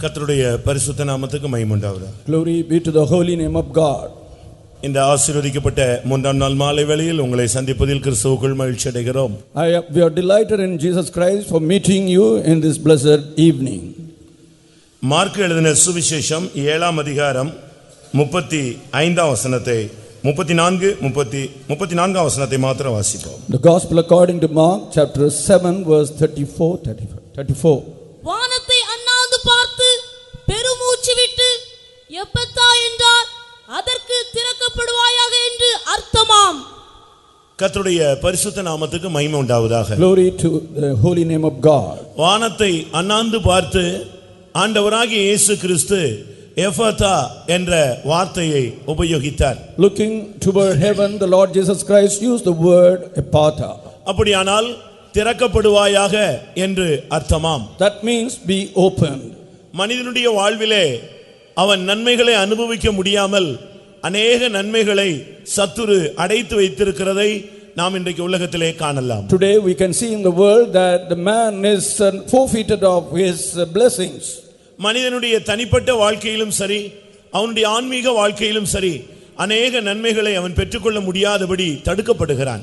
கர்த்தருடைய பரிசுத்த நாமத்துக்கு மகிமை உண்டாவதாக. Glory be to the holy name of God. இந்த ஆசீர்வதிக்கப்பட்ட மூன்றாம் நாள் மாலை வேளையில் உங்களை சந்திப்பதில் கிறிஸ்துவுக்குள் மகிழ்ச்சி அடைகிறோம். We are delighted in Jesus Christ for meeting you in this blessed evening. Mark எழுதின சுவிசேஷம் 7ஆம் அதிகாரம் 35ஆம் வசனத்தை 34ஆம் வசனத்தை மாத்திரம் வாசிப்போம். The gospel according to Mark chapter 7 verse 34. வானத்தை அண்ணாந்து பார்த்து பெருமூச்சு விட்டு எப்பத்தா என்றார், அதற்கு திறக்கப்படுவாயாக என்று அர்த்தமாம். கர்த்தருடைய பரிசுத்த நாமத்துக்கு மகிமை உண்டாவதாக. Glory to the holy name of God. வானத்தை அண்ணாந்து பார்த்து ஆண்டவராகிய இயேசு கிறிஸ்து எஃபதா என்ற வார்த்தையை உபயோகித்தார். Looking toward heaven, the Lord Jesus Christ used the word ephphatha. அப்படியானால் திறக்கப்படுவாயாக என்று அர்த்தமாம். That means be opened. மனிதனுடைய வாழ்விலே அவன் நன்மைகளை அனுபவிக்க முடியாமல் அநேக நன்மைகளை சத்துரு அடைத்து வைத்திருக்கிறதை நாம் இன்றைக்கு உலகத்திலே காணலாம். Today we can see in the world that the man is forfeited of his blessings. மனிதனுடைய தனிப்பட்ட வாழ்க்கையிலும் சரி, அவனுடைய ஆன்மீக வாழ்க்கையிலும் சரி, அநேக நன்மைகளை அவன் பெற்றுக்கொள்ள முடியாதபடி தடுக்கப்படுகிறான்.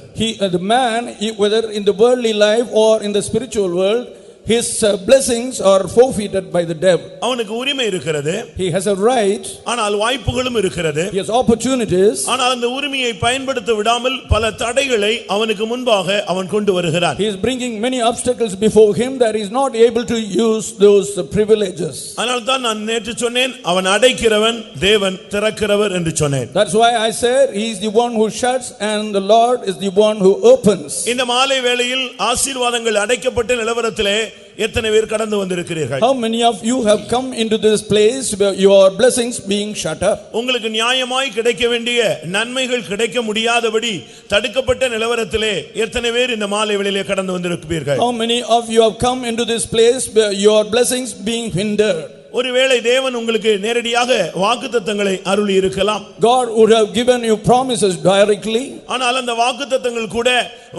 The man, whether in the worldly life or in the spiritual world, his blessings are forfeited by the devil. அவனுக்கு உரிமை இருக்கிறது, he has a right, ஆனால் வாய்ப்புகளும் இருக்கிறது, he has opportunities, ஆனால் அந்த உரிமையை பயன்படுத்த விடாமல் பல தடைகளை அவனுக்கு முன்பாக அவன் கொண்டு வருகிறான். he is bringing many obstacles before him that he is not able to use those privileges. ஆனால் தான் நான் நேற்று சொன்னேன், அவன் அடைக்கிறவன் தேவன் திறக்கிறவர் என்று சொன்னேன். That's why I said he is the one who shuts and the Lord is the one who opens. இந்த மாலை வேளையில் ஆசீர்வாதங்கள் அடைக்கப்பட்ட நிலவரத்திலே எத்தனை பேர் கடந்து வந்திருக்கிறீர்கள்? How many of you have come into this place where your blessings being shut up? உங்களுக்கு நியாயமாய் கிடைக்க வேண்டிய நன்மைகள் கிடைக்க முடியாதபடி தடுக்கப்பட்ட நிலவரத்திலே எத்தனை பேர் இந்த மாலை வேளையிலே கடந்து வந்திருக்கிறீர்கள்? How many of you have come into this place where your blessings being hindered? ஒருவேளை தேவன் உங்களுக்கு நேரடியாக வாக்குத்தத்தங்களை அருளி இருக்கலாம். God would have given you promises directly. ஆனால் அந்த வாக்குத்தத்தங்கள் கூட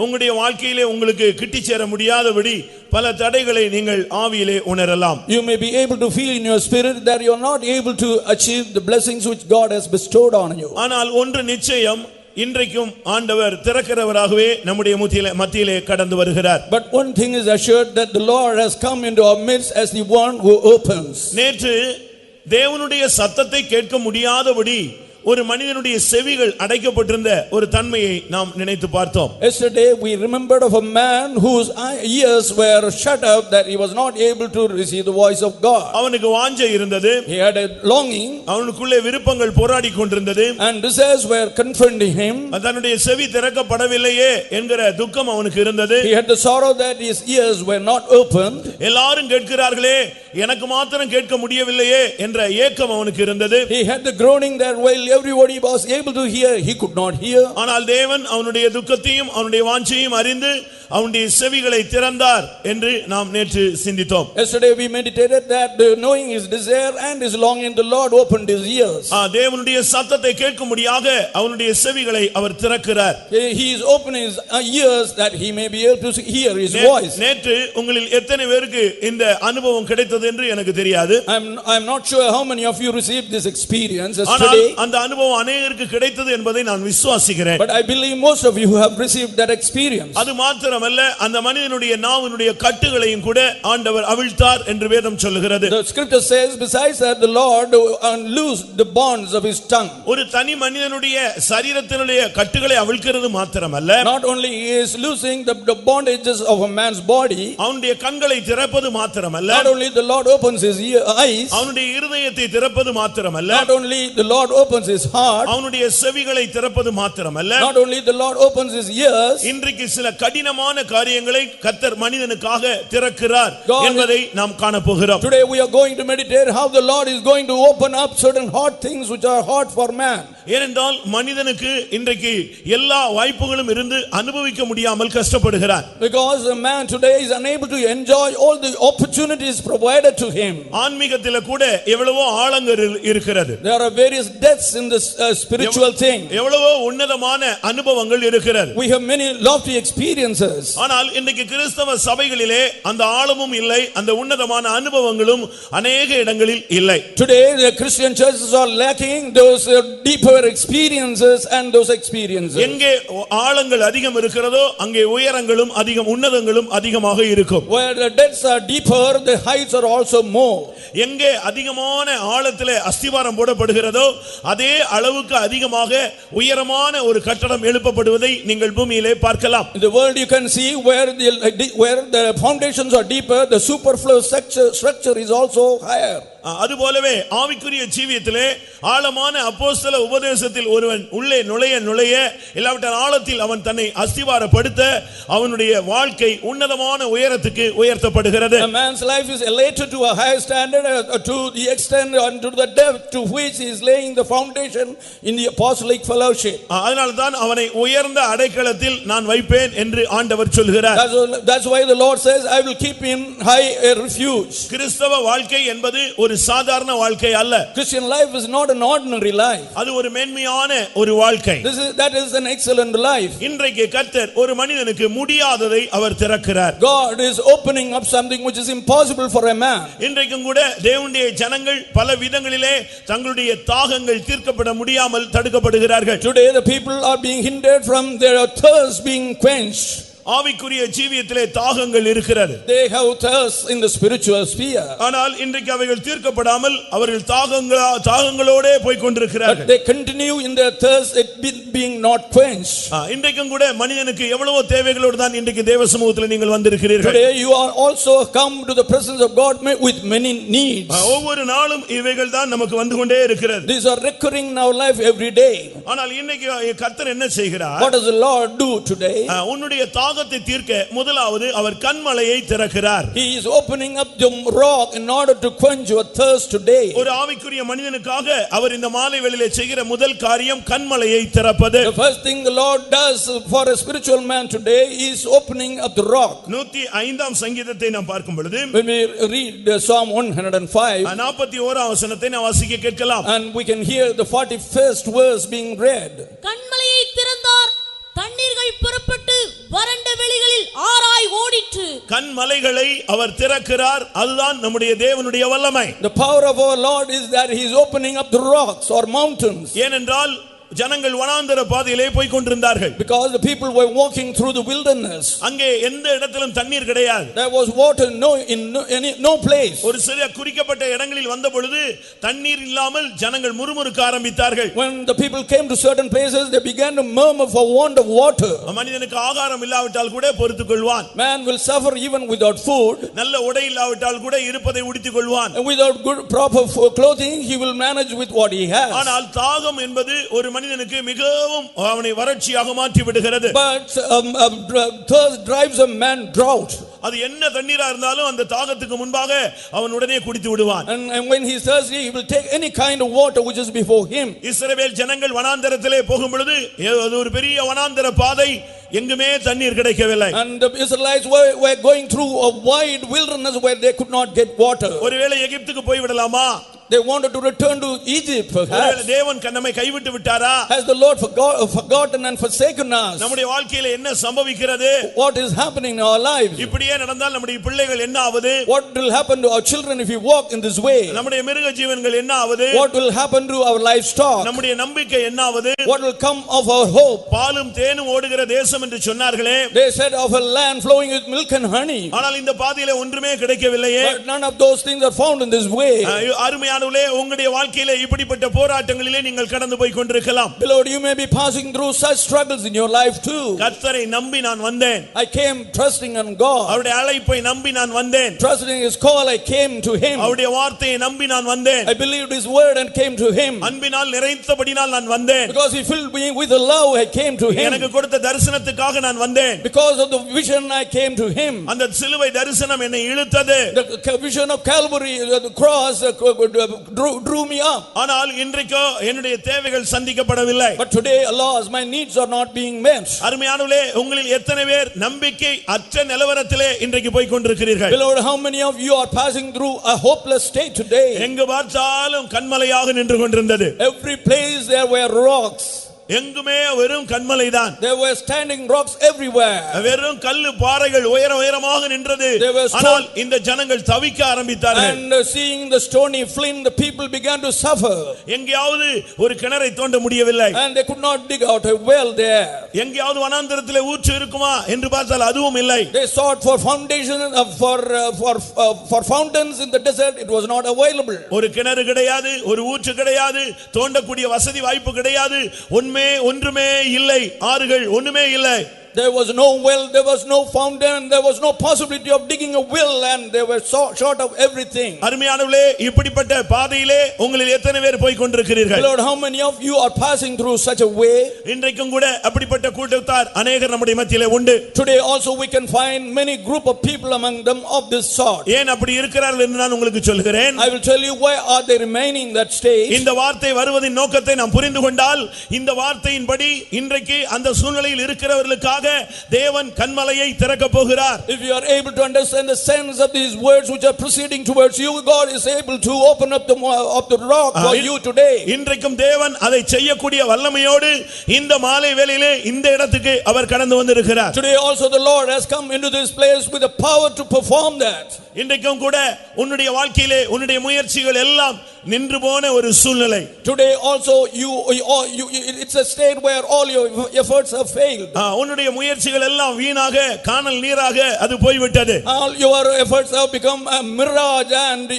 உங்களுடைய வாழ்க்கையிலே உங்களுக்கு கிட்டி சேர முடியாதபடி பல தடைகளை நீங்கள் ஆவியிலே உணரலாம். You may be able to feel in your spirit that you are not able to achieve the blessings which God has bestowed on you. ஆனால் ஒன்று நிச்சயம், இன்றைக்கும் ஆண்டவர் திறக்கிறவராகவே நம்முடைய மத்தியிலே கடந்து வருகிறார். But one thing is assured, that the Lord has come into our midst as the one who opens. நேற்று தேவனுடைய சத்தத்தை கேட்க முடியாதபடி ஒரு மனிதனுடைய செவிகள் அடைக்கப்பட்டிருந்த ஒரு தன்மையை நாம் நினைத்து பார்த்தோம். Yesterday we remembered of a man whose ears were shut up, that he was not able to receive the voice of God. அவனுக்கு வாஞ்சை இருந்தது, he had a longing, அவனுக்குள்ளே விருப்பங்கள் போராடி கொண்டிருந்தது, and desires were confronting him. தன்னுடைய செவி திறக்கப்படவில்லையே என்கிற துக்கம் அவனுக்கு இருந்தது. he had the sorrow that his ears were not opened. எல்லாரும் கேட்கிறார்களே, எனக்கு மாத்திரம் கேட்க முடியவில்லையே என்ற ஏக்கம் அவனுக்கு இருந்தது. he had the groaning that while everybody was able to hear, he could not hear. ஆனால் தேவன் அவனுடைய துக்கத்தையும் அவனுடைய வாஞ்சையும் அறிந்து அவனுடைய செவிகளை திறந்தார் என்று நாம் நேற்று சிந்தித்தோம். Yesterday we meditated that knowing his desire and his longing, the Lord opened his ears. தேவனுடைய சத்தத்தை கேட்கும்படியாக அவனுடைய செவிகளை அவர் திறக்கிறார். he is opening his ears that he may be able to hear his voice. நேற்று உங்களில் எத்தனை பேருக்கு இந்த அனுபவம் கிடைத்தது என்று எனக்கு தெரியாது. I am not sure how many of you received this experience yesterday. அந்த அனுபவம் அநேகருக்கு கிடைத்தது என்பதை நான் விசுவாசிக்கிறேன். But I believe most of you have received that experience. அது மாத்திரமல்ல, அந்த மனிதனுடைய நாவினுடைய கட்டுகளையும் கூட ஆண்டவர் அவிழ்த்தார் என்று வேதம் சொல்லுகிறது. The scripture says, besides that the Lord unloosed the bonds of his tongue. ஒரு தனி மனிதனுடைய சரீரத்தினுடைய கட்டுகளை அவிழ்க்கிறது மாத்திரமல்ல, not only he is loosing the bondages of a man's body, அவனுடைய கண்களை திறப்பது மாத்திரமல்ல, not only the Lord opens his eyes, அவனுடைய இருதயத்தை திறப்பது மாத்திரமல்ல, not only the Lord opens his heart, அவனுடைய செவிகளை திறப்பது மாத்திரமல்ல, not only the Lord opens his ears. இன்றைக்கு சில கடினமான காரியங்களை கர்த்தர் மனிதனுக்காக திறக்கிறார் என்பதை நாம் காண போகிறோம். Today we are going to meditate how the Lord is going to open up certain hard things which are hard for man. ஏனென்றால் மனிதனுக்கு இன்றைக்கு எல்லா வாய்ப்புகளும் இருந்து அனுபவிக்க முடியாமல் கஷ்டப்படுகிறார். Because a man today is unable to enjoy all the opportunities provided to him. ஆன்மீகத்திலே கூட எவ்வளவோ ஆழங்கள் இருக்கிறது. There are various depths in this spiritual thing. எவ்வளவோ உன்னதமான அனுபவங்கள் இருக்கிறது. We have many lofty experiences. believers. ஆனால் இன்றைக்கு கிறிஸ்தவ சபைகளிலே அந்த ஆழமும் இல்லை, அந்த உன்னதமான அனுபவங்களும் அநேக இடங்களில் இல்லை. Today the Christian churches are lacking those deeper experiences and those experiences. எங்கே ஆழங்கள் அதிகம் இருக்கிறதோ அங்கே உயரங்களும் அதிகம், உன்னதங்களும் அதிகமாக இருக்கும். Where the depths are deeper, the heights are also more. எங்கே அதிகமான ஆழத்திலே அஸ்திவாரம் போடப்படுகிறதோ அதே அளவுக்கு அதிகமாக உயரமான ஒரு கட்டடம் எழுப்பப்படுவதை நீங்கள் பூமியிலே பார்க்கலாம். In the world you can see where the foundations are deeper, the superfluous structure is also higher. அதுபோலவே ஆவிக்குரிய ஜீவியத்திலே ஆழமான அப்போஸ்தல உபதேசத்தில் ஒருவன் உள்ளே நுழைய இல்லாவிட்டால் ஆழத்தில் அவன் தன்னை அஸ்திவாரப்படுத்த அவனுடைய வாழ்க்கை உன்னதமான உயரத்துக்கு உயர்த்தப்படுகிறது. A man's life is elevated to a higher standard to the extent and to the depth to which he is laying the foundation in the apostolic fellowship. அதனால தான் அவனை உயர்ந்த அடைக்கலத்தில் நான் வைப்பேன் என்று ஆண்டவர் சொல்கிறார். That's why the Lord says, I will keep him high a refuge. கிறிஸ்தவ வாழ்க்கை என்பது ஒரு சாதாரண வாழ்க்கை அல்ல. Christian life is not an ordinary life. அது ஒரு மேன்மையான ஒரு வாழ்க்கை. That is an excellent life. இன்றைக்கு கர்த்தர் ஒரு மனிதனுக்கு முடியாததை அவர் திறக்கிறார். God is opening up something which is impossible for a man. இன்றைக்கும் கூட தேவனுடைய ஜனங்கள் பல விதங்களிலே தங்களுடைய தாகங்கள் தீர்க்கப்பட முடியாமல் தடுக்கப்படுகிறார்கள். Today the people are being hindered from their thirst being quenched. ஆவிக்குரிய ஜீவியத்திலே தாகங்கள் இருக்கிறது. They have thirst in the spiritual sphere. ஆனால் இன்றைக்கு அவைகள் தீர்க்கப்படாமல் அவர்கள் தாகங்களோடே போய் கொண்டிருக்கிறார்கள். They continue in their thirst, it being not quenched. இன்றைக்கும் கூட மனிதனுக்கு எவ்வளவோ தேவைகளோடு தான் இன்றைக்கு தேவ சமூகத்தில் நீங்கள் வந்திருக்கிறீர்கள். Today you are also come to the presence of God with many needs. ஒவ்வொரு நாளும் இவைகள் தான் நமக்கு வந்து கொண்டே இருக்கிறது. These are recurring in our life every day. ஆனால் இன்னைக்கு கர்த்தர் என்ன செய்கிறார்? What does the Lord do today? உன்னுடைய தாகத்தை தீர்க்க முதலாவது அவர் கன்மலையை திறக்கிறார். He is opening up the rock in order to quench your thirst today. ஒரு ஆவிக்குரிய மனிதனுக்காக அவர் இந்த மாலை வேளையிலே செய்கிற முதல் காரியம் கன்மலையை திறப்பது. The first thing the Lord does for a spiritual man today is opening up the rock. 105ஆம் சங்கீதத்தை நாம் பார்க்கும் பொழுது, when we read Psalm 105, 41ஆம் வசனத்தை நாம் வாசிக்க கேட்கலாம். and we can hear the 41st verse being read. கன்மலையை திறந்தார், தண்ணீர்கள் புறப்பட்டு வறண்ட வெளிகளில் ஆராய் ஓடிற்று. கன்மலைகளை அவர் திறக்கிறார். அதுதான் நம்முடைய தேவனுடைய வல்லமை. The power of our Lord is that he is opening up the rocks or mountains. ஏனென்றால் ஜனங்கள் வனாந்தர பாதையிலே போய் கொண்டிருந்தார்கள். Because the people were walking through the wilderness. அங்கே எந்த இடத்திலும் தண்ணீர் கிடையாது. There was water no place. ஒரு சில குறிக்கப்பட்ட இடங்களில் வந்த பொழுது தண்ணீர் இல்லாமல் ஜனங்கள் முறுமுறுக்க ஆரம்பித்தார்கள். When the people came to certain places, they began to murmur for want of water. மனிதனுக்கு ஆகாரம் இல்லாவிட்டால் கூட பொறுத்துக் கொள்வான். Man will suffer even without food. நல்ல உடை இல்லாவிட்டால் கூட இருப்பதை உடுத்திக் கொள்வான். And without good proper clothing, he will manage with what he has. ஆனால் தாகம் என்பது ஒரு மனிதனுக்கு மிகவும் அவனை வறட்சியாக மாற்றி விடுகிறது. But thirst drives a man drought. அது என்ன தண்ணீரா இருந்தாலும் அந்த தாகத்துக்கு முன்பாக அவன் உடனே குடித்து விடுவான். And when he is thirsty, he will take any kind of water which is before him. இஸ்ரவேல் ஜனங்கள் வனாந்தரத்திலே போகும் பொழுது அது ஒரு பெரிய வனாந்தர பாதை, எங்குமே தண்ணீர் கிடைக்கவில்லை. And the Israelites were going through a wide wilderness where they could not get water. ஒருவேளை எகிப்துக்கு போய் விடலாமா? They wanted to return to Egypt perhaps. தேவன் நம்மை கைவிட்டு விட்டாரா? Has the Lord forgotten and forsaken us? நம்முடைய வாழ்க்கையில என்ன சம்பவிக்கிறது? What is happening in our lives? இப்படியே நடந்தால் நம்முடைய பிள்ளைகள் என்ன ஆவது? What will happen to our children if we walk in this way? நம்முடைய மிருக ஜீவன்கள் என்ன ஆவது? What will happen to our livestock? நம்முடைய நம்பிக்கை என்ன ஆவது? What will come of our hope? பாலும் தேனும் ஓடுகிற தேசம் என்று சொன்னார்களே. They said of a land flowing with milk and honey. ஆனால் இந்த பாதையிலே ஒன்றுமே கிடைக்கவில்லையே. But none of those things are found in this way. அருமையானவர்களே, உங்களுடைய வாழ்க்கையிலே இப்படிப்பட்ட போராட்டங்களிலே நீங்கள் கடந்து போய் கொண்டிருக்கலாம். Beloved, you may be passing through such struggles in your life too. கர்த்தரை நம்பி நான் வந்தேன். I came trusting on God. அவருடைய அழைப்பை நம்பி நான் வந்தேன். Trusting his call, I came to him. அவருடைய வார்த்தையை நம்பி நான் வந்தேன். I believed his word and came to him. அன்பினால் நிறைந்தபடியால் நான் வந்தேன். Because he filled me with the love, I came to him. எனக்கு கொடுத்த தரிசனத்துக்காக நான் வந்தேன். Because of the vision, I came to him. அந்த சிலுவை தரிசனம் என்னை இழுத்தது. The vision of Calvary, the cross drew me up. ஆனால் இன்றைக்கு என்னுடைய தேவைகள் சந்திக்கப்படவில்லை. But today, alas, my needs are not being met. அருமையானவர்களே, உங்களில் எத்தனை பேர் நம்பிக்கை அற்ற நிலவரத்திலே இன்றைக்கு போய் கொண்டிருக்கிறீர்கள்? Beloved, how many of you are passing through a hopeless state today? எங்கு பார்த்தாலும் கன்மலையாக நின்று கொண்டிருந்தது. Every place there were rocks. எங்குமே வெறும் கன்மலைதான். There were standing rocks everywhere. வெறும் கல்லு பாறைகள் உயரமாக நின்றது. ஆனால் இந்த ஜனங்கள் தவிக்க ஆரம்பித்தார்கள். And seeing the stony flint, the people began to suffer. எங்கேயாவது ஒரு கிணறை தோண்ட முடியவில்லை. And they could not dig out a well there. எங்கேயாவது வனாந்தரத்திலே ஊற்று இருக்குமா என்று பார்த்தால் அதுவும் இல்லை. They sought for foundation for fountains in the desert. It was not available. ஒரு கிணறு கிடையாது, ஒரு ஊற்று கிடையாது, தோண்டக்கூடிய வசதி வாய்ப்பு கிடையாது, ஒன்றுமே இல்லை, ஆறுகள் ஒண்ணுமே இல்லை. There was no well, there was no fountain, there was no possibility of digging a well, and they were so short of everything. அருமையானவர்களே, இப்படிப்பட்ட பாதையிலே உங்களில் எத்தனை பேர் போய் கொண்டிருக்கிறீர்கள்? Lord, how many of you are passing through such a way? இன்றைக்கும் கூட அப்படிப்பட்ட கூட்டத்தார் अनेகர் நம்முடைய மத்தியிலே உண்டு. Today also we can find many group of people among them of this sort. ஏன் அப்படி இருக்கிறார்கள் என்று நான் உங்களுக்கு சொல்கிறேன். I will tell you why are they remaining in that stage. இந்த வார்த்தை வருவதின் நோக்கத்தை நாம் புரிந்து கொண்டால், இந்த வார்த்தையின்படி இன்றைக்கு அந்த சூழ்நிலையில் இருக்கிறவர்களுக்கு தேவன் கன்மலையை திறக்க போகிறார். If you are able to understand the sense of these words which are proceeding towards you, God is able to open up the rock for you today. இன்றைக்கும் தேவன் அதை செய்யக்கூடிய வல்லமையோடு இந்த மாலை வேளையிலே இந்த இடத்துக்கு அவர் கடந்து வந்திருக்கிறார். Today also the Lord has come into this place with the power to perform that. இன்றைக்கும் கூட உன்னுடைய வாழ்க்கையிலே உன்னுடைய முயற்சிகள் எல்லாம் நின்று போன ஒரு சூழ்நிலை. Today also you it's a state where all your efforts have failed. உன்னுடைய முயற்சிகள் எல்லாம் வீணாக கானல் நீராக அது போய்விட்டது. All your efforts have become a mirage and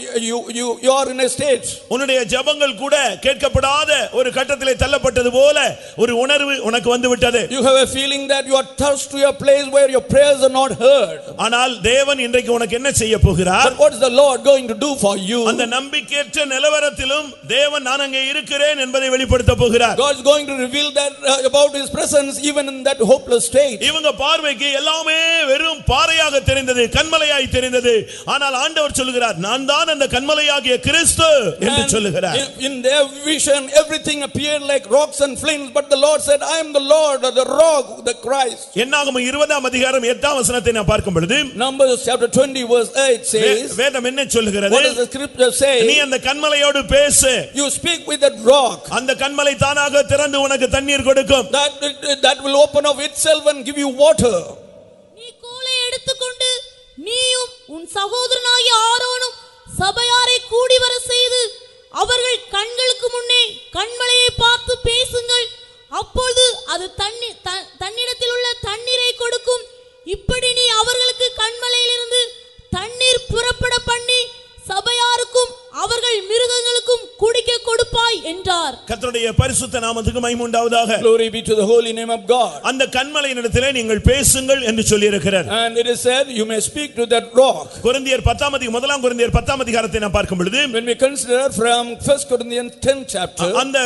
you are in a state. உன்னுடைய ஜெபங்கள் கூட கேட்கப்படாத ஒரு கட்டத்திலே தள்ளப்பட்டது போல ஒரு உணர்வு உனக்கு வந்து விட்டது. You have a feeling that you are thrust to a place where your prayers are not heard. ஆனால் தேவன் இன்றைக்கு உனக்கு என்ன செய்ய போகிறார்? But what is the Lord going to do for you? அந்த நம்பிக்கையற்ற நிலவரத்திலும் தேவன் நான் அங்கே இருக்கிறேன் என்பதை வெளிப்படுத்த போகிறார். God is going to reveal that about his presence even in that hopeless state. இவங்க பார்வைக்கு எல்லாமே வெறும் பாறையாக தெரிந்தது, கன்மலையாய் தெரிந்தது. ஆனால் ஆண்டவர் சொல்கிறார், நான் தான் அந்த கன்மலையாகிய கிறிஸ்து என்று சொல்கிறார். In their vision everything appeared like rocks and flints, but the Lord said, I am the Lord, the rock, the Christ. என்னாகமம் 20ஆம் அதிகாரம் 8ஆம் வசனத்தை நான் பார்க்கும் பொழுது, Numbers chapter 20 verse 8 says, வேதம் என்ன சொல்கிறது? What does the scripture say? நீ அந்த கன்மலையோடு பேசு. You speak with that rock. அந்த கன்மலை தானாக திறந்து உனக்கு தண்ணீர் கொடுக்கும். That will open of itself and give you water. நீ கோலை எடுத்துக்கொண்டு நீயும் உன் சகோதரனாகிய ஆரோனும் சபையாரை கூடி வர செய்து அவர்கள் கண்களுக்கு முன்னே கன்மலையை பார்த்து பேசுங்கள். அப்பொழுது அது தன்னிடத்தில் உள்ள தண்ணீரை கொடுக்கும். இப்படி நீ அவர்களுக்கு கன்மலையிலிருந்து தண்ணீர் புறப்பட பண்ணி சபையாருக்கும் அவர்கள் மிருகங்களுக்கும் குடிக்க கொடுப்பாய் என்றார். கர்த்தருடைய பரிசுத்த நாமத்துக்கு மகிமை உண்டாவதாக. Glory be to the holy name of God. அந்த கன்மலையினிடத்திலே நீங்கள் பேசுங்கள் என்று சொல்லி இருக்கிறார். And it is said you may speak to that rock. கொரிந்தியர் 10ஆம் அதிகாரத்தை நாம் பார்க்கும் பொழுது, when we consider from 1 Corinthians 10th chapter, அந்த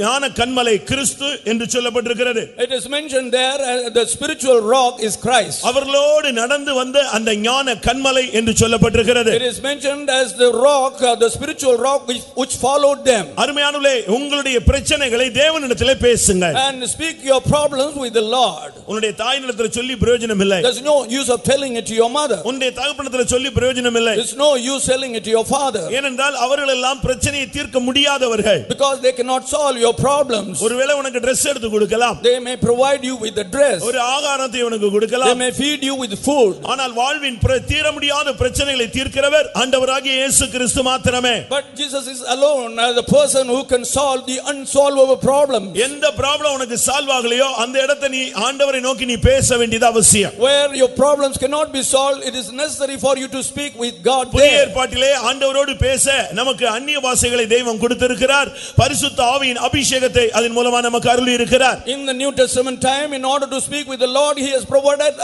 ஞான கன்மலை கிறிஸ்து என்று சொல்லப்பட்டிருக்கிறது. it is mentioned there the spiritual rock is Christ. அவர்களோடு நடந்து வந்த அந்த ஞான கன்மலை என்று சொல்லப்பட்டிருக்கிறது. It is mentioned as the rock, the spiritual rock which followed them. அருமையானவர்களே, உங்களுடைய பிரச்சனைகளை தேவனிடத்திலே பேசுங்கள். And speak your problems with the Lord. உன்னுடைய தாயினிடத்திலே சொல்லி பிரயோஜனம் இல்லை. There's no use of telling it to your mother. உன்னுடைய தகப்பனிடத்திலே சொல்லி பிரயோஜனம் இல்லை. There's no use telling it to your father. ஏனென்றால் அவர்கள் எல்லாம் பிரச்சனையை தீர்க்க முடியாதவர்கள். Because they cannot solve your problems. ஒருவேளை உனக்கு Dress எடுத்து கொடுக்கலாம். They may provide you with the dress. ஒரு ஆகாரத்தை உனக்கு கொடுக்கலாம். They may feed you with food. ஆனால் வாழ்வின் தீர முடியாத பிரச்சனைகளை தீர்க்கிறவர் ஆண்டவராகிய இயேசு கிறிஸ்து மாத்திரமே. But Jesus is alone as the person who can solve the unsolvable problems. எந்த ப்ராப்ளம் உனக்கு சால்வ் ஆகலையோ அந்த இடத்தை நீ ஆண்டவரை நோக்கி நீ பேச வேண்டியது அவசியம். Where your problems cannot be solved, it is necessary for you to speak with God there. புதிய ஏற்பாட்டிலே ஆண்டவரோடு பேச நமக்கு அந்நிய பாஷைகளை தெய்வம் கொடுத்திருக்கிறார். பரிசுத்த ஆவியின் அபிஷேகத்தை அதன் மூலமா நமக்கு அருளி இருக்கிறார். In the New Testament time, in order to speak with the Lord, he has provided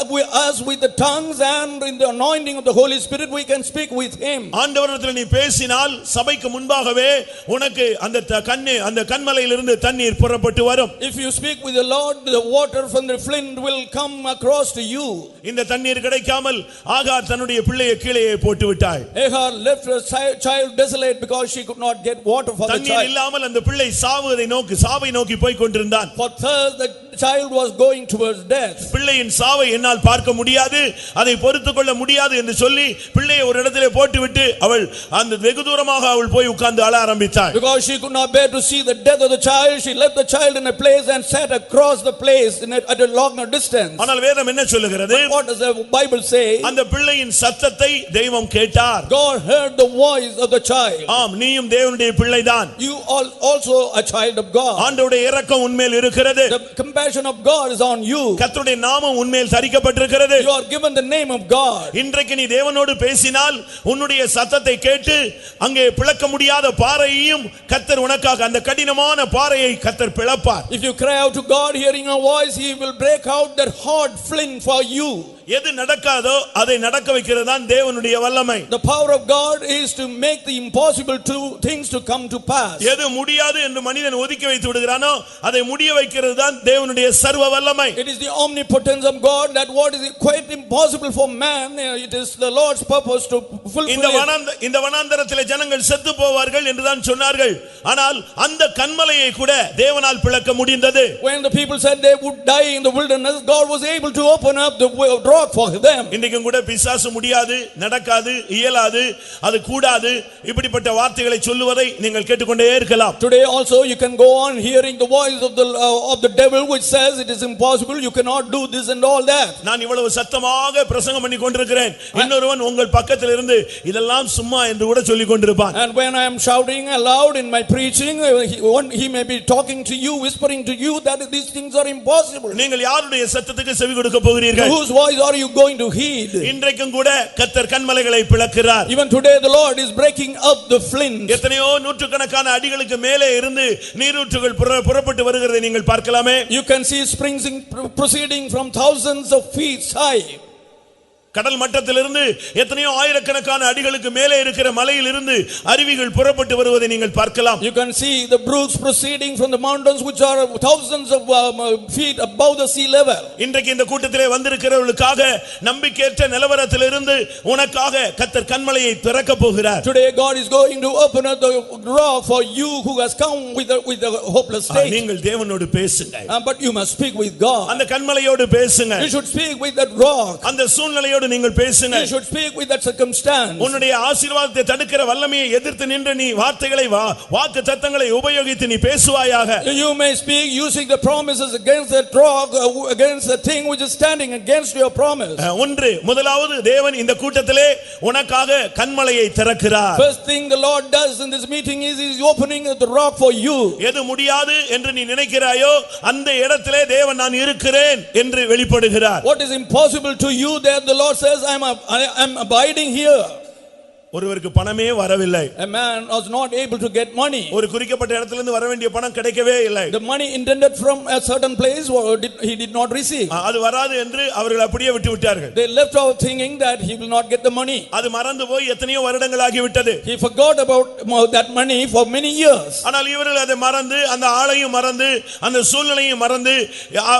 us with the tongues, and in the anointing of the Holy Spirit we can speak with him. ஆண்டவரிடத்தில் நீ பேசினால் சபைக்கு முன்பாகவே உனக்கு அந்த கன்மலையிலிருந்து தண்ணீர் புறப்பட்டு வரும். If you speak with the Lord, the water from the flint will come across to you. இந்த தண்ணீர் கிடைக்காமல் ஆகார் தன்னுடைய பிள்ளையை கீழே போட்டு விட்டாள். Hagar left her child desolate because she could not get water for the தண்ணீர் child. இல்லாமல் அந்த பிள்ளை சாவை நோக்கி போய் கொண்டிருந்தான். For thirst the child was going towards death. பிள்ளையின் சாவை என்னால் பார்க்க முடியாது, அதை பொறுத்துக்கொள்ள முடியாது என்று சொல்லி பிள்ளையை ஒரு இடத்திலே போட்டுவிட்டு அவள் அந்த வெகு தூரமாக அவள் போய் உட்கார்ந்து அழ ஆரம்பித்தாள். Because she could not bear to see the death of the child, she left the child in a place and sat across the place at a longer distance. ஆனால் வேதம் என்ன சொல்லுகிறது? What does the Bible say? அந்த பிள்ளையின் சத்தத்தை தெய்வம் கேட்டார். God heard the voice of the child. ஆம், நீயும் தேவனுடைய பிள்ளைதான். You also a child of God. ஆண்டவருடைய இரக்கம் உன்மேல் இருக்கிறது. The compassion of God is on you. கர்த்தருடைய நாமம் உன்மேல் தரிக்கப்பட்டிருக்கிறது. You are given the name of God. இன்றைக்கு நீ தேவனோடு பேசினால் உன்னுடைய சத்தத்தை கேட்டு அங்கே பிளக்க முடியாத பாறையையும் கர்த்தர் உனக்காக அந்த கடினமான பாறையை கர்த்தர் பிளப்பார். If you cry out to God hearing your voice, he will break out that hard flint for you. எது நடக்காதோ அதை நடக்க வைக்கிறது தான் தேவனுடைய வல்லமை. The power of God is to make the impossible things to come to pass. எது முடியாது என்று மனிதன் ஒதுக்கி வைத்து விடுகிறானோ அதை முடிய வைக்கிறது தான் தேவனுடைய சர்வ வல்லமை. It is the omnipotence of God that what is quite impossible for man, it is the Lord's purpose to fulfill it. இந்த வனாந்தரத்திலே ஜனங்கள் செத்து போவார்கள் என்று தான் சொன்னார்கள். ஆனால் அந்த கன்மலையை கூட தேவனால் பிளக்க முடிந்தது. When the people said they would die in the wilderness, God was able to open up the rock for them. இன்றைக்கும் கூட பிசாசு முடியாது, நடக்காது, இயலாது, அது கூடாது இப்படிப்பட்ட வார்த்தைகளை சொல்லுவதை நீங்கள் கேட்டுக்கொண்டே இருக்கலாம். Today also you can go on hearing the voice of the devil which says it is impossible, you cannot do this and all that. நான் இவ்வளவு சத்தமாக பிரசங்கம் பண்ணி கொண்டிருக்கிறேன், இன்னொருவன் உங்கள் பக்கத்தில் இருந்து இதெல்லாம் சும்மா என்று கூட சொல்லிக் கொண்டிருப்பான். And when I am shouting aloud in my preaching, he may be talking to you, whispering to you that these things are impossible. நீங்கள் யாருடைய சத்தத்துக்கு செவி கொடுக்க போகிறீர்கள்? Whose voice are you going to heed? இன்றைக்கும் கூட கர்த்தர் கன்மலைகளை பிளக்கிறார். Even today the Lord is breaking up the flint. எத்தனையோ நூற்றுக்கணக்கான அடிகளுக்கு மேலே இருந்து நீரூற்றுகள் புறப்பட்டு வருகிறதை நீங்கள் பார்க்கலாமே. You can see springs proceeding from thousands of feet high. கடல் மட்டத்திலிருந்து எத்தனையோ ஆயிரக்கணக்கான அடிகளுக்கு மேலே இருக்கிற மலையிலிருந்து அருவிகள் புறப்பட்டு வருவதை நீங்கள் பார்க்கலாம். You can see the brooks proceeding from the mountains which are thousands of feet above the sea level. இன்றைக்கு இந்த கூட்டத்திலே வந்திருக்கிறவர்களுக்காக நம்பிக்கையற்ற நிலவரத்திலிருந்து உனக்காக கர்த்தர் கன்மலையை திறக்க போகிறார். Today God is going to open up the rock for you who has come with a hopeless state. நீங்கள் தேவனோடு பேசுங்க. But you must speak with God. அந்த கன்மலையோடு பேசுங்க. You should speak with that rock. அந்த சூழ்நிலையோடு நீங்கள் பேசுங்க. You should speak with that circumstance. உன்னுடைய ஆசீர்வாதத்தை தடுக்கிற வல்லமையை எதிர்த்து நின்று நீ வார்த்தைகளை வாக்குத்தத்தங்களை உபயோகித்து நீ பேசுவாயாக. You may speak using the promises against that rock, against the thing which is standing against your promise. முதலாவது தேவன் இந்த கூட்டத்திலே உனக்காக கன்மலையை திறக்கிறார். First thing the Lord does in this meeting is he is opening the rock for you. எது முடியாது என்று நீ நினைக்கிறாயோ அந்த இடத்திலே தேவன் நான் இருக்கிறேன் என்று வெளிப்படுகிறார். What is impossible to you, there the Lord says I am abiding here. ஒருவருக்கு பணமே வரவில்லை. A man was not able to get money. ஒரு குறிக்கப்பட்ட இடத்திலிருந்து வர வேண்டிய பணம் கிடைக்கவே இல்லை. The money intended from a certain place he did not receive. அது வராது என்று அவர்கள் அப்படியே விட்டு விட்டார்கள். They left out thinking that he will not get the money. அது மறந்து போய் எத்தனையோ வருடங்கள் ஆகிவிட்டது. He forgot about that money for many years. ஆனால் இவர்கள் அதை மறந்து அந்த ஆளையும் மறந்து அந்த சூழ்நிலையும் மறந்து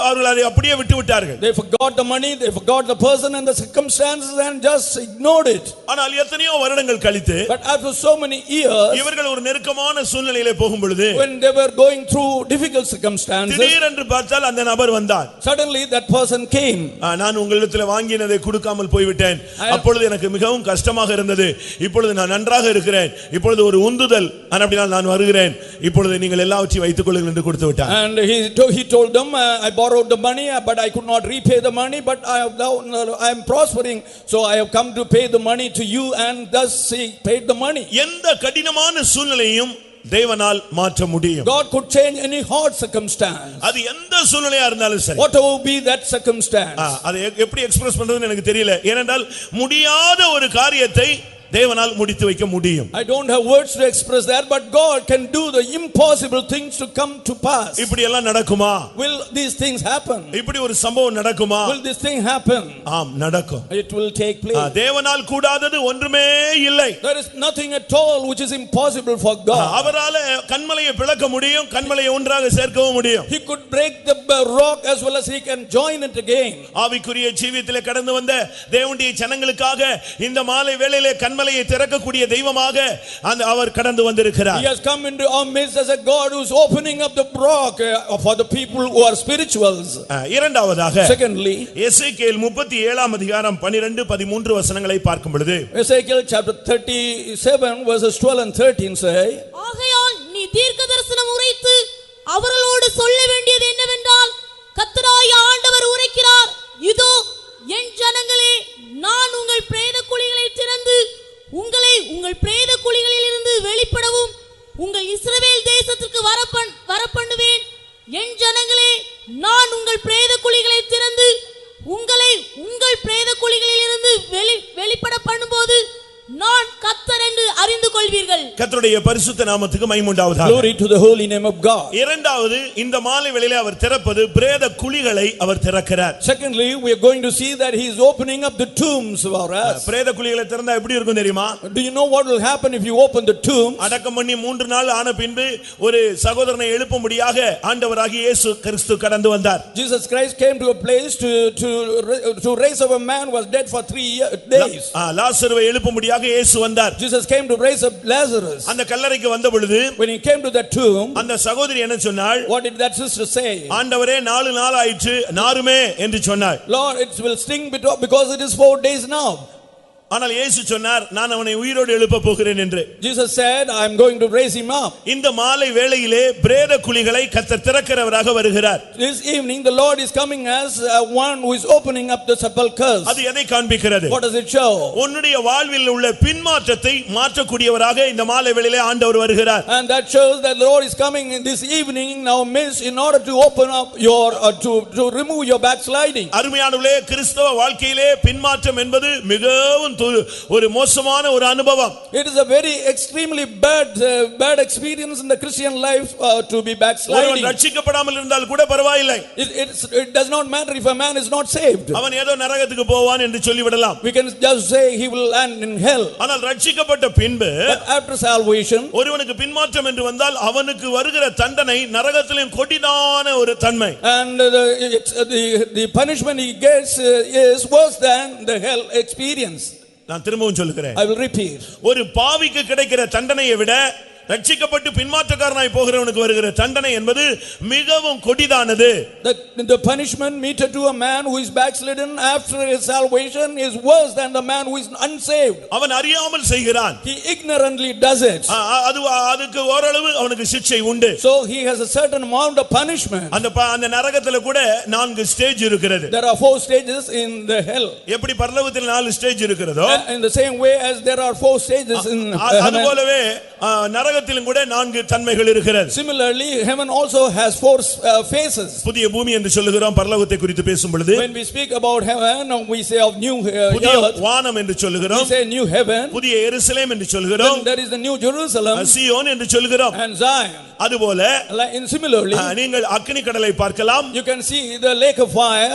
அவர்கள் அதை அப்படியே விட்டு விட்டார்கள். They forgot the money, they forgot the person and the circumstances and just ignored it. ஆனால் எத்தனையோ வருடங்கள் கழித்து But after so many years, இவர்கள் ஒரு நெருக்கமான சூழ்நிலையிலே போகும் பொழுது when they were going through difficult circumstances, திடீரென்று பார்த்தால் அந்த நபர் வந்தார். suddenly that person came. நான் உங்களிடத்தில் வாங்கினதை கொடுக்காமல் போய்விட்டேன். அப்பொழுது எனக்கு மிகவும் கஷ்டமாக இருந்தது. இப்பொழுது நான் நன்றாக இருக்கிறேன். இப்பொழுது ஒரு உந்துதல் அப்படினால் நான் வருகிறேன். இப்பொழுது நீங்கள் எல்லாவற்றையும் வைத்துக் கொள்ளுங்கள் என்று கொடுத்து விட்டார். And he told them, I borrowed the money but I could not repay the money, but I am prospering, so I have come to pay the money to you, and thus he paid the money. எந்த கடினமான சூழ்நிலையும் தேவனால் மாற்ற முடியும். God could change any hard circumstance. அது எந்த சூழ்நிலையா இருந்தாலும் சரி. Whatever be that circumstance. அதை எப்படி எக்ஸ்பிரஸ் பண்றதுன்னு எனக்கு தெரியல. ஏனென்றால் முடியாத ஒரு காரியத்தை தேவனால் முடித்து வைக்க முடியும். I don't have words to express that, but God can do the impossible things to come to pass. இப்படி எல்லாம் நடக்குமா? Will these things happen? இப்படி ஒரு சம்பவம் நடக்குமா? Will this thing happen? ஆம், நடக்கும். It will take place. தேவனால் கூடாதது ஒன்றுமே இல்லை. There is nothing at all which is impossible for God. அவரால கன்மலையை பிளக்க முடியும், கன்மலையை ஒன்றாக சேர்க்கவும் முடியும். He could break the rock as well as he can join it again. ஆவிக்குரிய ஜீவியத்திலே கடந்து வந்த தேவனுடைய ஜனங்களுக்காக இந்த மாலை வேளையிலே கன்மலையை திறக்கக்கூடிய தெய்வமாக அவர் கடந்து வந்திருக்கிறார். He has come into our midst as a God who is opening up the rock for the people who are spirituals. இரண்டாவதாக Secondly, எசேக்கியேல் 37ஆம் அதிகாரம் 12-13 வசனங்களை பார்க்கும் பொழுது Ezekiel chapter 37 verses 12 and 13 say, ஆகையால் நீ தீர்க்கதரிசனம் உரைத்து அவர்களோடு சொல்ல வேண்டியது என்னவென்றால், கர்த்தராகிய ஆண்டவர் உரைக்கிறார், இதோ என் ஜனங்களே, நான் உங்கள் பிரேத குழிகளை திறந்து உங்களை உங்கள் பிரேத குழிகளிலிருந்து வெளிப்படவும் உங்கள் இஸ்ரவேல் தேசத்திற்கு வரப்பண்ணுவேன். என் ஜனங்களே, நான் உங்கள் பிரேத குழிகளை திறந்து உங்களை உங்கள் பிரேத குழிகளிலிருந்து வெளிப்பட பண்ணும்போது நான் கர்த்தர் என்று அறிந்து கொள்வீர்கள். கர்த்தருடைய பரிசுத்த நாமத்துக்கு மகிமை உண்டாவதாக. Glory to the holy name of God. இரண்டாவது, இந்த மாலை வேளையிலே அவர் திறப்பது பிரேத குழிகளை அவர் திறக்கிறார். Secondly, we are going to see that he is opening up the tombs for us. பிரேத குழிகளை திறந்தா எப்படி இருக்கும் தெரியுமா? Do you know what will happen if you open the tombs? அடக்கம் பண்ணி 3 நாள் ஆன பின்பு ஒரு சகோதரனை எழுப்பும்படியாக ஆண்டவராகிய இயேசு கிறிஸ்து கடந்து வந்தார். Jesus Christ came to a place to raise up a man who was dead for 3 days. லாசருவை எழுப்பும்படியாக இயேசு வந்தார். Jesus came to raise up Lazarus. அந்த கல்லறைக்கு வந்த பொழுது when he came to that tomb, அந்த சகோதரி என்ன சொன்னாள்? what did that sister say? ஆண்டவரே 4 நாள் ஆயிற்று, நாருமே என்று சொன்னாள். Lord, it will sting because it is 4 days now. ஆனால் இயேசு சொன்னார், நான் அவனை உயிரோடு எழுப்ப போகிறேன் என்று. Jesus said, I am going to raise him up. இந்த மாலை வேளையிலே பிரேத குழிகளை கர்த்தர் திறக்கிறவராக வருகிறார். This evening the Lord is coming as one who is opening up the sepulchres. அது எதை காண்பிக்கிறது? What does it show? உன்னுடைய வாழ்வில் உள்ள பின்மாற்றத்தை மாற்றக்கூடியவராக இந்த மாலை வேளையிலே ஆண்டவர் வருகிறார். And that shows that the Lord is coming in this evening in our midst in order to open up your to remove your backsliding. அருமையானவர்களே, கிறிஸ்தவ வாழ்க்கையிலே பின்மாற்றம் என்பது மிகவும் ஒரு மோசமான ஒரு அனுபவம். It is a very extremely bad experience in the Christian life to be backsliding. ஒருவன் ரட்சிக்கப்படாமல் இருந்தால் கூட பரவாயில்லை. It does not matter if a man is not saved. அவன் ஏதோ நரகத்துக்கு போவான் என்று சொல்லி விடலாம். We can just say he will land in hell. ஆனால் ரட்சிக்கப்பட்ட பின்பு, but after salvation, ஒருவனுக்கு பின்மாற்றம் என்று வந்தால் அவனுக்கு வருகிற தண்டனை நரகத்திலும் கொடிதான ஒரு தன்மை. And the punishment he gets is worse than the hell experience. நான் திரும்பவும் சொல்லுகிறேன். I will repeat. ஒரு பாவிக்கு கிடைக்கிற தண்டனையை விட ரட்சிக்கப்பட்டு பின்மாற்றக்காரனாய் போகிறவனுக்கு வருகிற தண்டனை என்பது மிகவும் கொடிதானது. The punishment meted to a man who is backslidden after his salvation is worse than the man who is unsaved. அவன் அறியாமல் செய்கிறான். He ignorantly does it. அதுக்கு ஓரளவு அவனுக்கு சிட்சை உண்டு. So he has a certain amount of punishment. அந்த நரகத்துல கூட 4 ஸ்டேஜ் இருக்கிறது. There are 4 stages in the hell. எப்படி பரலோகத்தில் 4 ஸ்டேஜ் இருக்கிறதோ, in the same way as there are 4 stages in heaven, அதுபோலவே நரகத்திலும் கூட 4 தன்மைகள் இருக்கிறது. Similarly, heaven also has 4 phases. புதிய பூமி என்று சொல்லுகிறோம் பரலோகத்தை குறித்து பேசும் பொழுது. When we speak about heaven, we say of new புதிய earth. வானம் என்று சொல்லுகிறோம். We say new heaven. புதிய எருசலேம் என்று சொல்லுகிறோம். There is the new Jerusalem. சீயோன் என்று சொல்லுகிறோம். And Zion. அதுபோல similarly, நீங்கள் அக்கினி கடலை பார்க்கலாம். You can see the lake of fire.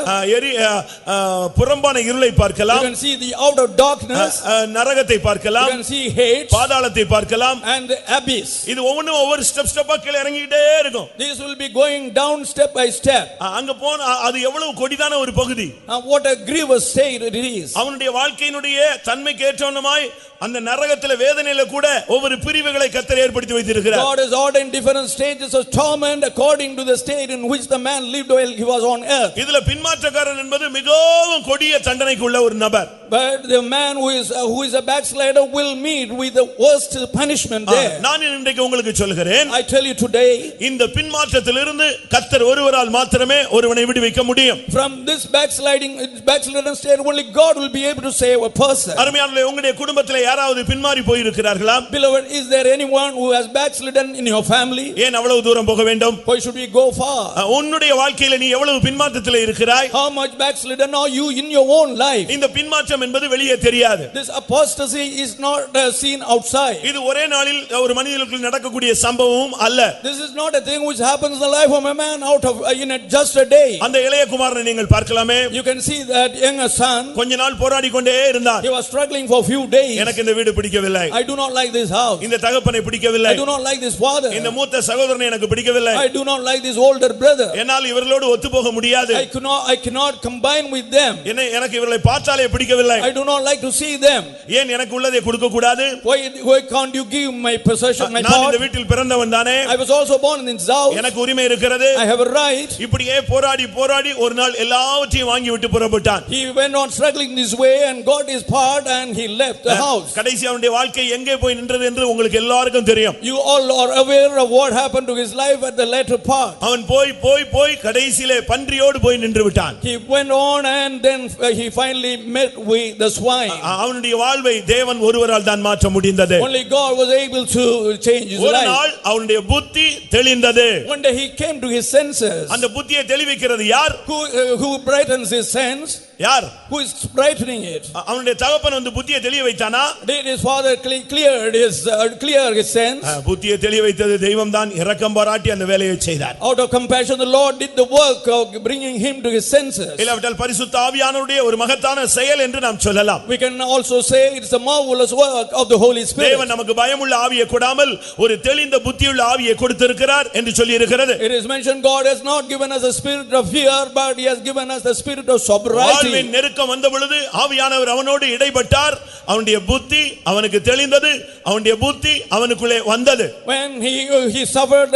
புறம்பான இருளை பார்க்கலாம். You can see the outer darkness. நரகத்தை பார்க்கலாம். You can see hate. பாதாளத்தை பார்க்கலாம். And the abyss. இது ஒவ்வொன்றும் ஒவ்வொரு ஸ்டெப்பா கீழ இறங்கிட்டே இருக்கும். This will be going down step by step. அங்க போனா அது எவ்வளவு கொடிதான ஒரு பகுதி. What a grievous state it is. அவனுடைய வாழ்க்கையினுடைய தன்மைக்கு ஏற்றவனமாய் அந்த நரகத்திலே வேதனையில கூட ஒவ்வொரு பிரிவுகளை கர்த்தர் ஏற்படுத்தி வைத்திருக்கிறார். God has ordained different stages of torment according to the state in which the man lived while he was on earth. இதுல பின்மாற்றக்காரன் என்பது மிகவும் கொடிய தண்டனைக்குள்ள ஒரு நபர். But the man who is a backslider will meet with the worst punishment there. நான் இன்றைக்கு உங்களுக்கு சொல்கிறேன், I tell you today, இந்த பின்மாற்றத்திலிருந்து கர்த்தர் ஒருவரால் மாத்திரமே ஒருவனை விடுவிக்க முடியும். From this backsliding state only God will be able to save a person. அருமையானவர்களே, உங்களுடைய குடும்பத்திலே யாராவது பின்மாறி போய் இருக்கிறார்களா? Beloved, is there anyone who has backslidden in your family? ஏன் அவ்வளவு தூரம் போக வேண்டும்? Why should we go far? உன்னுடைய வாழ்க்கையில நீ எவ்வளவு பின்மாற்றத்திலே இருக்கிறாய்? How much backslidden are you in your own life? இந்த பின்மாற்றம் என்பது வெளியே தெரியாது. This apostasy is not seen outside. இது ஒரே நாளில் ஒரு மனிதனுக்குள் நடக்கக்கூடிய சம்பவமும் அல்ல. This is not a thing which happens in the life of a man out of just a day. அந்த இளைய குமாரனை நீங்கள் பார்க்கலாமே. You can see that younger son. கொஞ்ச நாள் போராடி கொண்டே இருந்தார். He was struggling for a few days. எனக்கு இந்த வீடு பிடிக்கவில்லை, I do not like this house, இந்த தகப்பனை பிடிக்கவில்லை, I do not like this father, இந்த மூத்த சகோதரனை எனக்கு பிடிக்கவில்லை, I do not like this older brother, என்னால் இவர்களோடு ஒத்துப்போக முடியாது, I cannot combine with them, எனக்கு இவர்களை பார்த்தாலே பிடிக்கவில்லை, I do not like to see them. ஏன் எனக்கு உள்ளதை கொடுக்க கூடாது? Why can't you give my possession, my நான் part? இந்த வீட்டில் பிறந்தவன் தானே, I was also born in this house, எனக்கு உரிமை இருக்கிறது, I have a right. இப்படியே போராடி போராடி ஒரு நாள் எல்லாவற்றையும் வாங்கி விட்டு புறப்பட்டான். He went on struggling this way and got his part and he left the house. கடைசி அவனுடைய வாழ்க்கை எங்கே போய் நின்றது என்று உங்களுக்கு எல்லாருக்கும் தெரியும். You all are aware of what happened to his life at the latter part. அவன் போய் கடைசியிலே பன்றியோடு போய் நின்று விட்டான். He went on and then he finally met with the swine. அவனுடைய வாழ்வை தேவன் ஒருவரால் தான் மாற்ற முடிந்தது. Only God was able to change his ஒரு life. நாள் அவனுடைய புத்தி தெளிந்தது. One day he came to his senses. அந்த புத்தியை தெளிவிக்கிறது யார்? Who brightens his sense? யார்? Who is brightening it? அவனுடைய தகப்பன் வந்து புத்தியை தெளிய வைத்தானா? Did his father clear his sense? புத்தியை தெளிய வைத்தது தெய்வம் தான். இரக்கம் பாராட்டி அந்த வேலையை செய்தார். Out of compassion the Lord did the work of bringing him to his senses. இல்லாவிட்டால் பரிசுத்த ஆவியானவருடைய ஒரு மகத்தான செயல் என்று நாம் சொல்லலாம். We can also say it's a marvelous work of the Holy Spirit. தேவன் நமக்கு பயமுள்ள ஆவியை கொடாமல் ஒரு தெளிந்த புத்தியுள்ள ஆவியை கொடுத்திருக்கிறார் என்று சொல்லி இருக்கிறது. It is mentioned God has not given us a spirit of fear, but he has given us the spirit of sobriety. வாழ்வின் நெருக்கம் வந்த பொழுது ஆவியானவர் அவனோடு இடைப்பட்டார். அவனுடைய புத்தி அவனுக்கு தெளிந்தது, அவனுடைய புத்தி அவனுக்குள்ளே வந்தது. When he suffered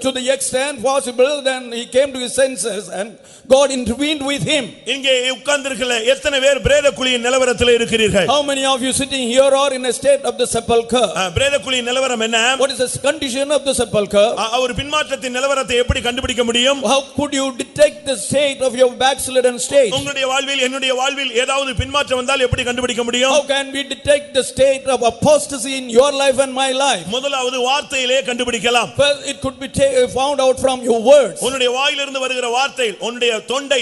to the extent possible, then he came to his senses and God intervened with him. இங்கே உட்கார்ந்திருக்கிற எத்தனை பேர் பிரேத குழியின் நிலவரத்தில் இருக்கிறீர்கள்? How many of you sitting here are in a state of the sepulcher? பிரேத குழியின் நிலவரம் என்ன? What is the condition of the sepulcher? அவர் பின்மாற்றத்தின் நிலவரத்தை எப்படி கண்டுபிடிக்க முடியும்? How could you detect the state of your backslidden state? உங்களுடைய வாழ்வில் என்னுடைய வாழ்வில் ஏதாவது பின்மாற்றம் வந்தால் எப்படி கண்டுபிடிக்க முடியும்? How can we detect the state of apostasy in your life and my life? முதலாவது வார்த்தையிலே கண்டுபிடிக்கலாம். First, it could be found out from your words. உன்னுடைய வாயிலிருந்து வருகிற வார்த்தை உன்னுடைய தொண்டை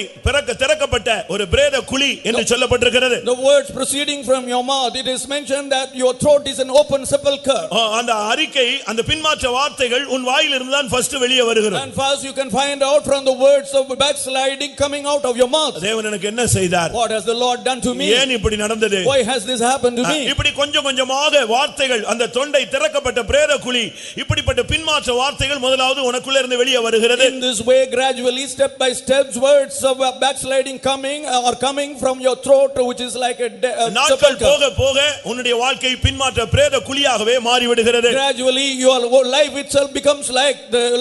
திறக்கப்பட்ட ஒரு பிரேத குழி என்று சொல்லப்பட்டிருக்கிறது. The words proceeding from your mouth, it is mentioned that your throat is an open sepulcher. அந்த அறிக்கை அந்த பின்மாற்ற வார்த்தைகள் உன் வாயிலிருந்து தான் ஃபர்ஸ்ட் வெளியே வருகிறது. And first you can find out from the words of backsliding coming out of your mouth. தேவன் எனக்கு என்ன செய்தார்? What has the Lord done to me? ஏன் இப்படி நடந்தது? Why has this happened to me? இப்படி கொஞ்சம் கொஞ்சமாக வார்த்தைகள் அந்த தொண்டை திறக்கப்பட்ட பிரேத குழி இப்படிப்பட்ட பின்மாற்ற வார்த்தைகள் முதலாவது உனக்குள்ள இருந்து வெளியே வருகிறது. In this way gradually step by step words of backsliding coming from your throat, which is like a நாட்கள் போக போக உன்னுடைய வாழ்க்கை பின்மாற்ற பிரேத குழியாகவே மாறி விடுகிறது. Gradually your life itself becomes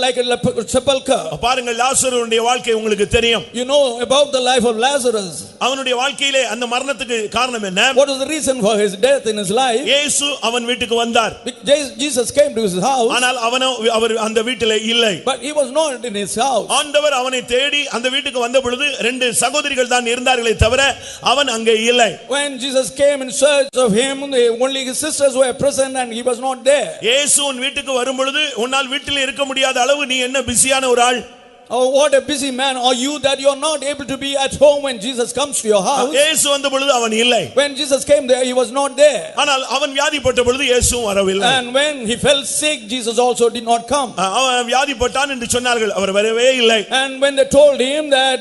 like a sepulcher. பாருங்கள் லாசருடைய வாழ்க்கை உங்களுக்கு தெரியும். You know about the life of Lazarus. அவனுடைய வாழ்க்கையிலே அந்த மரணத்துக்கு காரணம் என்ன? What was the reason for his death in his life? இயேசு அவன் வீட்டுக்கு வந்தார். Jesus came to his house. ஆனால் அவர் அந்த வீட்டிலே இல்லை. But he was not in his house. ஆண்டவர் அவனை தேடி அந்த வீட்டுக்கு வந்த பொழுது ரெண்டு சகோதரிகள் தான் இருந்தார்களே தவிர அவன் அங்கே இல்லை. When Jesus came in search of him, only his sisters were present and he was not there. இயேசு உன் வீட்டுக்கு வரும் பொழுது உன்னால் வீட்டில் இருக்க முடியாத அளவு நீ என்ன பிஸியான ஒரு ஆள்? Oh, what a busy man are you that you are not able to be at home when Jesus comes to your house. இயேசு வந்த பொழுது அவன் இல்லை. When Jesus came there, he was not there. ஆனால் அவன் வியாதிப்பட்ட பொழுது இயேசுவும் வரவில்லை. And when he fell sick, Jesus also did not come. அவன் வியாதிப்பட்டான் என்று சொன்னார்கள், அவர் வரவே இல்லை. And when they told him that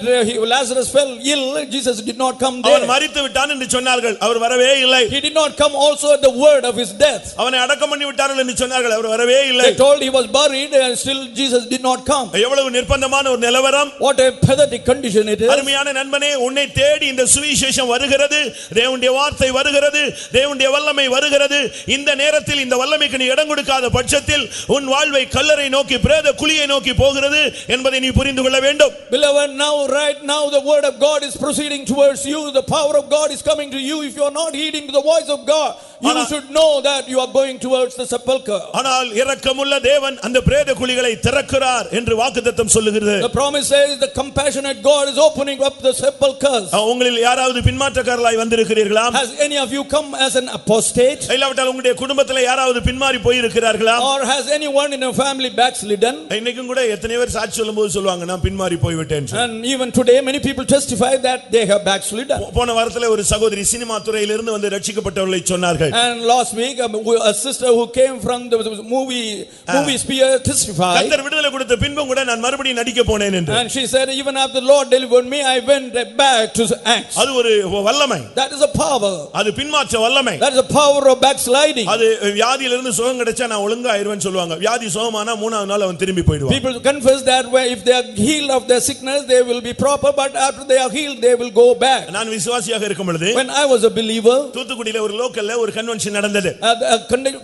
Lazarus fell ill, Jesus did not come there. அவன் மரித்து விட்டான் என்று சொன்னார்கள், அவர் வரவே இல்லை. He did not come also at the word of his death. அவனை அடக்கம் பண்ணி விட்டார்கள் என்று சொன்னார்கள், அவர் வரவே இல்லை. They told he was buried and still Jesus did not come. எவ்வளவு நிர்பந்தமான ஒரு நிலவரம்! What a pathetic condition it is. அருமையான நண்பனே, உன்னை தேடி இந்த சுவிசேஷம் வருகிறது, தேவனுடைய வார்த்தை வருகிறது, தேவனுடைய வல்லமை வருகிறது. இந்த நேரத்தில் இந்த வல்லமைக்கு நீ இடம் கொடுக்காத பட்சத்தில் உன் வாழ்வை கல்லறை நோக்கி பிரேத குழியை நோக்கி போகிறது என்பதை நீ புரிந்து கொள்ள வேண்டும். Beloved, right now the word of God is proceeding towards you. The power of God is coming to you. If you are not heeding to the voice of God, you should know that you are going towards the sepulcher. ஆனால் இரக்கமுள்ள தேவன் அந்த பிரேத குழிகளை திறக்கிறார் என்று வாக்குத்தத்தம் சொல்லுகிறது. The promise says the compassionate God is opening up the sepulchers. உங்களில் யாராவது பின்மாற்றக்காரர்களாய் வந்திருக்கிறீர்களா? Has any of you come as an apostate? இல்லாவிட்டால் உங்களுடைய குடும்பத்தில் யாராவது பின்மாறி போய் இருக்கிறார்களா? Or has anyone in a family backslidden? இன்னைக்கும் கூட எத்தனை பேர் சாட்சி சொல்லும்போது சொல்வாங்க, நான் பின்மாறி போய் விட்டேன். And even today many people testify that they have backslidden. போன வாரத்துல ஒரு சகோதரி சினிமா துறையிலிருந்து வந்து ரட்சிக்கப்பட்டவர்களை சொன்னார்கள். And last week a sister who came from the movie sphere testified. கர்த்தர் விடுதலை கொடுத்த பின்பும் கூட நான் மறுபடியும் நடிக்க ரட்சிக்க போனேன் என்று. And she said, even after the Lord delivered me, I went back to Acts. அது ஒரு வல்லமை. That is a power. அது பின்மாற்ற வல்லமை. That is a power of backsliding. அது வியாதியிலிருந்து சுகம் கிடைச்சா நான் ஒழுங்கா ஆயிருவேன்னு சொல்லுவாங்க. வியாதி சுகமானா மூணாவது நாள் அவன் திரும்பி போய்டுவான். People confess that if they are healed of their sickness, they will be proper, but after they are healed, they will go back. நான் விசுவாசியாக இருக்கும் பொழுது, when I was a believer, தூத்துக்குடியில ஒரு லோக்கல்ல ஒரு கன்வென்ஷன் நடந்தது. A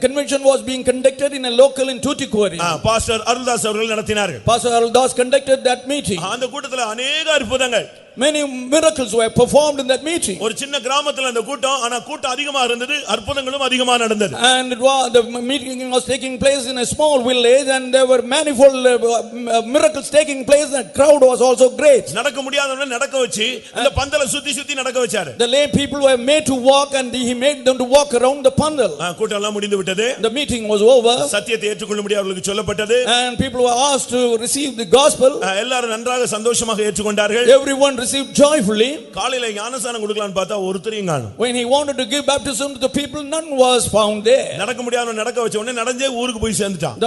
convention was being conducted in a local in Tuticorin. Pastor Aruldas அவர்கள் நடத்தினார்கள். Pastor Aruldas conducted that meeting. அந்த கூட்டத்துல अनेक அற்புதங்கள், many miracles were performed in that meeting. ஒரு சின்ன கிராமத்துல அந்த கூட்டம், ஆனா கூட்டம் அதிகமா இருந்தது, அற்புதங்களும் அதிகமா நடந்தது. And it was, the meeting was taking place in a small village, and there were manifold miracles taking place. The crowd was also great. நடக்க முடியாதவங்க நடக்க வச்சு அந்த பந்தல சுத்தி சுத்தி நடக்க வச்சாரு. The lame people were made to walk, and he made them to walk around the pandal. கூட்டம் எல்லாம் முடிந்து விட்டது. The meeting was over. சத்தியத்தை ஏற்றுக்கொள்ளும்படி அவர்களுக்கு சொல்லப்பட்டது. And people were asked to receive the gospel. எல்லாரும் நன்றாக சந்தோஷமாக ஏற்றுக்கொண்டார்கள். Everyone received joyfully. காலையில ஞானஸ்நானம் கொடுக்கலாம்னு பார்த்தா ஒருத்தரையும் காணோம். When he wanted to give baptism to the people, none was found there. நடக்க முடியாதவன் நடக்க வச்ச உடனே நடந்தே ஊருக்கு போய் சேர்ந்துட்டான்.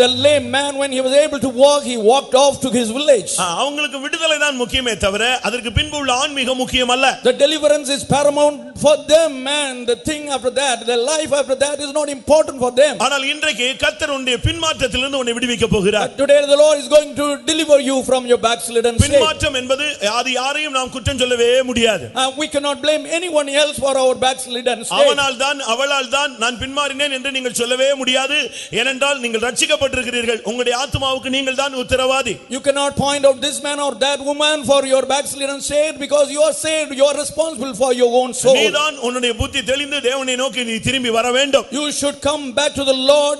The lame man, when he was able to walk, he walked off to his village. அவங்களுக்கு விடுதலை தான் முக்கியமே தவிர அதற்கு பின்பு உள்ள ஆன்மீகம் முக்கியம் அல்ல. The deliverance is paramount for them, man. The thing after that, the life after that is not important for them. ஆனால் இன்றைக்கு கர்த்தர் உன்னுடைய பின்மாற்றத்திலிருந்து உன்னை விடுவிக்க போகிறார். Today the Lord is going to deliver you from your backslidden state. பின்மாற்றம் என்பது அது யாரையும் நாம் குற்றம் சொல்லவே முடியாது. We cannot blame anyone else for our backslidden state. அவனால் தான் அவளால் தான் நான் பின்மாறினேன் என்று நீங்கள் சொல்லவே முடியாது. ஏனென்றால் நீங்கள் ரட்சிக்கப்பட்டிருக்கிறீர்கள். உங்களுடைய ஆத்துமாவுக்கு நீங்கள் தான் உத்தரவாதி. You cannot point out this man or that woman for your backslidden state, because you are saved. You are responsible for your own soul. நீதான் உன்னுடைய புத்தி தெளிந்து தேவனை நோக்கி நீ திரும்பி வர வேண்டும். You should come back to the Lord.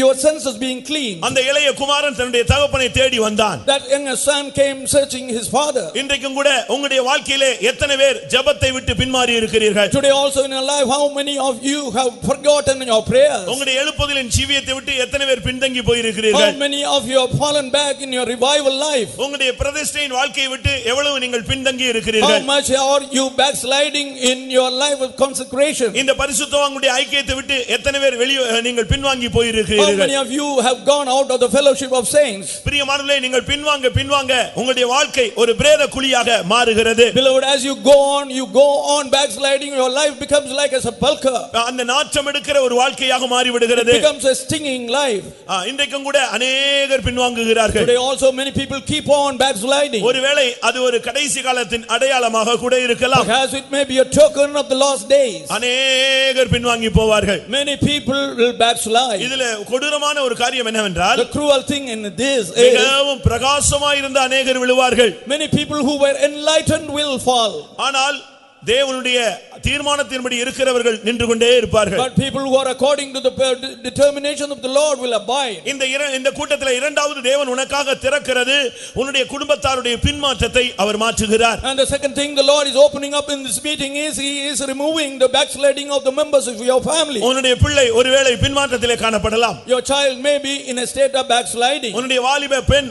Your senses being clean. அந்த இளைய குமாரன் தன்னுடைய தகப்பனை தேடி வந்தான். That younger son came searching his father. இன்றைக்கும் கூட உங்களுடைய வாழ்க்கையிலே எத்தனை பேர் ஜெபத்தை விட்டு பின்மாறி இருக்கிறீர்கள்? Today also in your life, how many of you have forgotten your prayers? உங்களுடைய எழுப்புதலின் ஜீவியத்தை விட்டு எத்தனை பேர் பின்தங்கி போய் இருக்கிறீர்கள்? How many of you have fallen back in your revival life? உங்களுடைய பிரதிஷ்டையின் வாழ்க்கையை விட்டு எவ்வளவு நீங்கள் பின்தங்கி இருக்கிறீர்கள்? How much are you backsliding in your life of consecration? இந்த பரிசுத்தவான்களுடைய ஐக்கியத்தை விட்டு எத்தனை பேர் நீங்கள் பின்வாங்கி போய் How இருக்கிறீர்கள்? many of you have gone out of the fellowship of saints? பிரியமானவர்களே, நீங்கள் பின்வாங்க உங்களுடைய வாழ்க்கை ஒரு பிரேத குழியாக மாறுகிறது. Beloved, as you go on backsliding, your life becomes like a sepulcher. அந்த நாற்றம் எடுக்கிற ஒரு வாழ்க்கையாக மாறி விடுகிறது. It becomes a stinging life. இன்றைக்கும் கூட அநேகர் பின்வாங்குகிறார்கள். Today also many people keep on backsliding. ஒருவேளை அது ஒரு கடைசி காலத்தின் அடையாளமாக கூட இருக்கலாம். Perhaps it may be a token of the last days. அநேகர் பின்வாங்கி போவார்கள். Many people will backslide. இதுல கொடூரமான ஒரு காரியம் என்னவென்றால், The cruel thing in this is மிகவும் பிரகாசமாய் இருந்த அநேகர் விழுவார்கள். many people who were enlightened will fall. ஆனால் தேவனுடைய தீர்மானத்தின்படி இருக்கிறவர்கள் நின்று கொண்டே இருப்பார்கள். But people who are according to the determination of the Lord will abide. இந்த கூட்டத்தில் இரண்டாவது தேவன் உனக்காக திறக்கிறது உன்னுடைய குடும்பத்தாருடைய பின்மாற்றத்தை அவர் மாற்றுகிறார். And the second thing the Lord is opening up in this meeting is he is removing the backsliding of the members of your family. உன்னுடைய பிள்ளை ஒருவேளை பின்மாற்றத்திலே காணப்படலாம். Your child may be in a state of backsliding. உன்னுடைய வாலிப பெண்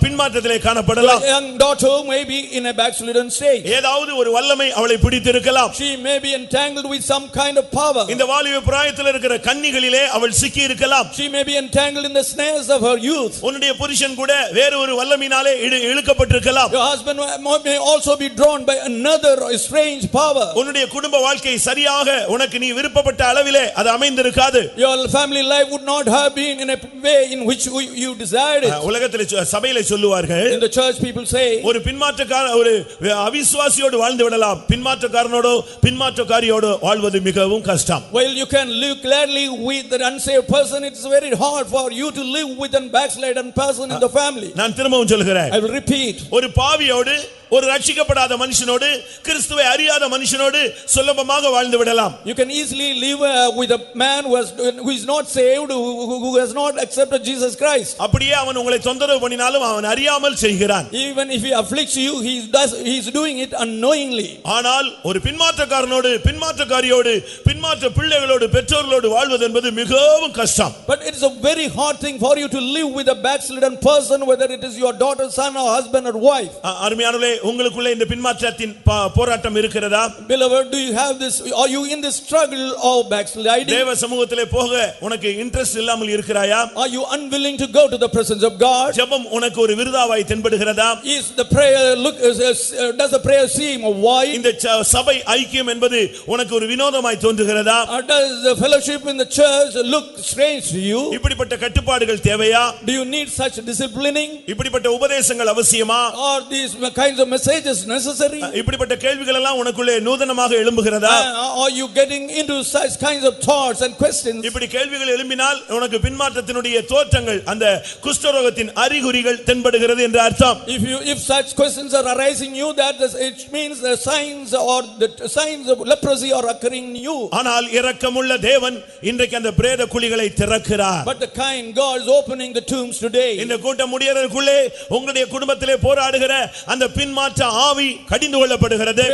பின்மாற்றத்திலே காணப்படலாம். Your young daughter may be in a backslidden state. ஏதாவது ஒரு வல்லமை அவளை பிடித்திருக்கலாம். She may be entangled with some kind of power. இந்த வாலிப பிராயத்தில் இருக்கிற கன்னிகளிலே அவள் சிக்கி இருக்கலாம். She may be entangled in the snares of her youth. உன்னுடைய புருஷன் கூட வேற ஒரு வல்லமையினாலே இழுக்கப்பட்டிருக்கலாம். Your husband may also be drawn by another strange power. உன்னுடைய குடும்ப வாழ்க்கை சரியாக உனக்கு நீ விருப்பப்பட்ட அளவிலே அது அமைந்திருக்காது. Your family life would not have been in a way in which you desired it. உலகத்திலே சபையிலே சொல்லுவார்கள், In the church people say, ஒரு பின்மாற்றக்கார ஒரு அவிசுவாசியோடு வாழ்ந்து விடலாம், பின்மாற்றக்காரனோடு பின்மாற்றக்காரியோடு வாழ்வது மிகவும் கஷ்டம். While you can live gladly with an unsaved person, it's very hard for you to live with a backslidden person in the family. நான் திரும்பவும் சொல்கிறேன், I will repeat. ஒரு பாவியோடு ஒரு ரட்சிக்கப்படாத மனுஷனோடு கிறிஸ்துவை அறியாத மனுஷனோடு சுலபமாக வாழ்ந்து விடலாம். You can easily live with a man who is not saved, who has not accepted Jesus Christ. அப்படியே அவன் உங்களை தொந்தரவு பண்ணினாலும் அவன் அறியாமல் செய்கிறான். Even if he afflicts you, he is doing it unknowingly. ஆனால் ஒரு பின்மாற்றக்காரனோடு பின்மாற்றக்காரியோடு பின்மாற்ற பிள்ளைகளோடு பெற்றோர்களோடு வாழ்வது என்பது மிகவும் கஷ்டம். But it is a very hard thing for you to live with a backslidden person, whether it is your daughter, son or husband or wife. அருமையானவர்களே, உங்களுக்குள்ள இந்த பின்மாற்றத்தின் போராட்டம் இருக்கிறதா? Beloved, do you have this? Are you in this struggle of backsliding? தேவ சமூகத்திலே போக உனக்கு interest இல்லாமல் இருக்கிறாயா? Are you unwilling to go to the presence of God? ஜெபம் உனக்கு ஒரு விருதாவாய் தென்படுகிறதா? Is the prayer does the prayer seem a void? இந்த சபை ஐக்கியம் என்பது உனக்கு ஒரு வினோதமாய் தோன்றுகிறதா? Does the fellowship in the church look strange to you? இப்படிப்பட்ட கட்டுப்பாடுகள் தேவையா? Do you need such disciplining? இப்படிப்பட்ட உபதேசங்கள் அவசியமா? Are these kinds of messages necessary? இப்படிப்பட்ட கேள்விகள் எல்லாம் உனக்குள்ளே நூதனமாக எழும்புகிறதா? Are you getting into such kinds of thoughts and questions? இப்படி கேள்விகள் எழும்பினால் உனக்கு பின்மாற்றத்தினுடைய தோற்றங்கள், அந்த குஷ்டரோகத்தின் அறிகுறிகள் தென்படுகிறது என்று அர்த்தம். If such questions are arising you, that it means the signs of leprosy are occurring in you. ஆனால் இரக்கமுள்ள தேவன் இன்றைக்கு அந்த பிரேத குழிகளை திறக்கிறார். But the kind God is opening the tombs today. இந்த கூட்டம் முடியறதுக்குள்ளே உங்களுடைய குடும்பத்திலே போராடுகிற அந்த பின்மாற்ற ஆவி கடிந்து கொள்ளப்படுகிறது.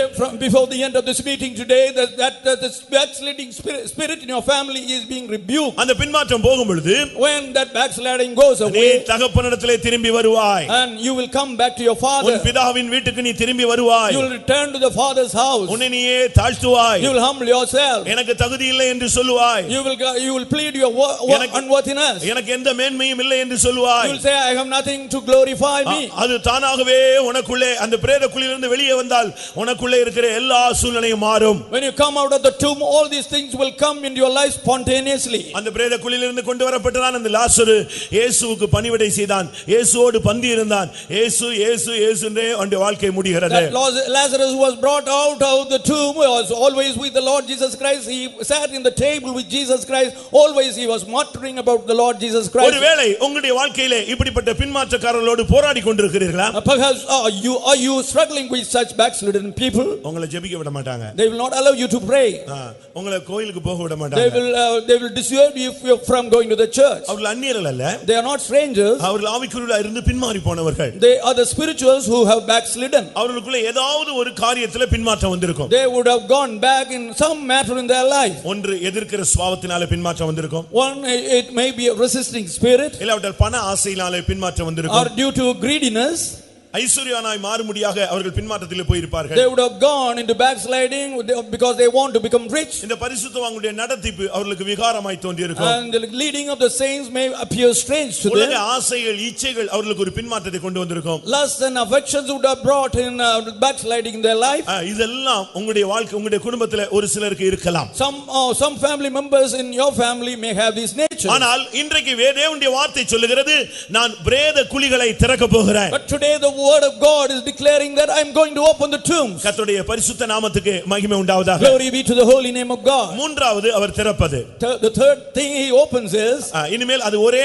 Before the end of this meeting today, that the backsliding spirit in your family is being rebuked. அந்த பின்மாற்றம் போகும் பொழுது, when that backsliding goes away, நீ தகப்பனிடத்திலே திரும்பி வருவாய். and you will come back to your father. உன் பிதாவின் வீட்டுக்கு நீ திரும்பி வருவாய். You will return to the father's house. உன்னை நீயே தாழ்த்துவாய். You will humble yourself. எனக்கு தகுதி இல்லை என்று சொல்லுவாய். You will plead your unworthiness. எனக்கு எந்த மேன்மையும் இல்லை என்று சொல்லுவாய். You will say, I have nothing to glorify me. அது தானாகவே உனக்குள்ளே அந்த பிரேத குழியிலிருந்து வெளியே வந்தால் உனக்குள்ளே இருக்கிற எல்லா சூழ்நிலையும் மாறும். When you come out of the tomb, all these things will come into your life spontaneously. அந்த பிரேத குழியிலிருந்து கொண்டு வரப்பட்டதான் அந்த லாசரு இயேசுவுக்கு பணிவிடை செய்தான். இயேசுவோடு பந்தி இருந்தான். இயேசு இயேசு இயேசுன்றே அவனுடைய வாழ்க்கை முடிகிறது. Lazarus was brought out of the tomb, was always with the Lord Jesus Christ. He sat in the table with Jesus Christ. Always he was muttering about the Lord Jesus Christ. ஒருவேளை உங்களுடைய வாழ்க்கையிலே இப்படிப்பட்ட பின்மாற்றக்காரர்களோடு போராடி கொண்டிருக்கிறீர்களா? Perhaps are you struggling with such backslidden people? உங்களை ஜெபிக்க விட மாட்டாங்க. They will not allow you to pray. உங்களை கோயிலுக்கு போக விட மாட்டாங்க. They will dissuade you from going to the church. அவர்கள் அந்நியர்கள் அல்ல. They are not strangers. அவர்கள் ஆவிக்குள்ள இருந்து பின்மாறி போனவர்கள். They are the spirituals who have backslidden. அவர்களுக்குள்ள ஏதாவது ஒரு காரியத்திலே பின்மாற்றம் வந்திருக்கும். They would have gone back in some matter in their life. ஒன்று எதிர்க்கிற சுபாவத்தினால பின்மாற்றம் வந்திருக்கும். One, it may be a resisting spirit. இல்லாவிட்டால் பண ஆசையினாலே பின்மாற்றம் வந்திருக்கும். Or due to greediness. ஐஸ்வர்யவானாய் மாறும்படியாக அவர்கள் பின்மாற்றத்திலே போய் இருப்பார்கள். They would have gone into backsliding because they want to become rich. இந்த பரிசுத்தவான்களுடைய நடத்திப்பு அவர்களுக்கு விகாரமாய் தோன்றியிருக்கும். And the leading of the saints may appear strange to them. உலக ஆசைகள் இச்சைகள் அவர்களுக்கு ஒரு பின்மாற்றத்தை கொண்டு வந்திருக்கும். Lust and affections would have brought in backsliding in their life. இதெல்லாம் உங்களுடைய வாழ்க்கை உங்களுடைய குடும்பத்திலே ஒரு சிலருக்கு இருக்கலாம். Some family members in your family may have this nature. ஆனால் இன்றைக்கு தேவனுடைய வார்த்தை சொல்லுகிறது, நான் பிரேத குழிகளை திறக்க போகிறேன். But today the word of God is declaring that I am going to open the tombs. கர்த்தருடைய பரிசுத்த நாமத்துக்கு மகிமை உண்டாவதாக. Glory be to the holy name of God. மூன்றாவது அவர் திறப்பது. The third thing he opens is, இனிமேல் அது ஒரே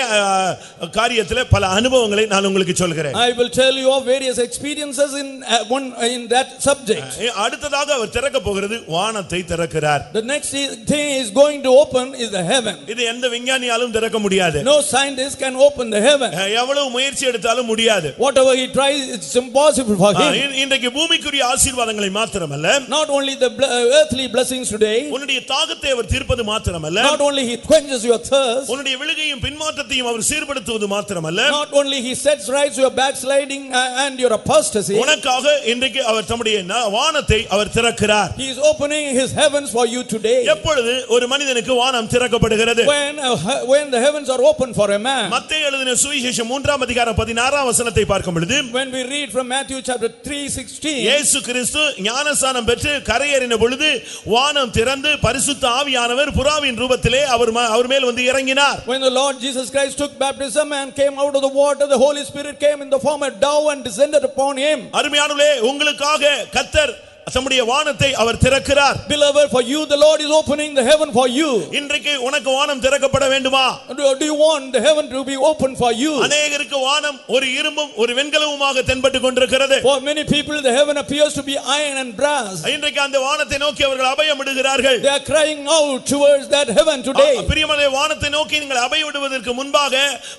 காரியத்திலே பல அனுபவங்களை நான் உங்களுக்கு சொல்கிறேன். I will tell you of various experiences in that subject. அடுத்ததாக அவர் திறக்க போகிறது வானத்தை திறக்கிறார். The next thing he is going to open is the heaven. இது எந்த விஞ்ஞானியாலும் திறக்க முடியாது. No scientist can open the heaven. எவ்வளவு முயற்சி எடுத்தாலும் முடியாது. Whatever he tries, it's impossible for him. இன்றைக்கு பூமிக்குரிய ஆசீர்வாதங்களை மாத்திரமல்ல, not only the earthly blessings today, உன்னுடைய தாகத்தை அவர் தீர்ப்பது மாத்திரமல்ல, not only he quenches your thirst, உன்னுடைய விழுகையும் பின்மாற்றத்தையும் அவர் சீர்படுத்துவது மாத்திரமல்ல, not only he sets right your backsliding and your apostasy, உனக்காக இன்றைக்கு அவர் தம்முடைய வானத்தை அவர் திறக்கிறார். he is opening his heavens for you today. எப்பொழுது ஒரு மனிதனுக்கு வானம் திறக்கப்படுகிறது? When the heavens are open for a man. மத்தேயு எழுதின சுவிசேஷம் 3ஆம் அதிகாரம் 16ஆம் வசனத்தை பார்க்கும் பொழுது, when we read from Matthew chapter 3:16, இயேசு கிறிஸ்து ஞானஸ்நானம் பெற்று கரையேறின பொழுது வானம் திறந்து பரிசுத்த ஆவியானவர் புறாவின் ரூபத்திலே அவர் மேல் வந்து இறங்கினார். when the Lord Jesus Christ took baptism and came out of the water, the Holy Spirit came in the form of a dove and descended upon him. அருமையானவர்களே, உங்களுக்காக கர்த்தர் தம்முடைய வானத்தை அவர் திறக்கிறார். Beloved, for you the Lord is opening the heaven for you. இன்றைக்கு உனக்கு வானம் திறக்கப்பட வேண்டுமா? Do you want the heaven to be open for you? அநேகருக்கு வானம் ஒரு இரும்பும் ஒரு வெண்கலமுமாக தென்பட்டு கொண்டிருக்கிறது. For many people the heaven appears to be iron and brass. இன்றைக்கு அந்த வானத்தை நோக்கி அவர்கள் அபயமிடுகிறார்கள். They are crying out towards that heaven today. பிரியமானவர்களே, வானத்தை நோக்கி நீங்கள் அபயமிடுவதற்கு முன்பாக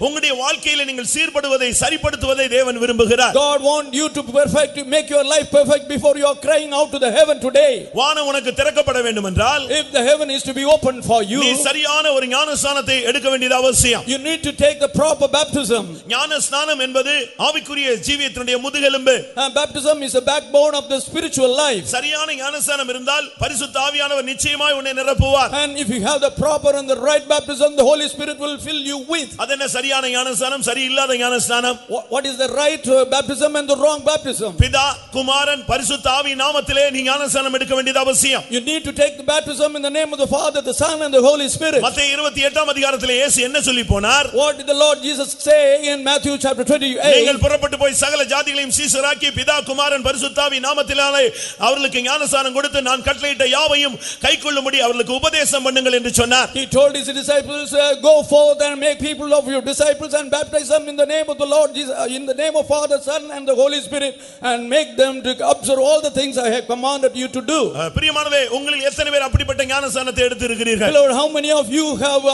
உங்களுடைய வாழ்க்கையிலே நீங்கள் சீர்படுவதை சரிப்படுத்துவதை தேவன் விரும்புகிறார். God wants you to make your life perfect before you are crying out to the heaven today, வானம் உனக்கு திறக்கப்பட வேண்டும் என்றால், if the heaven is to be opened for you, நீ சரியான ஒரு ஞானஸ்நானத்தை எடுக்க வேண்டியது அவசியம். you need to take the proper baptism. ஞானஸ்நானம் என்பது ஆவிக்குரிய ஜீவியத்தினுடைய முதுகெலும்பு. Baptism is the backbone of the spiritual life. சரியான ஞானஸ்நானம் இருந்தால் பரிசுத்த ஆவியானவர் நிச்சயமாய் உன்னை நிரப்புவார். And if you have the proper and the right baptism, the Holy Spirit will fill you with. அதென்ன சரியான ஞானஸ்நானம், சரியில்லாத ஞானஸ்நானம்? What is the right baptism and the wrong baptism? பிதா, குமாரன், பரிசுத்த ஆவி நாமத்திலே நீ ஞானஸ்நானம் எடுக்க வேண்டியது அவசியம். You need to take the baptism in the name of the Father, the Son and the Holy Spirit. மத்தேயு 28ஆம் அதிகாரத்திலே இயேசு என்ன சொல்லி போனார்? What did the Lord Jesus say in Matthew chapter 28? நீங்கள் புறப்பட்டு போய் சகல ஜாதிகளையும் சீஷராக்கி பிதா, குமாரன், பரிசுத்த ஆவி நாமத்தினாலே அவர்களுக்கு ஞானஸ்நானம் கொடுத்து நான் கட்டளையிட்ட யாவையும் கைக்கொள்ளும்படி அவர்களுக்கு உபதேசம் பண்ணுங்கள் என்று சொன்னார். He told his disciples, go forth and make people of your disciples and baptize them in the name of the Lord Jesus, in the name of Father, Son and the Holy Spirit, and make them to observe all the things I have commanded you to do. பிரியமானவரே, உங்களில் எத்தனை பேர் அப்படிப்பட்ட ஞானஸ்நானத்தை எடுத்து இருக்கிறீர்கள்? Lord, how many of you have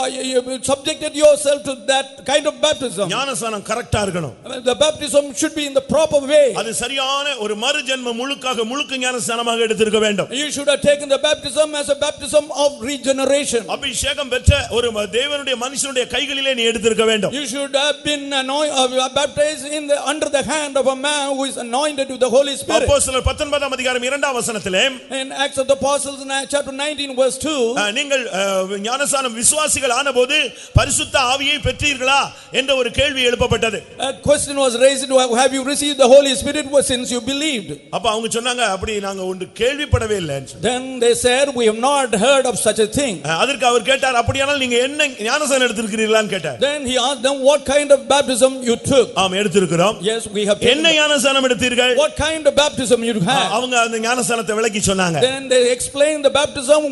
subjected yourself to that kind of baptism? ஞானஸ்நானம் கரெக்ட்டா இருக்கணும். The baptism should be in the proper way. அது சரியான ஒரு மறுஜென்ம முழுக்க ஞானஸ்நானமாக எடுத்திருக்க வேண்டும். You should have taken the baptism as a baptism of regeneration. அபிஷேகம் பெற்ற ஒரு தேவனுடைய மனுஷனுடைய கைகளிலே நீ எடுத்திருக்க வேண்டும். You should have been baptized under the hand of a man who is anointed with the Holy Spirit. அப்போஸ்தலர் 19ஆம் அதிகாரம் 2ஆம் வசனத்திலே, In Acts of the Apostles in chapter 19 verse 2, நீங்கள் ஞானஸ்நானம் விசுவாசிகள் ஆனபோது பரிசுத்த ஆவியை பெற்றீர்களா என்ற ஒரு கேள்வி எழுப்பப்பட்டது. a question was raised, have you received the Holy Spirit since you believed? அப்ப அவங்க சொன்னாங்க, அப்படி நாங்க ஒன்று கேள்விப்படவே இல்லை. Then they said, we have not heard of such a thing. அதற்கு அவர் கேட்டார், அப்படியானால் நீங்க என்ன ஞானஸ்நானம் எடுத்திருக்கிறீர்களான்னு கேட்டார். Then he asked them, what kind of baptism you took? ஆம், எடுத்திருக்கிறோம். Yes, we have taken. என்ன ஞானஸ்நானம் எடுத்தீர்கள்? What kind of baptism you had? அவங்க அந்த ஞானஸ்நானத்தை விளக்கி சொன்னாங்க. Then they explained the baptism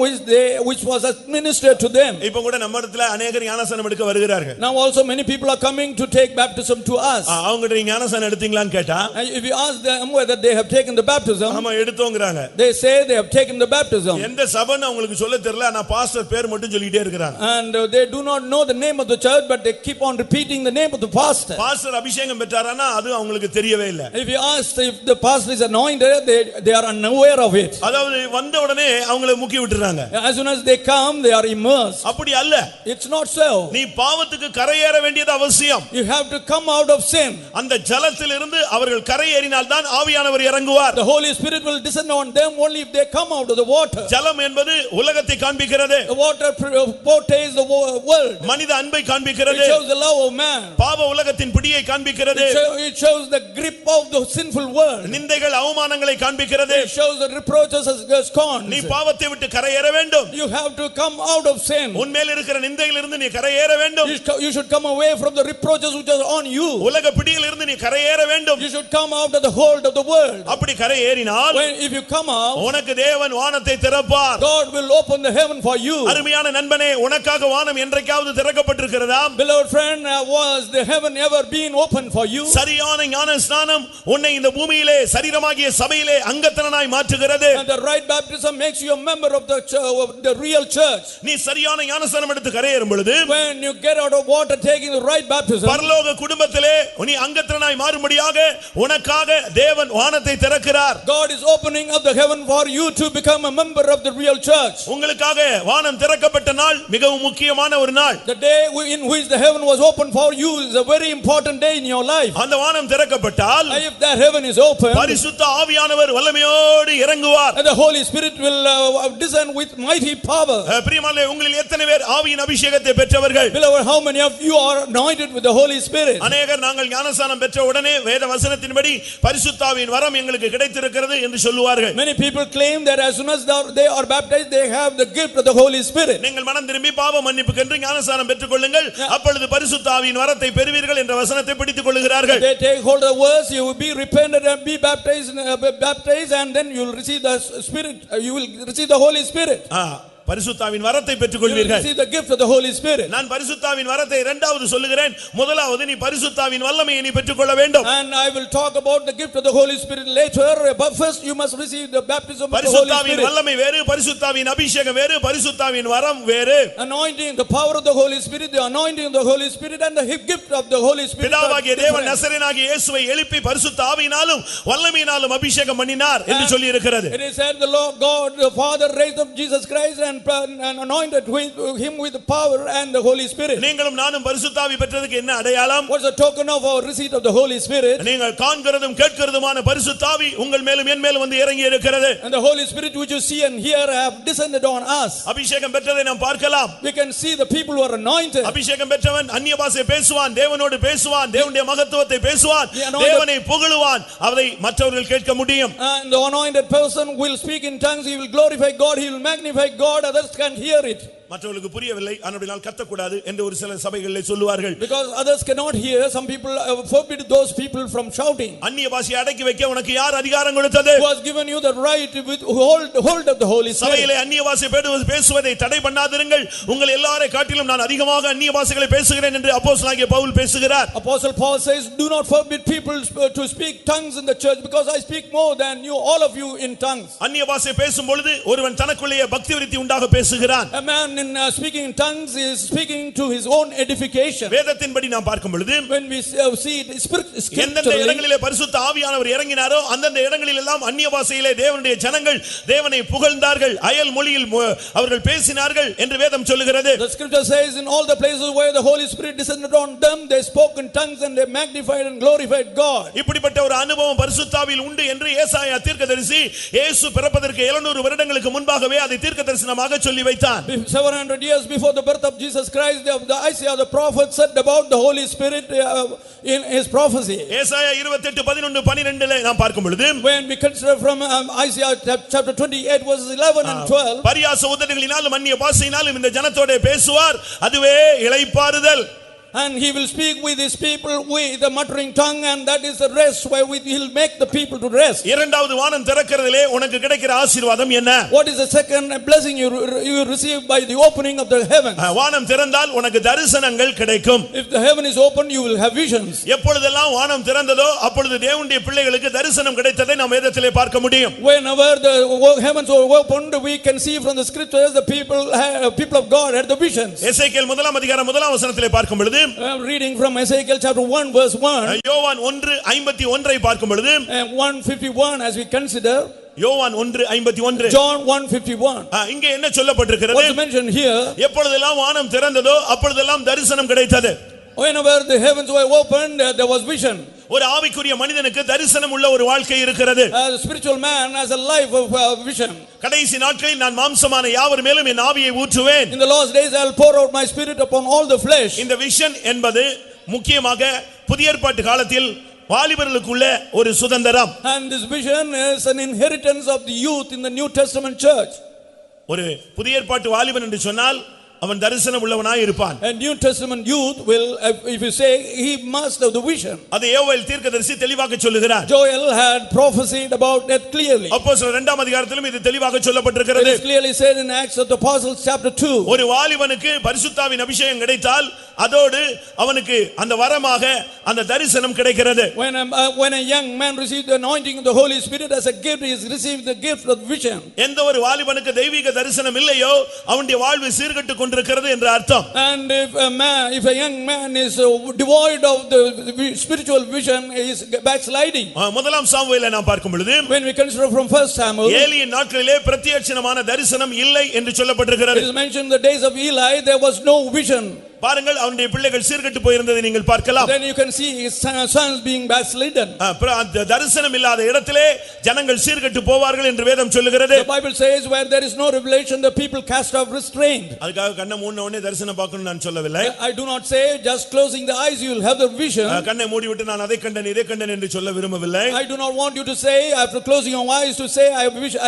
which was administered to them. இப்போ கூட நம்ம இடத்துல अनेகர் ஞானஸ்நானம் எடுக்க வருகிறார்கள். Now also many people are coming to take baptism to us. அவங்கட்ட ஞானஸ்நானம் எடுத்தீங்களான்னு கேட்டா, If you ask them whether they have taken the baptism, ஆமா எடுத்தோங்கறாங்க. they say they have taken the baptism. எந்த சபைன்னு அவங்களுக்கு சொல்ல தெரியல, ஆனா பாஸ்டர் பேர் மட்டும் சொல்லிட்டே இருக்காங்க. And they do not know the name of the church, but they keep on repeating the name of the pastor. Pastor அபிஷேகம் பெற்றாரானா அது அவங்களுக்கு தெரியவே இல்ல. If you ask if the pastor is anointed, they are unaware of it. அதாவது வந்த உடனே அவங்களை முக்கி விட்டுறாங்க. As soon as they come, they are immersed. அப்படி அல்ல. It's not so. நீ பாவத்துக்கு கரையேற வேண்டியது அவசியம். You have to come out of sin. அந்த ஜலத்திலிருந்து அவர்கள் கரையேறினால் தான் ஆவியானவர் இறங்குவார். The Holy Spirit will descend on them only if they come out of the water. ஜலம் என்பது உலகத்தை காண்பிக்கிறது. The water portrays the world. மனித அன்பை காண்பிக்கிறது. It shows the love of man. பாவ உலகத்தின் பிடியை காண்பிக்கிறது. It shows the grip of the sinful world. நிந்தைகள் அவமானங்களை காண்பிக்கிறது. It shows the reproaches as scorn. நீ பாவத்தை விட்டு கரையேற வேண்டும். You have to come out of sin. உன்மேல் இருக்கிற நிந்தையிலிருந்து நீ கரையேற வேண்டும். You should come away from the reproaches which are on you. உலக பிடியிலிருந்து நீ கரையேற வேண்டும். You should come out of the hold of the world. அப்படி கரையேறினால் If you come out, உனக்கு தேவன் வானத்தை திறப்பார். God will open the heaven for you. அருமையான நண்பனே, உனக்காக வானம் என்றைக்காவது திறக்கப்பட்டிருக்கிறதா? Beloved friend, was the heaven ever been open for you? சரியான ஞானஸ்நானம் உன்னை இந்த பூமியிலே சரீரமாகிய சபையிலே அங்கத்தனாய் மாற்றுகிறது. And the right baptism makes you a member of the real church. நீ சரியான ஞானஸ்நானம் எடுத்து கரையேறும் பொழுது, When you get out of water taking the right baptism, பரலோக குடும்பத்திலே நீ அங்கத்தனாய் மாறும்படியாக உனக்காக தேவன் வானத்தை திறக்கிறார். God is opening up the heaven for you to become a member of the real church. உங்களுக்காக வானம் திறக்கப்பட்ட நாள் மிகவும் முக்கியமான ஒரு நாள். The day in which the heaven was open for you is a very important day in your life. அந்த வானம் திறக்கப்பட்டால், If that heaven is open, பரிசுத்த ஆவியானவர் வல்லமையோடு இறங்குவார். and the Holy Spirit will descend with mighty power. பிரியமானவர்களே, உங்களில் எத்தனை பேர் ஆவியின் அபிஷேகத்தை பெற்றவர்கள்? Beloved, how many of you are anointed with the Holy Spirit? அநேகர் நாங்கள் ஞானஸ்நானம் பெற்ற உடனே வேத வசனத்தின்படி பரிசுத்த ஆவியின் வரம் எங்களுக்கு கிடைத்திருக்கிறது என்று சொல்லுவார்கள். Many people claim that as soon as they are baptized, they have the gift of the Holy Spirit. நீங்கள் மனம் திரும்பி பாவ மன்னிப்புக்கென்று ஞானஸ்நானம் பெற்றுக் கொள்ளுங்கள், அப்பொழுது பரிசுத்த ஆவியின் வரத்தை பெறுவீர்கள் என்ற வசனத்தை பிடித்துக் கொள்கிறார்கள். They take hold of the words, you will be repented and be baptized, and then you will receive the Spirit, you will receive the Holy Spirit. பரிசுத்தாவின் வரத்தை You will பெற்றுக்கொள்வீர்கள். receive the gift of the Holy Spirit. நான் பரிசுத்தாவின் வரத்தை இரண்டாவது சொல்லுகிறேன். முதலாவது நீ பரிசுத்தாவின் வல்லமையை நீ பெற்றுக்கொள்ள வேண்டும். And I will talk about the gift of the Holy Spirit later, but first you must receive the baptism of the Holy பரிசுத்தாவின் Spirit. வல்லமை வேறு, பரிசுத்தாவின் அபிஷேகம் வேறு, பரிசுத்தாவின் வரம் வேறு. Anointing, the power of the Holy Spirit, the anointing of the Holy Spirit and the gift of the Holy Spirit. பிதாவாகிய தேவன் நசரேயனாகிய இயேசுவை எழுப்பி பரிசுத்த ஆவியினாலும் வல்லமையினாலும் அபிஷேகம் பண்ணினார் என்று சொல்லி இருக்கிறது. It is said the Lord God the Father raised up Jesus Christ and anointed him with the power and the Holy Spirit. நீங்களும் நானும் பரிசுத்த ஆவி பெற்றதுக்கு என்ன அடையாளம்? What's the token of our receipt of the Holy Spirit? நீங்கள் காண்கிறதும் கேட்கிறதுமான பரிசுத்த ஆவி உங்கள் மேலும் என் மேலும் வந்து இறங்கி இருக்கிறது. And the Holy Spirit which you see and hear have descended on us. அபிஷேகம் பெற்றதை நாம் பார்க்கலாம். We can see the people who are anointed. அபிஷேகம் பெற்றவன் அந்நிய பாஷை பேசுவான், தேவனோடு பேசுவான், தேவனுடைய மகத்துவத்தை பேசுவான், தேவனை புகழுவான், அதை மற்றவர்கள் கேட்க முடியும். And the anointed person will speak in tongues, he will glorify God, he will magnify God, others can hear it. மற்றவர்களுக்கு புரியவில்லை, அதனால கத்தக்கூடாது என்று ஒரு சில சபைகளிலே சொல்லுவார்கள். Because others cannot hear, some people forbid those people from shouting. அந்நிய பாஷையை அடக்கி வைக்க உனக்கு யார் அதிகாரம் கொடுத்தது? Who has given you the right with hold of the Holy Spirit? சபையிலே அந்நிய பாஷை பேசுவதை தடை பண்ணாதிருங்கள், உங்கள் எல்லாரை காட்டிலும் நான் அதிகமாக அந்நிய பாஷைகளை பேசுகிறேன் என்று அப்போஸ்தலனாகிய பவுல் பேசுகிறார். Apostle Paul says, do not forbid people to speak tongues in the church, because I speak more than you, all of you, in tongues. அந்நிய பாஷை பேசும் பொழுது ஒருவன் தனக்குள்ளேயே பக்தி விருத்தி உண்டாக பேசுகிறான். A man in speaking in tongues is speaking to his own edification. வேதத்தின்படி நாம் பார்க்கும் பொழுது When we see it எந்தெந்த இடங்களிலே பரிசுத்த ஆவியானவர் இறங்கினாரோ அந்தந்த இடங்களில் எல்லாம் அந்நிய பாஷையிலே தேவனுடைய ஜனங்கள் தேவனை புகழ்ந்தார்கள், அயல் மொழியில் அவர்கள் பேசினார்கள் என்று வேதம் சொல்லுகிறது. The scripture says in all the places where the Holy Spirit descended on them, they spoke in tongues and they magnified and glorified God. இப்படிப்பட்ட ஒரு அனுபவம் பரிசுத்தாவியில் உண்டு என்று ஏசாயா தீர்க்கதரிசி இயேசு பிறப்பதற்கு 700 வருடங்களுக்கு முன்பாகவே அதை தீர்க்கதரிசனமாக சொல்லி வைத்தான். 700 years before the birth of Jesus Christ, the Isaiah the prophet said about the Holy Spirit in his prophecy. ஏசாயா 28:11-12 நாம் பார்க்கும் பொழுது When we consider from Isaiah chapter 28 verses 11 and 12, பரியாச உதடுகளினாலும் அந்நிய பாஷையினாலும் இந்த ஜனத்தோடே பேசுவார், அதுவே இளைப்பாறுதல். And he will speak with his people with a muttering tongue, and that is the rest wherewith he'll make the people to rest. இரண்டாவது வானம் திறக்கிறதிலே உனக்கு கிடைக்கிற ஆசீர்வாதம் என்ன? What is the second blessing you receive by the opening of the heaven? வானம் திறந்தால் உனக்கு தரிசனங்கள் கிடைக்கும். If the heaven is open, you will have visions. எப்பொழுதெல்லாம் வானம் திறந்ததோ அப்பொழுது தேவனுடைய பிள்ளைகளுக்கு தரிசனம் கிடைத்ததை நாம் வேதத்திலே பார்க்க முடியும். Whenever the heavens were opened, we can see from the scriptures the people of God had the visions. எசேக்கியேல் 1:1 பார்க்கும் பொழுது Reading from Ezekiel chapter 1 verse 1, யோவான் 1:51 பார்க்கும் பொழுது 151 as we consider, யோவான் 1:51, John 1:51, இங்கே என்ன சொல்லப்பட்டிருக்கிறது? what's mentioned here? எப்பொழுதெல்லாம் வானம் திறந்ததோ அப்பொழுதெல்லாம் தரிசனம் கிடைத்தது. Whenever the heavens were opened, there was vision. ஒரு ஆவிக்குரிய மனிதனுக்கு தரிசனம் உள்ள ஒரு வாழ்க்கை இருக்கிறது. A spiritual man has a life of vision. கடைசி நாட்களில் நான் மாம்சமான யாவர் மேலும் என் ஆவியை ஊற்றுவேன். In the last days I will pour out my spirit upon all the flesh. இந்த விஷன் என்பது முக்கியமாக புதிய ஏற்பாட்டு காலத்தில் வாலிபர்களுக்குள்ள ஒரு சுதந்திரம். And this vision is an inheritance of the youth in the New Testament church. ஒரு புதிய ஏற்பாட்டு வாலிபன் என்று சொன்னால் அவன் தரிசனம் உள்ளவனாய் இருப்பான். A New Testament youth will, if you say, he must have the vision. அது யோவேல் தீர்க்கதரிசி தெளிவாக சொல்லுகிறார். Joel had prophesied about that clearly. அப்போஸ்தலர் 2ஆம் அதிகாரத்திலும் இது தெளிவாக சொல்லப்பட்டிருக்கிறது. It is clearly said in Acts of the Apostles chapter 2. ஒரு வாலிபனுக்கு பரிசுத்தாவின் அபிஷேகம் கிடைத்தால் அதோடு அவனுக்கு அந்த வரமாக அந்த தரிசனம் கிடைக்கிறது. When a young man received the anointing of the Holy Spirit as a gift, he is received the gift of vision. எந்த ஒரு வாலிபனுக்கு தெய்வீக தரிசனம் இல்லையோ அவனுடைய வாழ்வு சீர்கெட்டு கொண்டிருக்கிறது என்று அர்த்தம். And if a young man is devoid of the spiritual vision, he is backsliding. முதலாம் சாமுவேலை நாம் பார்க்கும் பொழுது When we consider from 1 Samuel, ஏலியின் நாட்களிலே பிரத்யட்சணமான தரிசனம் இல்லை என்று சொல்லப்பட்டிருக்கிறது. it is mentioned in the days of Eli there was no vision. பாருங்கள் அவனுடைய பிள்ளைகள் சீர்கெட்டு போயிருந்ததை நீங்கள் பார்க்கலாம். Then you can see his sons being backslidden. தரிசனம் இல்லாத இடத்திலே ஜனங்கள் சீர்கெட்டு போவார்கள் என்று வேதம் சொல்லுகிறது. The Bible says where there is no revelation the people cast off restraint. அதுக்காக கண்ணை மூடின உடனே தரிசனம் பார்க்கணும்னு நான் சொல்லவில்லை. I do not say just closing the eyes you will have the vision. கண்ணை மூடி விட்டு நான் அதை கண்டேன் இதை கண்டேன் என்று சொல்ல விரும்பவில்லை. I do not want you to say after closing your eyes to say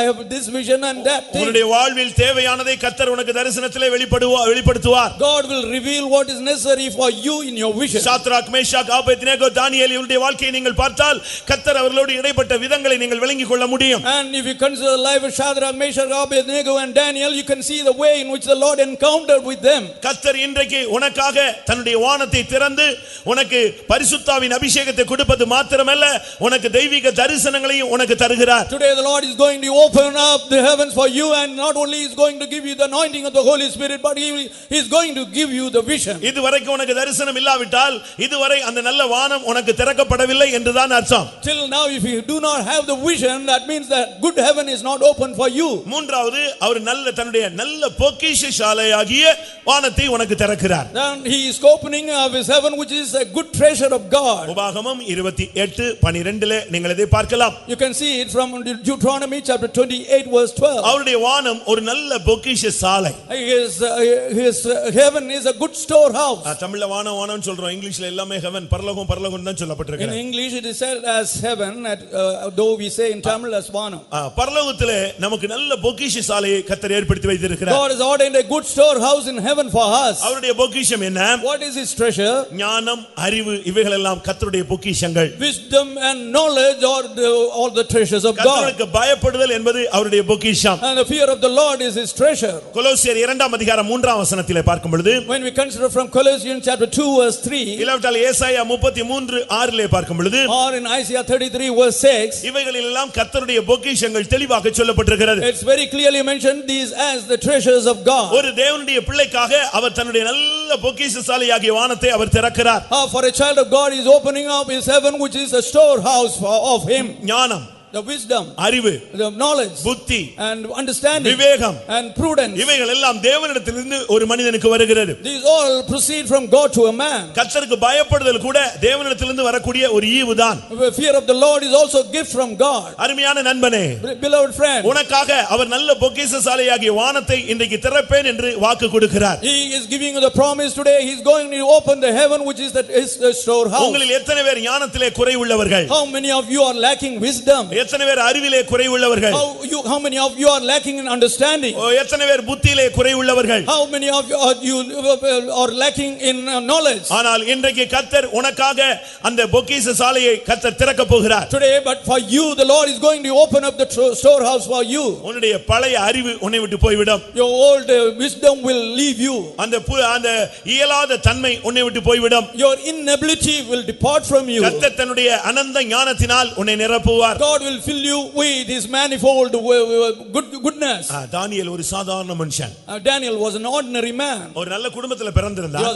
I have this vision and that thing. உன்னுடைய வாழ்வில் தேவையானதை கர்த்தர் உனக்கு தரிசனத்திலே வெளிப்படுத்துவார். God will reveal reveal what is necessary for you in your vision. Shadrach Meshach Abednego Daniel இவருடைய வாழ்க்கையை நீங்கள் பார்த்தால் கர்த்தர் அவர்களோடு இடைப்பட்ட விதங்களை நீங்கள் விளங்கிக் கொள்ள முடியும். And if you consider the life of Shadrach, Meshach, Abednego and Daniel, you can see the way in which the Lord encountered with them. கர்த்தர் இன்றைக்கு உனக்காக தன்னுடைய வானத்தை திறந்து உனக்கு பரிசுத்தாவின் அபிஷேகத்தை கொடுப்பது மாத்திரமல்ல உனக்கு தெய்வீக தரிசனங்களையும் உனக்கு தருகிறார். Today the Lord is going to open up the heavens for you, and not only is going to give you the anointing of the Holy Spirit, but he is going to give you the vision. இதுவரைக்கும் உனக்கு தரிசனம் இல்லாவிட்டால் இதுவரை அந்த நல்ல வானம் உனக்கு திறக்கப்படவில்லை என்றுதான் அர்த்தம். Till now if you do not have the vision, that means that good heaven is not open for you. மூன்றாவது அவர் தன்னுடைய நல்ல பொக்கிஷசாலையாகிய வானத்தை உனக்கு திறக்கிறார். Then he is opening of his heaven, which is a good treasure of God. உபாகமம் 28:12 நீங்கள் இதை பார்க்கலாம். You can see it from Deuteronomy chapter 28 verse 12. அவருடைய வானம் ஒரு நல்ல பொக்கிஷசாலை. His heaven is a good storehouse. தமிழ்ல வானம் வானம்னு சொல்றோம், இங்கிலீஷ்ல எல்லாமே ஹெவன் பரலோகம் பரலோகம் தான் சொல்லப்பட்டிருக்கு. In English it is said as heaven, though we say in Tamil as vanam. பரலோகத்திலே நமக்கு நல்ல பொக்கிஷசாலையை கர்த்தர் ஏற்படுத்தி வைத்திருக்கிறார். God has ordained a good storehouse in heaven for us. அவருடைய பொக்கிஷம் என்ன? What is his treasure? ஞானம், அறிவு இவைகள் எல்லாம் கர்த்தருடைய பொக்கிஷங்கள். Wisdom and knowledge are all the treasures of God. கர்த்தருக்கு பயப்படுதல் என்பது அவருடைய பொக்கிஷம். And the fear of the Lord is his treasure. கொலோசியர் 2:3 பார்க்கும் பொழுது, when we consider from Colossians chapter 2 verse 3, இல்லாவிட்டால் ஏசாயா 33:6 பார்க்கும் பொழுது, or in Isaiah 33 verse 6, இவைகளில் எல்லாம் கர்த்தருடைய பொக்கிஷங்கள் தெளிவாக சொல்லப்பட்டிருக்கிறது. it's very clearly mentioned these as the treasures of God. ஒரு தேவனுடைய பிள்ளைக்காக அவர் தன்னுடைய நல்ல பொக்கிஷசாலையாகிய வானத்தை அவர் திறக்கிறார். For a child of God is opening up his heaven, which is a storehouse of him. ஞானம், the wisdom, அறிவு, the knowledge, புத்தி, and understanding, Vivegam, and prudence, இவைகள் எல்லாம் தேவனிடத்திலிருந்து ஒரு மனிதனுக்கு வருகிறது. these all proceed from God to a man. கர்த்தருக்கு பயப்படுதல் கூட தேவனிடத்திலிருந்து வரக்கூடிய ஒரு ஈவுதான். The fear of the Lord is also a gift from God. அருமையான நண்பனே, beloved friend, உனக்காக அவர் நல்ல பொக்கிஷசாலையாகிய வானத்தை இன்றைக்கு திறப்பேன் என்று வாக்கு கொடுக்கிறார். he is giving you the promise today. He is going to open the heaven, which is the storehouse. உங்களில் எத்தனை பேர் ஞானத்திலே குறைவுள்ளவர்கள்? How many of you are lacking wisdom? எத்தனை பேர் அறிவிலே குறைவுள்ளவர்கள்? How many of you are lacking in understanding? எத்தனை பேர் புத்தியிலே குறைவுள்ளவர்கள்? How many of you are lacking in knowledge? ஆனால் இன்றைக்கு கர்த்தர் உனக்காக அந்த பொக்கிஷசாலையை கர்த்தர் திறக்க போகிறார். Today, but for you the Lord is going to open up the storehouse for you. உன்னுடைய பழைய அறிவு உன்னை விட்டு போய்விடும். Your old wisdom will leave you. அந்த இயலாத தன்மை உன்னை விட்டு போய்விடும். Your inability will depart from you. கர்த்தர் தன்னுடைய அனந்த ஞானத்தினால் உன்னை நிரப்புவார். God will fill you with his manifold goodness. தானியேல் ஒரு சாதாரண மனுஷன். Daniel was an ordinary man. ஒரு நல்ல குடும்பத்தில் பிறந்திருந்தான்.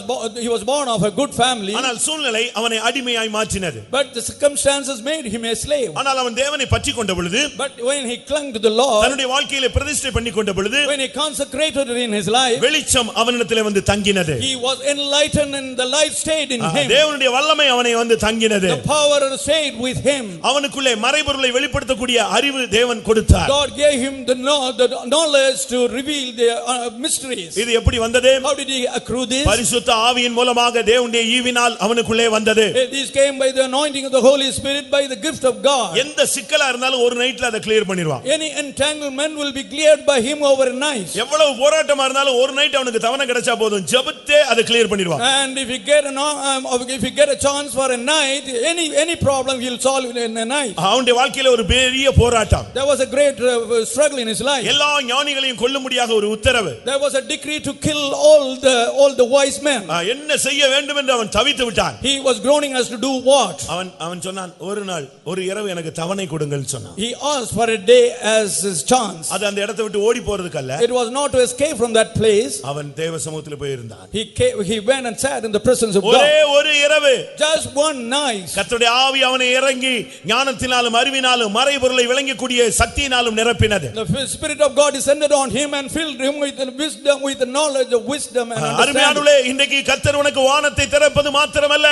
He was born of a good family. ஆனால் சூழ்நிலை அவனை அடிமையாய் மாற்றினது. But the circumstances made him a slave. ஆனால் அவன் தேவனை பற்றிக் கொண்ட பொழுது, but when he clung to the Lord, தன்னுடைய வாழ்க்கையிலே பிரதிஷ்டை பண்ணி கொண்ட பொழுது, when he consecrated in his life, வெளிச்சம் அவனிடத்திலே வந்து தங்கினது. he was enlightened and the light stayed in him. தேவனுடைய வல்லமை அவனை வந்து தங்கினது. the power stayed with him. அவனுக்குள்ளே மறைபொருளை வெளிப்படுத்தக்கூடிய அறிவு தேவன் கொடுத்தார். God gave him the knowledge to reveal the mysteries. இது எப்படி வந்தது? How did he accrue this? பரிசுத்த ஆவியின் மூலமாக தேவனுடைய ஈவினால் அவனுக்குள்ளே வந்தது. This came by the anointing of the Holy Spirit, by the gift of God. எந்த சிக்கலா இருந்தாலும் ஒரு நைட்ல அதை கிளியர் பண்ணிடுவான். Any entanglement will be cleared by him over a night. எவ்வளவு போராட்டமா இருந்தாலும் ஒரு நைட் அவனுக்கு தவணை கிடைச்சா போதும், ஜெபத்தே அதை கிளியர் பண்ணிடுவான். And if you get a chance for a night, any problem he'll solve it in a night. அவனுடைய வாழ்க்கையில ஒரு பெரிய போராட்டம். There was a great struggle in his life. எல்லா ஞானிகளையும் கொல்லும்படியாக ஒரு உத்தரவு. There was a decree to kill all the wise men. என்ன செய்ய வேண்டும் என்று அவன் தவித்து விட்டான். He was groaning as to do what? அவன் சொன்னான், ஒரு நாள் ஒரு இரவு எனக்கு தவணை கொடுங்கள் சொன்னான். He asked for a day as his chance. அது அந்த இடத்தை விட்டு ஓடி போறதுக்கல்ல. It was not to escape from that place. அவன் தேவ சமூகத்திலே போய் இருந்தான். He went and sat in the presence of God. ஒரே ஒரு இரவு, just one night. கர்த்தருடைய ஆவி அவனை இறங்கி ஞானத்தினாலும் அறிவினாலும் மறைபொருளை விளங்கக்கூடிய சக்தியினாலும் நிரப்பினது. The Spirit of God descended on him and filled him with the wisdom, with the knowledge of wisdom and understanding. அருமையானவர்களே, இன்றைக்கு கர்த்தர் உனக்கு வானத்தை திறப்பது மாத்திரமல்ல,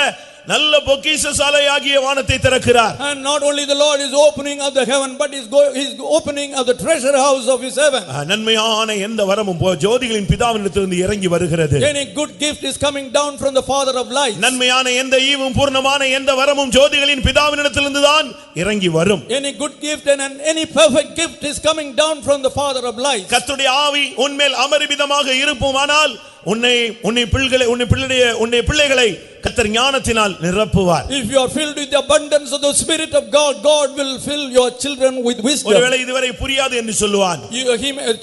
நல்ல பொக்கிஷசாலையாகிய வானத்தை திறக்கிறார். And not only the Lord is opening of the heaven, but he's opening of the treasure house of his heaven. நன்மையான எந்த வரமும் ஜோதிகளின் பிதாவினிடத்திலிருந்து இறங்கி வருகிறது. Any good gift is coming down from the Father of lights. நன்மையான எந்த ஈவும் பூர்ணமான எந்த வரமும் ஜோதிகளின் பிதாவினிடத்திலிருந்து தான் இறங்கி வரும். Any good gift and any perfect gift is coming down from the Father of lights. கர்த்தருடைய ஆவி உன்மேல் அமர்விதமாக இருப்புமானால் உன்னை பிள்ளைகளை கர்த்தர் ஞானத்தினால் நிரப்புவார். If you are filled with the abundance of the Spirit of God, God will fill your children with wisdom. ஒருவேளை இதுவரை புரியாது என்று சொல்லுவான்.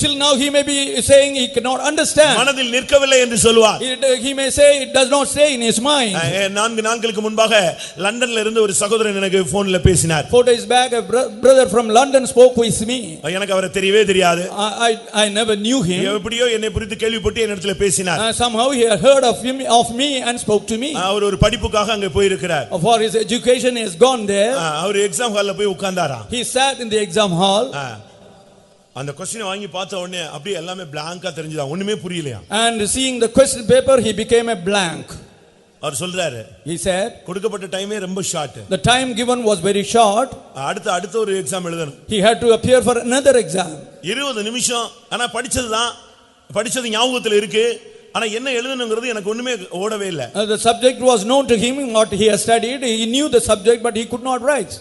Till now he may be saying he cannot understand. மனதில் நிற்கவில்லை என்று சொல்லுவான். He may say it does not stay in his mind. 4 நாட்களுக்கு முன்பாக லண்டன்ல இருந்து ஒரு சகோதரன் எனக்கு போன்ல பேசினார். 4 days back a brother from London spoke with me. எனக்கு அவரை தெரியவே தெரியாது. I never knew him. எப்படியோ என்னை குறித்து கேள்விப்பட்டு என்னிடத்தில் பேசினார். Somehow he had heard of me and spoke to me. அவர் ஒரு படிப்புக்காக அங்க போய் இருக்கிறார். For his education he has gone there. அவர் எக்ஸாம் ஹால்ல போய் உட்கார்ந்தாராம். He sat in the exam hall. அந்த क्वेश्चனை வாங்கி பார்த்த உடனே அப்படியே எல்லாமே blank-ஆ தெரிஞ்சதா, ஒண்ணுமே புரியலையா. And seeing the question paper he became a blank. அவர் சொல்றாரு, he said கொடுக்கப்பட்ட டைமே ரொம்ப short. the time given was very short. அடுத்த ஒரு எக்ஸாம் எழுதணும். He had to appear for another exam. 20 நிமிஷம். ஆனா படிச்சது ஞாபகத்துல இருக்கு. ஆனா என்ன எழுதணும்ங்கிறது எனக்கு ஒண்ணுமே ஓடவே இல்ல. The subject was known to him, what he has studied. He knew the subject but he could not write.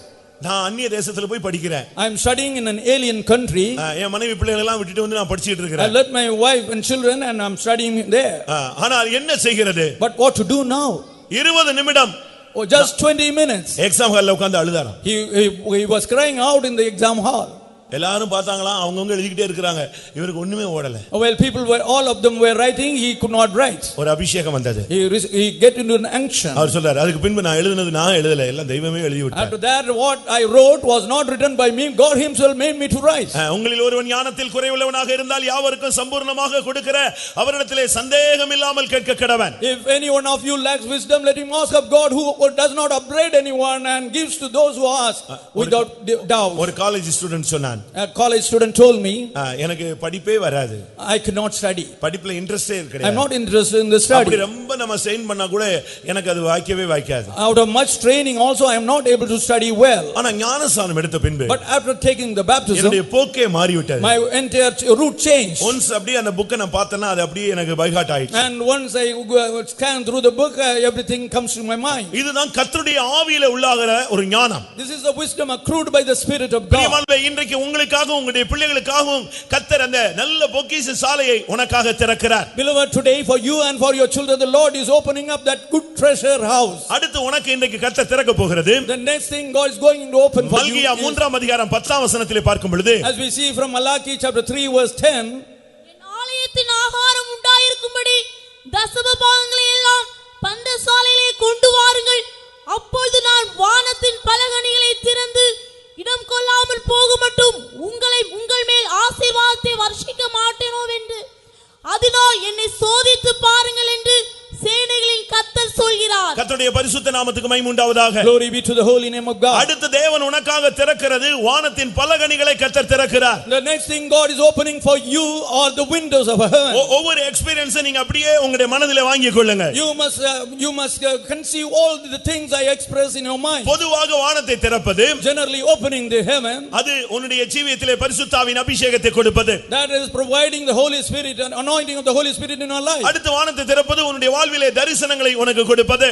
நான் அந்நிய தேசத்துல போய் படிக்கிறேன். I am studying in an alien country. என் மனைவி பிள்ளைகளை எல்லாம் விட்டுட்டு வந்து நான் படிச்சிட்டு இருக்கேன். I left my wife and children and I am studying there. ஆனா என்ன செய்கிறது? But what to do now? 20 நிமிடம். Oh, just 20 minutes. எக்ஸாம் ஹால்ல உட்கார்ந்து அழுதாராம். He was crying out in the exam hall. எல்லாரும் பார்த்தாங்களா, அவங்கவங்க எழுதிக்கிட்டே இருக்காங்க, இவருக்கு ஒண்ணுமே ஓடல. Well, all of them were writing, he could not write. ஒரு அபிஷேகம் வந்தது. He get into an unction. அவர் சொல்றாரு, அதுக்கு பின்பு நான் எழுதுனது நான் எழுதல, எல்லாம் தெய்வமே எழுதி விட்டார். After that what I wrote was not written by me, God himself made me to write. உங்களில் ஒருவன் ஞானத்தில் குறைவுள்ளவனாக இருந்தால் யாவருக்கும் சம்பூர்ணமாக கொடுக்கிற அவரிடத்திலே சந்தேகம் இல்லாமல் கேட்க கடவன். If any one of you lacks wisdom, let him ask of God who does not upbraid anyone and gives to those who ask without doubt. ஒரு காலேஜ் ஸ்டூடண்ட் சொன்னான். A college student told me, எனக்கு படிப்பே வராது. I cannot study. படிப்புல இன்ட்ரஸ்டே கிடையாது. I am not interested in the study. அப்படி ரொம்ப நம்ம ஸ்ட்ரெயின் பண்ணா கூட எனக்கு அது வாய்க்காது. Out of much training also I am not able to study well. ஆனா ஞானஸ்நானம் எடுத்த பின்பு, but after taking the baptism, என்னுடைய போக்கே மாறிவிட்டது. my entire route changed. once அப்படியே அந்த புக்கை நான் பார்த்தேன்னா அது அப்படியே எனக்கு பை ஹார்ட் ஆயிடுச்சு. And once I scan through the book, everything comes to my mind. இதுதான் கர்த்தருடைய ஆவியிலே உள்ளாகிற ஒரு ஞானம். This is the wisdom accrued by the Spirit of God. பிரியமானவர்களே, இன்றைக்கு உங்களுக்காக உங்களுடைய பிள்ளைகளுக்காகவும் கர்த்தர் அந்த நல்ல பொக்கிஷ சாலையை உனக்காக திறக்கிறார். Beloved, today for you and for your children the Lord is opening up that good treasure house. அடுத்து உனக்கு இன்றைக்கு கர்த்தர் திறக்க போகிறது. The next thing God is going to open for you. மல்கியா 3ஆம் அதிகாரம் 10ஆம் வசனத்திலே பார்க்கும் பொழுது, as we see from Malachi chapter 3 verse 10, என் ஆலயத்தின் ஆகாரம் உண்டாயிருக்கும்படி தசம பாகங்களை எல்லாம் பண்டசாலையிலே கொண்டு வாருங்கள், அப்பொழுது நான் வானத்தின் பலகணிகளை திறந்து இடம் கொள்ளாமல் போக மட்டும் உங்கள் மேல் ஆசீர்வாதத்தை வர்ஷிக்க மாட்டேனோ என்று அதனால் என்னை சோதித்து பாருங்கள் என்று சேனைகளின் கர்த்தர் சொல்கிறார். கர்த்தருடைய பரிசுத்த நாமத்துக்கு மகிமை உண்டாவதாக. Glory be to the holy name of God. அடுத்த தேவன் உனக்காக திறக்கிறது வானத்தின் பலகணிகளை கர்த்தர் திறக்கிறார். The next thing God is opening for you are the windows of heaven. ஒவ்வொரு எக்ஸ்பீரியன்ஸ் நீங்க அப்படியே உங்களுடைய மனதிலே வாங்கிக் கொள்ளுங்க. You must conceive all the things I express in your mind. பொதுவாக வானத்தை திறப்பது, generally opening the heaven, அது உன்னுடைய ஜீவியத்திலே பரிசுத்த ஆவியின் அபிஷேகத்தை கொடுப்பது. that is providing the Holy Spirit and anointing of the Holy Spirit in your life. அடுத்து வானத்தை திறப்பது உன்னுடைய வாழ்விலே தரிசனங்களை உனக்கு கொடுப்பது.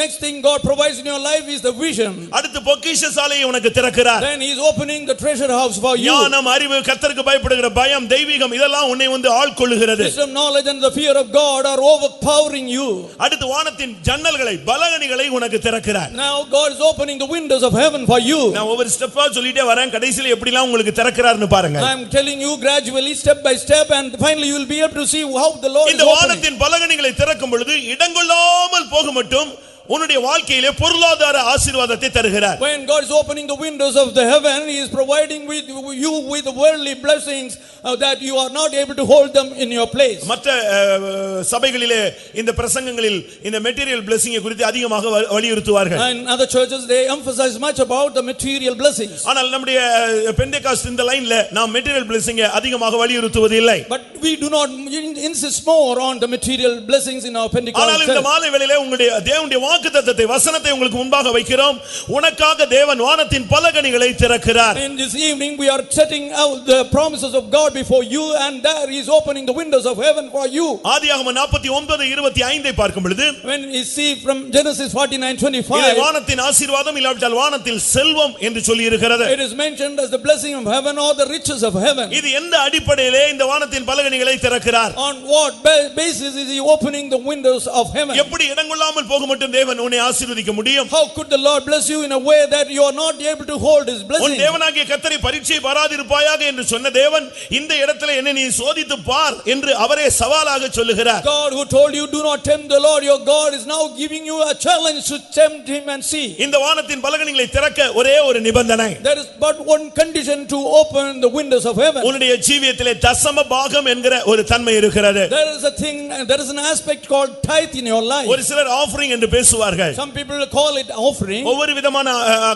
Next thing God provides in your life is the vision. அடுத்து பொக்கிஷ சாலையை உனக்கு திறக்கிறார். then he is opening the treasure house for you. ஞானம், அறிவு, கர்த்தருக்கு பயப்படுகிற பயம், தெய்வீகம் இதெல்லாம் உன்னை வந்து ஆள்கொள்ளுகிறது. wisdom, knowledge and the fear of God are overpowering you. அடுத்து வானத்தின் ஜன்னல்களை பலகணிகளை உனக்கு திறக்கிறார். now God is opening the windows of heaven for you. நான் ஒவ்வொரு ஸ்டெப்பா சொல்லிட்டே வரேன், கடைசில எப்படிலாம் உங்களுக்கு திறக்கிறார்னு பாருங்க. I am telling you gradually, step by step, and finally you will be able to see how the Lord is இந்த opening. வானத்தின் பலகணிகளை திறக்கும் பொழுது இடங்கொள்ளாமல் போக மட்டும் உன்னுடைய வாழ்க்கையிலே பொருளாதார ஆசீர்வாதத்தை தருகிறார். when God is opening the windows of the heaven, he is providing you with worldly blessings that you are not able to hold them in your place. மற்ற சபைகளிலே இந்த பிரசங்கங்களில் இந்த மெட்டீரியல் blessing குறித்து அதிகமாக வலியுறுத்துவார்கள். and other churches they emphasize much about the material blessings. ஆனால் நம்முடைய பெந்தேகாஸ்ட் இந்த லைன்ல நாம் மெட்டீரியல் blessing அதிகமாக வலியுறுத்துவது இல்லை. but we do not insist more on the material blessings in our Pentecost. ஆனால் இந்த மாலை வேளையிலே உங்களுடைய தேவனுடைய வாக்குத்தத்தத்தை வசனத்தை உங்களுக்கு முன்பாக வைக்கிறோம். உனக்காக தேவன் வானத்தின் பலகணிகளை திறக்கிறார். in this evening we are setting out the promises of God before you, and there he is opening the windows of heaven for you. ஆதியாகமம் 49:25 ஐ பார்க்கும் பொழுது, when we see from Genesis 49:25, வானத்தின் ஆசீர்வாதம் இல்லாவிட்டால் வானத்தில் செல்வம் என்று சொல்லி இருக்கிறது. it is mentioned as the blessing of heaven or the riches of heaven. இது எந்த அடிப்படையிலே இந்த வானத்தின் பலகணிகள் பலகணிகளை திறக்கிறார். On what basis is he opening the windows of heaven? எப்படி இடங்கொள்ளாமல் போக மட்டும் தேவன் உன்னை ஆசீர்வதிக்க முடியும்? How could the Lord bless you in a way that you are not able to hold his உன் blessing? தேவனாகிய கர்த்தரை பரீட்சை பாராதிருப்பாயாக என்று சொன்ன தேவன் இந்த இடத்துல என்னை நீ சோதித்து பார் என்று அவரே சவாலாக சொல்லுகிறார். God who told you do not tempt the Lord your God is now giving you a challenge to tempt him and see. இந்த வானத்தின் பலகணிகளை திறக்க ஒரே ஒரு நிபந்தனை. There is but one condition to open the windows of heaven. உன்னுடைய ஜீவியத்திலே தசம பாகம் என்கிற ஒரு தன்மை இருக்கிறது. There is a thing, there is an aspect called tithe in your life. ஒரு சிலர் ஆஃபரிங் என்று பேசுவார்கள். Some people call it offering. ஒவ்வொரு விதமான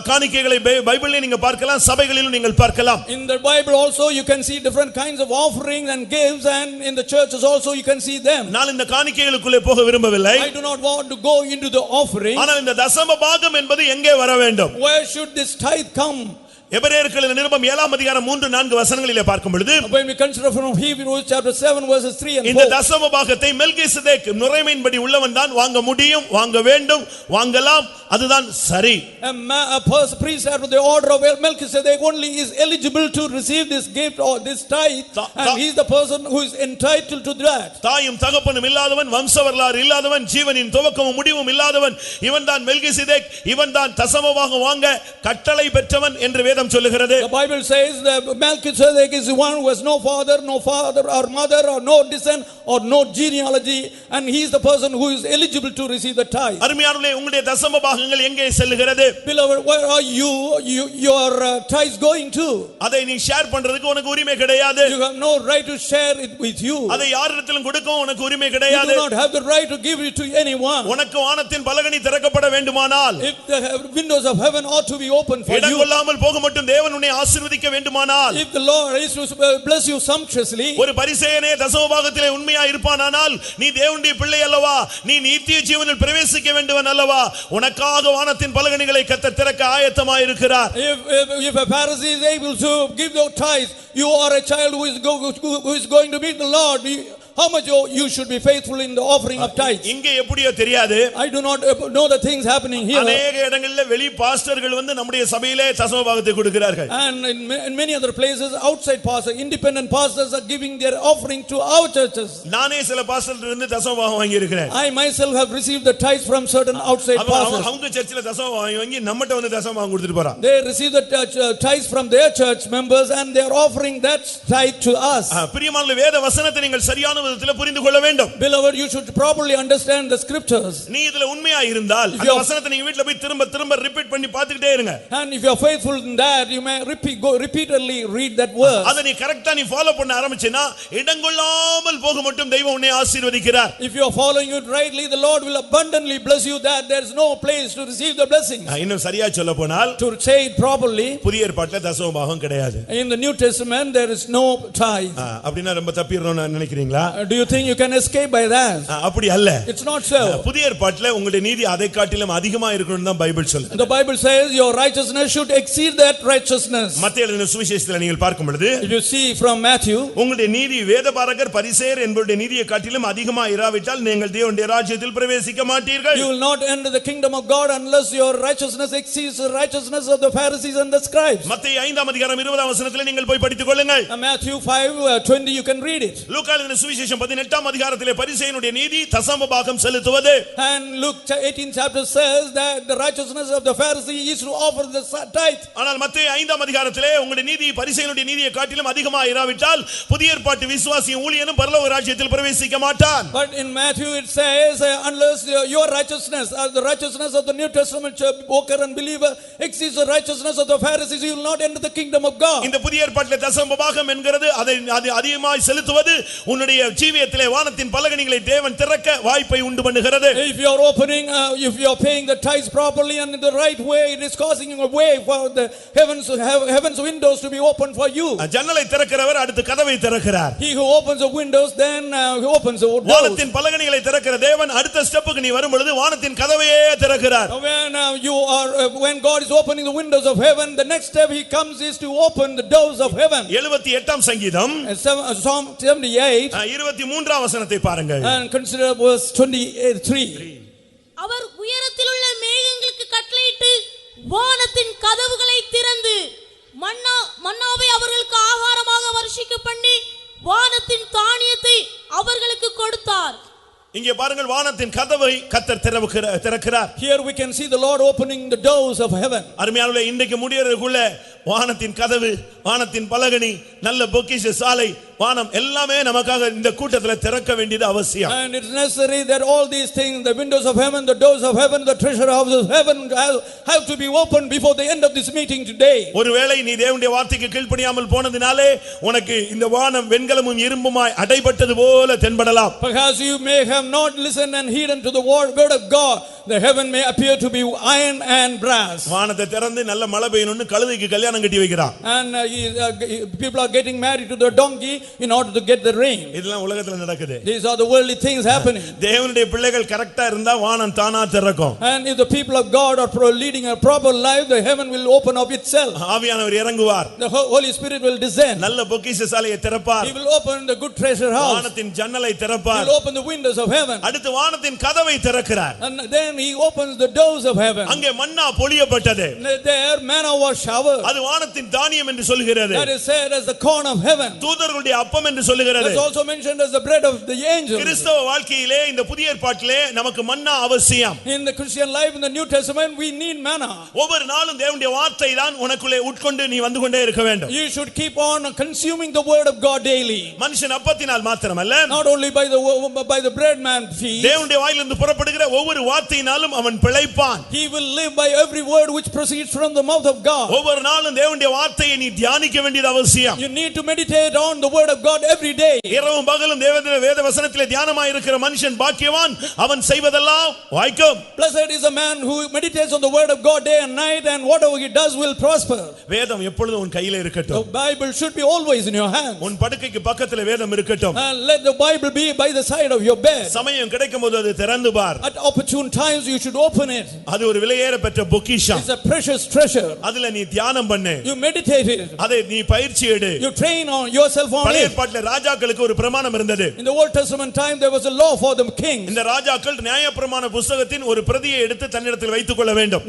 காணிக்கைகளை பைபிளிலே நீங்க பார்க்கலாம், சபைகளிலும் நீங்கள் பார்க்கலாம். In the Bible also you can see different kinds of offerings and gifts, and in the churches also you can see them. நான் இந்த காணிக்கைகளுக்குள்ளே போக விரும்பவில்லை. I do not want to go into the offering. ஆனால் இந்த தசம பாகம் என்பது எங்கே வர வேண்டும்? Where should this tithe come? எபிரேயர்களின் நிருபம் 7ஆம் அதிகாரம் 3-4 வசனங்களிலே பார்க்கும் பொழுது, When we consider from Hebrews chapter 7 verses 3 and 4, இந்த தசம பாகத்தை மெல்கிசேதேக் முறைமையின்படி உள்ளவன் தான் வாங்க முடியும், வாங்க வேண்டும், வாங்கலாம், அதுதான் சரி. a priest after the order of Melchizedek only is eligible to receive this gift or this tithe, and he is the person who is entitled to that. தாயும் தகப்பனும் இல்லாதவன், வம்ச வரலாறு இல்லாதவன், ஜீவனின் துவக்கமும் முடிவும் இல்லாதவன், இவன் தான் மெல்கிசேதேக், இவன் தான் தசமமாக வாங்க கட்டளை பெற்றவன் என்று வேதம் சொல்லுகிறது. The Bible says that Melchizedek is the one who has no father or mother or no descent or no genealogy, and he is the person who is eligible to receive the tithe. அருமையானவர்களே, உங்களுடைய தசம பாகங்கள் எங்கே செல்லுகிறது? Beloved, where are your tithes going to? அதை நீ share பண்றதுக்கு உனக்கு உரிமை கிடையாது. You have no right to share it with you. அதை யாரிடத்திலும் கொடுக்கவும் உனக்கு உரிமை You கிடையாது. do not have the right to give it to anyone. உனக்கு வானத்தின் பலகணி திறக்கப்பட வேண்டுமானால், If the windows of heaven ought to be open for you, இடங்கொள்ளாமல் போக மட்டும் தேவன் உன்னை ஆசீர்வதிக்க வேண்டுமானால், if the Lord is to bless you sumptuously, ஒரு பரிசேயனே தசம பாகத்திலே உண்மையா இருப்பானானால், நீ தேவனுடைய பிள்ளை அல்லவா, நீ நித்திய ஜீவனில் பிரவேசிக்க வேண்டுவன் அல்லவா, உனக்காக வானத்தின் பலகணிகளை கர்த்தர் திறக்க ஆயத்தமாய் இருக்கிறார். if a Pharisee is able to give your tithes, you are a child who is going to meet the Lord. How much you should be faithful in the offering of tithes? இங்கே எப்படியோ தெரியாது. I do not know the things happening here. அநேக இடங்களிலே வெளி பாஸ்டர்கள் வந்து நம்முடைய சபையிலே தசம பாகத்தை கொடுக்கிறார்கள். And in many other places outside pastors, independent pastors are giving their offering to our churches. நானே சில பாஸ்டர்கிட்ட இருந்து தசம பாகம் வாங்கி இருக்கிறேன். I myself have received the tithes from certain outside pastors. அவங்க சர்ச்சில தசம பாகம் வாங்கி நம்மட்ட வந்து தசம பாகம் கொடுத்துட்டு போறாங்க. They receive the tithes from their church members and they are offering that tithe to us. பிரியமான வேத வசனத்தை நீங்கள் சரியான விதத்தில் புரிந்து கொள்ள வேண்டும். Beloved, you should probably understand the scriptures. நீ இதுல உண்மையா இருந்தால் அந்த வசனத்தை நீங்க வீட்ல போய் திரும்ப ரிப்பீட் பண்ணி பார்த்துட்டே இருங்க. And if you are faithful in that, you may repeatedly read that verse. அத நீ கரெக்ட்டா நீ ஃபாலோ பண்ண ஆரம்பிச்சேனா இடங்கொள்ளாமல் போக மட்டும் தெய்வம் உன்னை ஆசீர்வதிக்கிறார். If you are following it rightly, the Lord will abundantly bless you, that there is no place to receive the blessings. இன்னும் சரியா சொல்ல போனால், To say it properly, புதிய ஏற்பாட்டிலே தசம பாகம் கிடையாது. in the New Testament there is no tithe. அப்படினா ரொம்ப தப்பிறோம்னு நினைக்கிறீங்களா? Do you think you can escape by that? அப்படி அல்ல. It's not so. புதிய ஏற்பாட்டிலே உங்களுடைய நீதி அதை காட்டிலும் அதிகமா இருக்கணும்னு தான் பைபிள் சொல்லுது. The Bible says your righteousness should exceed that righteousness. மத்தேயு எழுதின சுவிசேஷத்தில் நீங்கள் பார்க்கும் பொழுது, If you see from Matthew, உங்களுடைய நீதி வேதபாரகர் பரிசேயர் என்பவருடைய நீதியை காட்டிலும் அதிகமா இராவிட்டால் நீங்கள் தேவனுடைய ராஜ்யத்தில் பிரவேசிக்க மாட்டீர்கள். you will not enter the kingdom of God unless your righteousness exceeds the righteousness of the Pharisees and the scribes. மத்தேயு 5ஆம் அதிகாரம் 20ஆம் வசனத்திலே நீங்கள் போய் படித்துக் கொள்ளுங்கள். Matthew 5:20 you can read it. லூக்கா எழுதின சுவிசேஷம் 18ஆம் அதிகாரத்திலே பரிசேயனுடைய நீதி தசம பாகம் செலுத்துவது. And Luke 18th chapter says that the righteousness of the Pharisee is to offer the tithe. ஆனால் மத்தேயு 5ஆம் அதிகாரத்திலே உங்களுடைய நீதி பரிசேயனுடைய நீதியை காட்டிலும் அதிகமா இராவிட்டால் புதிய ஏற்பாட்டு விசுவாசியும் ஊழியனும் பரலோக ராஜ்யத்தில் பிரவேசிக்க மாட்டான். But in Matthew it says unless your righteousness or the righteousness of the New Testament worker and believer exceeds the righteousness of the Pharisees, you will not enter the kingdom of God. இந்த புதிய ஏற்பாட்டிலே தசம பாகம் என்கிறது அதை அதிகமாய் செலுத்துவது உன்னுடைய ஜீவியத்திலே வானத்தின் பலகணிகளை தேவன் திறக்க வாய்ப்பை உண்டு பண்ணுகிறது. If you are opening if you are paying the tithes properly and in the right way, it is causing a way for the heavens windows to be open for you. ஜன்னலை திறக்கிறவர் அடுத்து கதவை திறக்கிறார். He who opens the windows then he opens the doors. வானத்தின் பலகணிகளை திறக்கிற தேவன் அடுத்த ஸ்டெப்புக்கு நீ வரும் பொழுது வானத்தின் கதவையே திறக்கிறார். When God is opening the windows of heaven, the next step he comes is to open the doors of heaven. 78ஆம் சங்கீதம் Psalm 78 23ஆம் வசனத்தை பாருங்கள். and consider verse 23. அவர் உயரத்திலுள்ள மேகங்களுக்கு கட்டளையிட்டு வானத்தின் கதவுகளை திறந்து மன்னாவை அவர்களுக்கு ஆகாரமாக வருஷிக்க பண்ணி வானத்தின் தானியத்தை அவர்களுக்கு கொடுத்தார். இங்கே பாருங்கள், வானத்தின் கதவை கர்த்தர் திறக்கிறார். Here we can see the Lord opening the doors of heaven. அருமையானவர்களே, இன்றைக்கு முடியறதுக்குள்ள வானத்தின் கதவு, வானத்தின் பலகணி, நல்ல பொக்கிஷ சாலை, வானம் எல்லாமே நமக்காக இந்த கூட்டத்தில் திறக்க வேண்டியது அவசியம். And it's necessary that all these things, the windows of heaven, the doors of heaven, the treasure houses of heaven have to be opened before the end of this meeting today. ஒருவேளை நீ தேவனுடைய வார்த்தைக்கு கீழ்ப்படியாமல் போனதினாலே உனக்கு இந்த வானம் வெண்கலமும் இரும்புமாய் அடைபட்டது போல தென்படலாம். Perhaps you may have not listened and heeded to the word of God. The heaven may appear to be iron and brass. வானத்தை திறந்து நல்ல மழை பெய்யணும்னு கழுதைக்கு கல்யாணம் கட்டி வைக்கிறான். And people are getting married to the donkey in order to get the rain. இதெல்லாம் உலகத்துல நடக்குது. These are the worldly things happening. தேவனுடைய பிள்ளைகள் கரெக்ட்டா இருந்தா வானம் தானா திறக்கும். And if the people of God are leading a proper life, the heaven will open up itself. ஆவியானவர் இறங்குவார். The Holy Spirit will descend. நல்ல பொக்கிஷ சாலையை திறப்பார். He will open the good treasure house. வானத்தின் ஜன்னலை திறப்பார். He will open the windows of heaven. அடுத்து வானத்தின் கதவை திறக்கிறார். And then he opens the doors of heaven. அங்கே மன்னா பொழியப்பட்டது. There manna was showered. அது வானத்தின் தானியம் என்று சொல்கிறது. That is said as the corn of heaven. தூதர்களுடைய அப்பம் என்று சொல்கிறது. That's also mentioned as the bread of the angels. கிறிஸ்தவ வாழ்க்கையிலே இந்த புதிய ஏற்பாட்டிலே நமக்கு மன்னா அவசியம். In the Christian life in the New Testament we need manna. ஒவ்வொரு நாளும் தேவனுடைய வார்த்தை தான் உனக்குள்ளே உட்கொண்டு நீ வந்து கொண்டே இருக்க வேண்டும். You should keep on consuming the word of God daily. மனுஷன் அப்பத்தினால் மாத்திரமல்ல, not only by the bread man feeds. தேவனுடைய வாயிலிருந்து புறப்படுகிற ஒவ்வொரு வார்த்தையினாலும் அவன் பிழைப்பான். He will live by every word which proceeds from the mouth of God. ஒவ்வொரு நாளும் தேவனுடைய வார்த்தையை நீ தியானிக்க வேண்டியது அவசியம். You need to meditate on the word of God every day. இரவும் பகலும் தேவனுடைய வேத வசனத்திலே தியானமாய் இருக்கிற மனுஷன் பாக்கியவான், அவன் செய்வதெல்லாம் வாய்க்கும். Blessed is a man who meditates on the word of God day and night, and whatever he does will prosper. வேதம் எப்பொழுதும் உன் கையிலே இருக்கட்டும். The Bible should be always in your hands. உன் படுக்கைக்கு பக்கத்திலே வேதம் இருக்கட்டும். And let the Bible be by the side of your bed. சமயம் கிடைக்கும்போது அது திறந்து பார். At opportune times you should open it. அது ஒரு விலையேற பெற்ற பொக்கிஷம். It's a precious treasure. அதுல நீ தியானம் பண்ணு. You meditate it. அதை நீ பயிற்சி எடு. You train on yourself on பழைய it. ஏற்பாட்டிலே ராஜாக்களுக்கு ஒரு பிரமாணம் இருந்தது. In the Old Testament time there was a law for the kings. இந்த ராஜாக்கள் நியாயப்பிரமாண புத்தகத்தின் ஒரு பிரதியை எடுத்து தன்னிடத்தில் வைத்துக் கொள்ள வேண்டும்.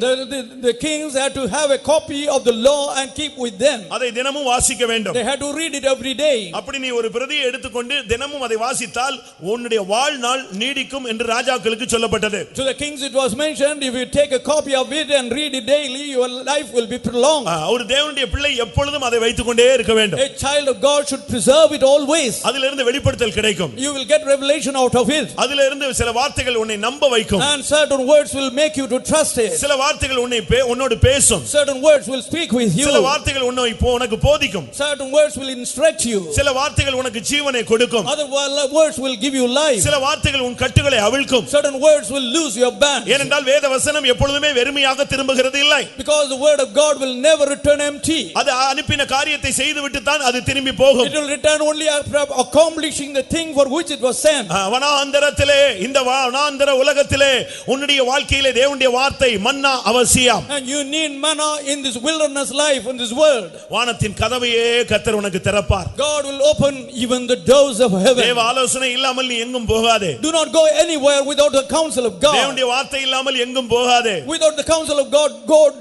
The kings had to have a copy of the law and keep with them. அதை தினமும் வாசிக்க வேண்டும். They had to read it every day. அப்படி நீ ஒரு பிரதியை எடுத்துக்கொண்டு தினமும் அதை வாசித்தால் உன்னுடைய வாழ்நாள் நீடிக்கும் என்று ராஜாக்களுக்கு சொல்லப்பட்டது. To the kings it was mentioned, if you take a copy of it and read it daily, your life will be prolonged. ஒரு தேவனுடைய பிள்ளை எப்பொழுதும் அதை வைத்துக்கொண்டே இருக்க வேண்டும். A child of God should preserve it always. அதிலிருந்து வெளிப்படுத்தல் கிடைக்கும். You will get revelation out of it. அதிலிருந்து சில வார்த்தைகள் உன்னை நம்ப வைக்கும். And certain words will make you to trust it. சில வார்த்தைகள் உன்னோடு பேசும். Certain words will speak with you. சில வார்த்தைகள் உனக்கு போதிக்கும். Certain words will instruct you. சில வார்த்தைகள் உனக்கு ஜீவனை கொடுக்கும். Other words will give you life. சில வார்த்தைகள் உன் கட்டுகளை அவிழ்க்கும். Certain words will loose your bands. ஏனென்றால் வேத வசனம் எப்பொழுதுமே வெறுமையாக திரும்புகிறது இல்லை. Because the word of God will never return empty. அது அனுப்பின காரியத்தை செய்துவிட்டு தான் அது திரும்பி போகும். It will return only after accomplishing the thing for which it was sent. வனாந்தரத்திலே, இந்த வனாந்தர உலகத்திலே உன்னுடைய வாழ்க்கையிலே தேவனுடைய வார்த்தை மன்னா அவசியம். And you need manna in this wilderness life, in this world. வானத்தின் கதவையே கர்த்தர் உனக்கு திறப்பார். God will open even the doors of heaven. தேவ ஆலோசனை இல்லாமல் நீ எங்கும் போகாதே. Do not go anywhere without the counsel of God. தேவனுடைய வார்த்தை இல்லாமல் எங்கும் போகாதே. Without the counsel of God,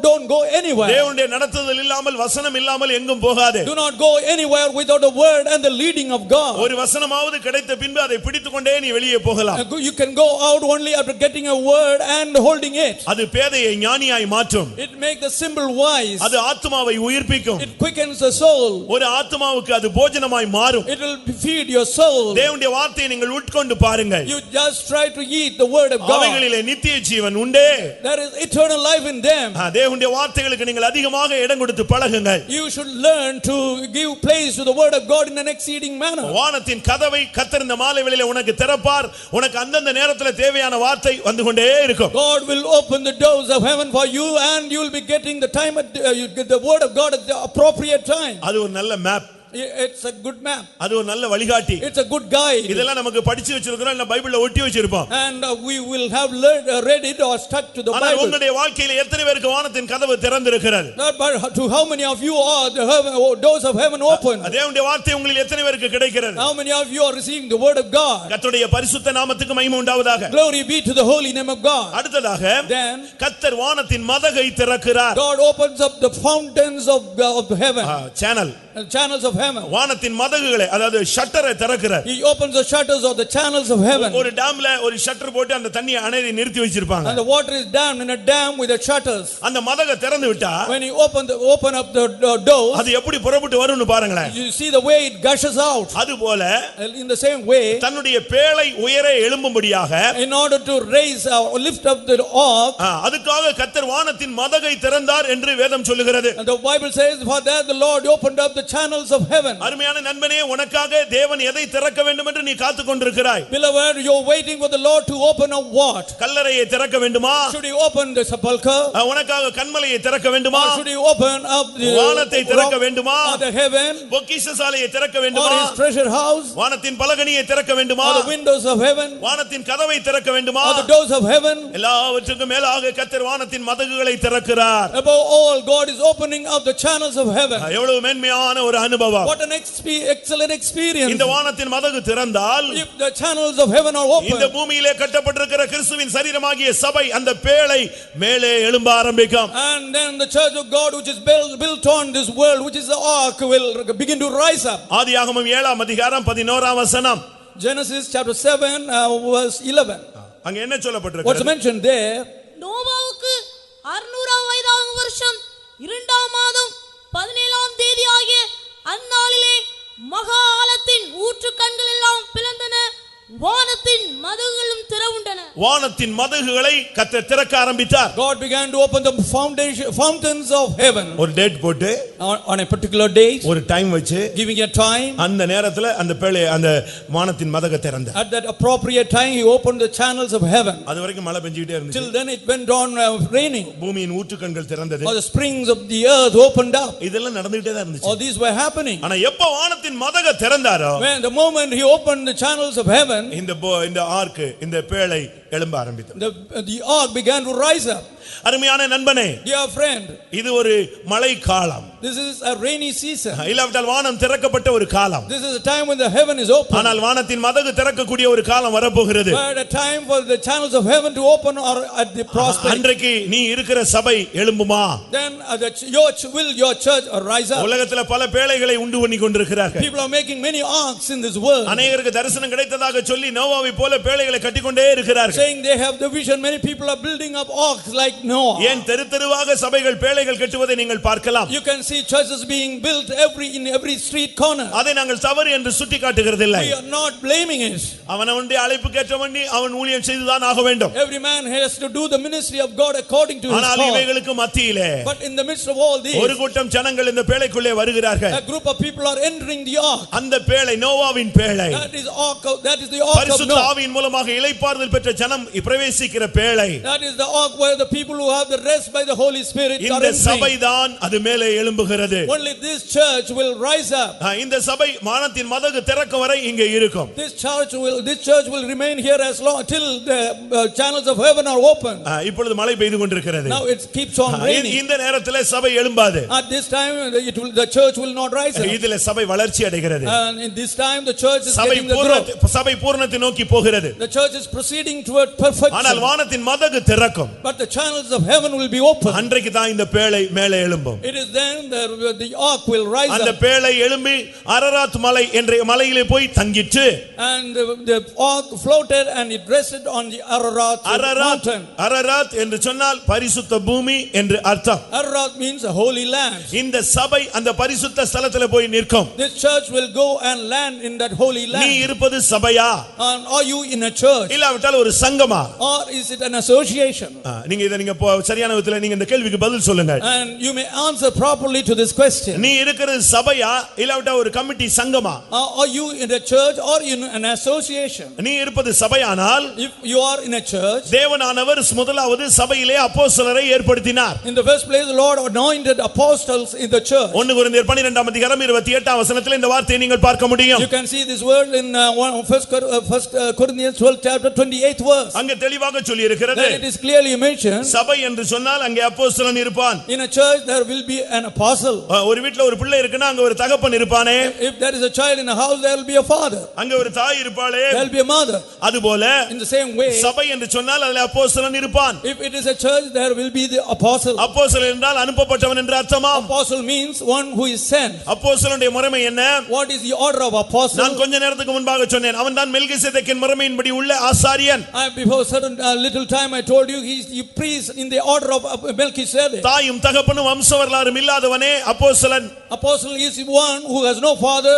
don't go anywhere. தேவனுடைய நடத்துதல் இல்லாமல் வசனம் இல்லாமல் எங்கும் போகாதே. Do not go anywhere without the word and the leading of God. ஒரு வசனமாவது கிடைத்த பின்பு அதை பிடித்துக்கொண்டே நீ வெளியே போகலாம். You can go out only after getting a word and holding it. அது பேதையை ஞானியாய் மாற்றும். It makes the simple wise. அது ஆத்துமாவை உயிர்ப்பிக்கும். It quickens the soul. ஒரு ஆத்துமாவுக்கு அது போஜனமாய் மாறும். It will feed your soul. தேவனுடைய வார்த்தையை நீங்கள் உட்கொண்டு பாருங்கள். You just try to eat the word of God. அவைகளிலே நித்திய ஜீவன் உண்டே. There is eternal life in them. தேவனுடைய வார்த்தைகளுக்கு நீங்கள் அதிகமாக இடம் கொடுத்து பழகுங்கள். You should learn to give place to the word of God in an exceeding manner. வானத்தின் கதவை கர்த்தர் இந்த மாலை வேளையிலே உனக்கு திறப்பார். உனக்கு அந்தந்த நேரத்திலே தேவையான வார்த்தை வந்து கொண்டே இருக்கும். God will open the doors of heaven for you and you will be getting the time you get the word of God at the appropriate time. அது ஒரு நல்ல map. It's a good map. அது ஒரு நல்ல வழிகாட்டி. It's a good guide. இதெல்லாம் நமக்கு படிச்சு வச்சிருக்கோம், இல்ல பைபிள்ல ஒட்டி வச்சிருப்போம். And we will have read it or stuck to the ஆனா Bible. உங்களுடைய வாழ்க்கையில எத்தனை பேருக்கு வானத்தின் கதவு திறந்திருக்கிறது? But to how many of you are the doors of heaven open? தேவனுடைய வார்த்தை உங்களுக்கு எத்தனை பேருக்கு கிடைக்கிறது? How many of you are receiving the word of God? கர்த்தருடைய பரிசுத்த நாமத்துக்கு மகிமை உண்டாவதாக. Glory be to the holy name of God. அடுத்ததாக Then கர்த்தர் வானத்தின் மதகை திறக்கிறார். God opens up the fountains of heaven. Channel Channels of heaven. வானத்தின் மதகுகளை அதாவது ஷட்டரை திறக்கிறார். He opens the shutters of the channels of heaven. ஒரு டேம்ல ஒரு ஷட்டர் போட்டு அந்த தண்ணியை அணையை நிறுத்தி வச்சிருப்பாங்க. And the water is dammed in a dam with the shutters. அந்த மதகை திறந்து விட்டா When you open up the doors, அது எப்படி புறப்பட்டு வரும்னு பாருங்களேன். you see the way it gushes out. அதுபோல In the same way, தன்னுடைய பேழை உயரே எழும்பும்படியாக in order to raise or lift up the ark, அதுக்காக கர்த்தர் வானத்தின் மதகை திறந்தார் என்று வேதம் சொல்லுகிறது. and the Bible says, for that the Lord opened up the channels of heaven. அருமையான நண்பனே, உனக்காக தேவன் எதை திறக்க வேண்டும் என்று நீ காத்துக் கொண்டிருக்கிறாய்? Beloved, you're waiting for the Lord to open up what? கல்லறையை திறக்க வேண்டுமா? Should he open the sepulchre? உனக்காக கன்மலையை திறக்க வேண்டுமா? Or should he open up the வானத்தை திறக்க வேண்டுமா? or the heaven? பொக்கிஷசாலையை திறக்க Or வேண்டுமா? his treasure house? வானத்தின் பலகணியை திறக்க வேண்டுமா? Or the windows of heaven? வானத்தின் கதவை திறக்க வேண்டுமா? Or the doors of heaven? எல்லாவற்றுக்கும் மேலாக கர்த்தர் வானத்தின் மதகுகளை திறக்கிறார். Above all, God is opening up the channels of heaven. எவ்வளவு மேன்மையான ஒரு அனுபவம். What an excellent experience. இந்த வானத்தின் மதகு திறந்தால் If the channels of heaven are இந்த open, பூமியிலே கட்டப்பட்டிருக்கிற கிறிஸ்துவின் சரீரமாகிய சபை அந்த பேழை மேலே எழும்ப ஆரம்பிக்கும். and then the church of God which is built on this world, which is the ark, will begin to rise up. ஆதியாகமம் 7 அதிகாரம் 11 வசனம். Genesis chapter 7 verse 11. அங்க என்ன What's சொல்லப்பட்டிருக்கிறது? mentioned there? நோவாவுக்கு 600 வயதாகும் வருஷம் 2ஆம் மாதம் 17ஆம் தேதி ஆகிய அந்நாளிலே மகா ஆழத்தின் ஊற்று கண்கள் எல்லாம் பிளந்தன, வானத்தின் மதகுகளும் திறவுண்டன. வானத்தின் மதகுகளை கர்த்தர் திறக்க ஆரம்பித்தார். God began to open the fountains of heaven. ஒரு டேட் போட்டு on a particular date, ஒரு டைம் வச்சு giving a time. அந்த நேரத்துல அந்த பேழை அந்த வானத்தின் மதகை திறந்தார். At that appropriate time he opened the channels of heaven. அது வரைக்கும் மழை பெஞ்சிட்டே இருந்துச்சு. Till then it went on raining. பூமியின் ஊற்று கண்கள் திறந்தது. Or the springs of the earth opened up. இதெல்லாம் நடந்துட்டே தான் இருந்துச்சு. All these were happening. ஆனா எப்ப வானத்தின் மதகை திறந்தாரோ, when the moment he opened the channels of heaven, இந்த ஆர்க் இந்த பேழை எழும்ப ஆரம்பித்தது. the ark began to rise up. அருமையான நண்பனே, Dear friend, இது ஒரு மழை காலம். this is a rainy season. இல்லாவிட்டால் வானம் திறக்கப்பட்ட ஒரு காலம். This is a time when the heaven is open. ஆனால் வானத்தின் மதகு திறக்கக்கூடிய ஒரு காலம் வரப்போகிறது. But a time for the channels of heaven to open or at the prospect. அன்றைக்கு நீ இருக்கிற சபை எழும்புமா? Then your church rise up. உலகத்துல பல பேழைகளை உண்டு பண்ணி கொண்டிருக்கிறார்கள். People are making many arks in this world. அநேகருக்கு தரிசனம் கிடைத்ததாக சொல்லி நோவாவை போல பேழைகளை கட்டிக்கொண்டே இருக்கிறார்கள். Saying they have the vision. Many people are building up arks like Noah. ஏன் தெருவாக சபைகள் பேழைகள் கட்டுவதை நீங்கள் பார்க்கலாம். You can see churches being built in every street corner. அதை நாங்கள் தவறு என்று சுட்டி காட்டுகிறதில்லை. We are not blaming it. அவனுடைய அழைப்புக்கேற்ற வேண்டி அவன் ஊழியம் செய்துதான் ஆக வேண்டும். Every man has to do the ministry of God according to his ஆனால் call. இவைகளுக்கு மத்தியிலே But in the midst of all these, ஒரு கூட்டம் ஜனங்கள் இந்த பேழைக்குள்ளே வருகிறார்கள். a group of people are entering the ark. அந்த பேழை நோவாவின் பேழை. That is the ark of பரிசுத்த Noah. ஆவியின் மூலமாக இளைப்பாறுதல் பெற்ற ஜனம் பிரவேசிக்கிற பேழை. That is the ark where the people who have the rest by the Holy Spirit are இந்த entering. சபைதான் அது மேலே எழும்புகிறது. Only this church will rise up. இந்த சபை வானத்தின் மதகு திறக்க வரை இங்கே இருக்கும். This church will remain here as long till the channels of heaven are open. இப்பொழுது மழை பெய்து கொண்டிருக்கிறது. Now it keeps on raining. இந்த நேரத்திலே சபை எழும்பாது. At this time the church will not rise up. இதிலே சபை வளர்ச்சி அடைகிறது. And in this time the church is getting the growth. சபை பூரணத்தை நோக்கி போகிறது. The church is proceeding toward perfection. ஆனால் வானத்தின் மதகு திறக்கும். But the channels of heaven will be open. அன்றைக்கு தான் இந்த பேழை மேலே எழும்பும். It is then the ark will rise அந்த up. பேழை எழும்பி அரராத் மலை என்ற மலையிலே போய் தங்கிற்று. And the ark floated and it rested on the Ararat mountain. Ararat என்று சொன்னால் பரிசுத்த பூமி என்று அர்த்தம். Ararat means a holy land. இந்த சபை அந்த பரிசுத்த ஸ்தலத்திலே போய் நிற்கும். This church will go and land in that holy land. நீ இருப்பது சபையா? And are you in a church? இல்லாவிட்டால் ஒரு Sangma? Or is it an association? நீங்க சரியான விதத்துல நீங்க இந்த கேள்விக்கு பதில் சொல்லுங்க. And you may answer properly to this question. நீ இருக்கிறது சபையா இல்லாவிட்டா ஒரு committee Sangma? Are you in a church or in an association? நீ இருப்பது சபையானால், if you are in a church, தேவனானவர் முதலாவது சபையிலே அப்போஸ்தலரை ஏற்படுத்தினார். in the first place the Lord anointed apostles in the church. 1 கொரிந்தியர் 12 அதிகாரம் 28 வசனத்தில் இந்த வார்த்தையை நீங்கள் பார்க்க முடியும். You can see this word in 1 Corinthians 12 chapter 28th verse. அங்கே தெளிவாக சொல்லி இருக்கிறது. It is clearly mentioned. சபை என்று சொன்னால் அங்கே அப்போஸ்தலன் இருப்பான். In a church there will be an apostle. apostle. ஒரு வீட்ல ஒரு பிள்ளை இருக்குன்னா அங்க ஒரு தகப்பன் இருப்பானே. If there is a child in a house, there will be a father. அங்க ஒரு தாய் இருப்பாளே. There will be a mother. அதுபோல In the same way, சபை என்று சொன்னால் அதிலே அப்போஸ்தலன் இருப்பான். if it is a church, there will be the apostle. அப்போஸ்தலன் என்றால் அனுப்பப்பட்டவன் என்று அர்த்தமாம். Apostle means one who is sent. அப்போஸ்தலனுடைய முறைமை என்ன? What is the order of apostle? நான் கொஞ்ச நேரத்துக்கு முன்பாக சொன்னேன், அவன் தான் மெல்கிசேதேக்கின் முறைமையின்படி உள்ள ஆசாரியன். Before certain little time I told you, he is the priest in the order of Melchizedek. தாயும் தகப்பனும் வம்ச வரலாறும் இல்லாதவனே அப்போஸ்தலன். Apostle is one who has no father,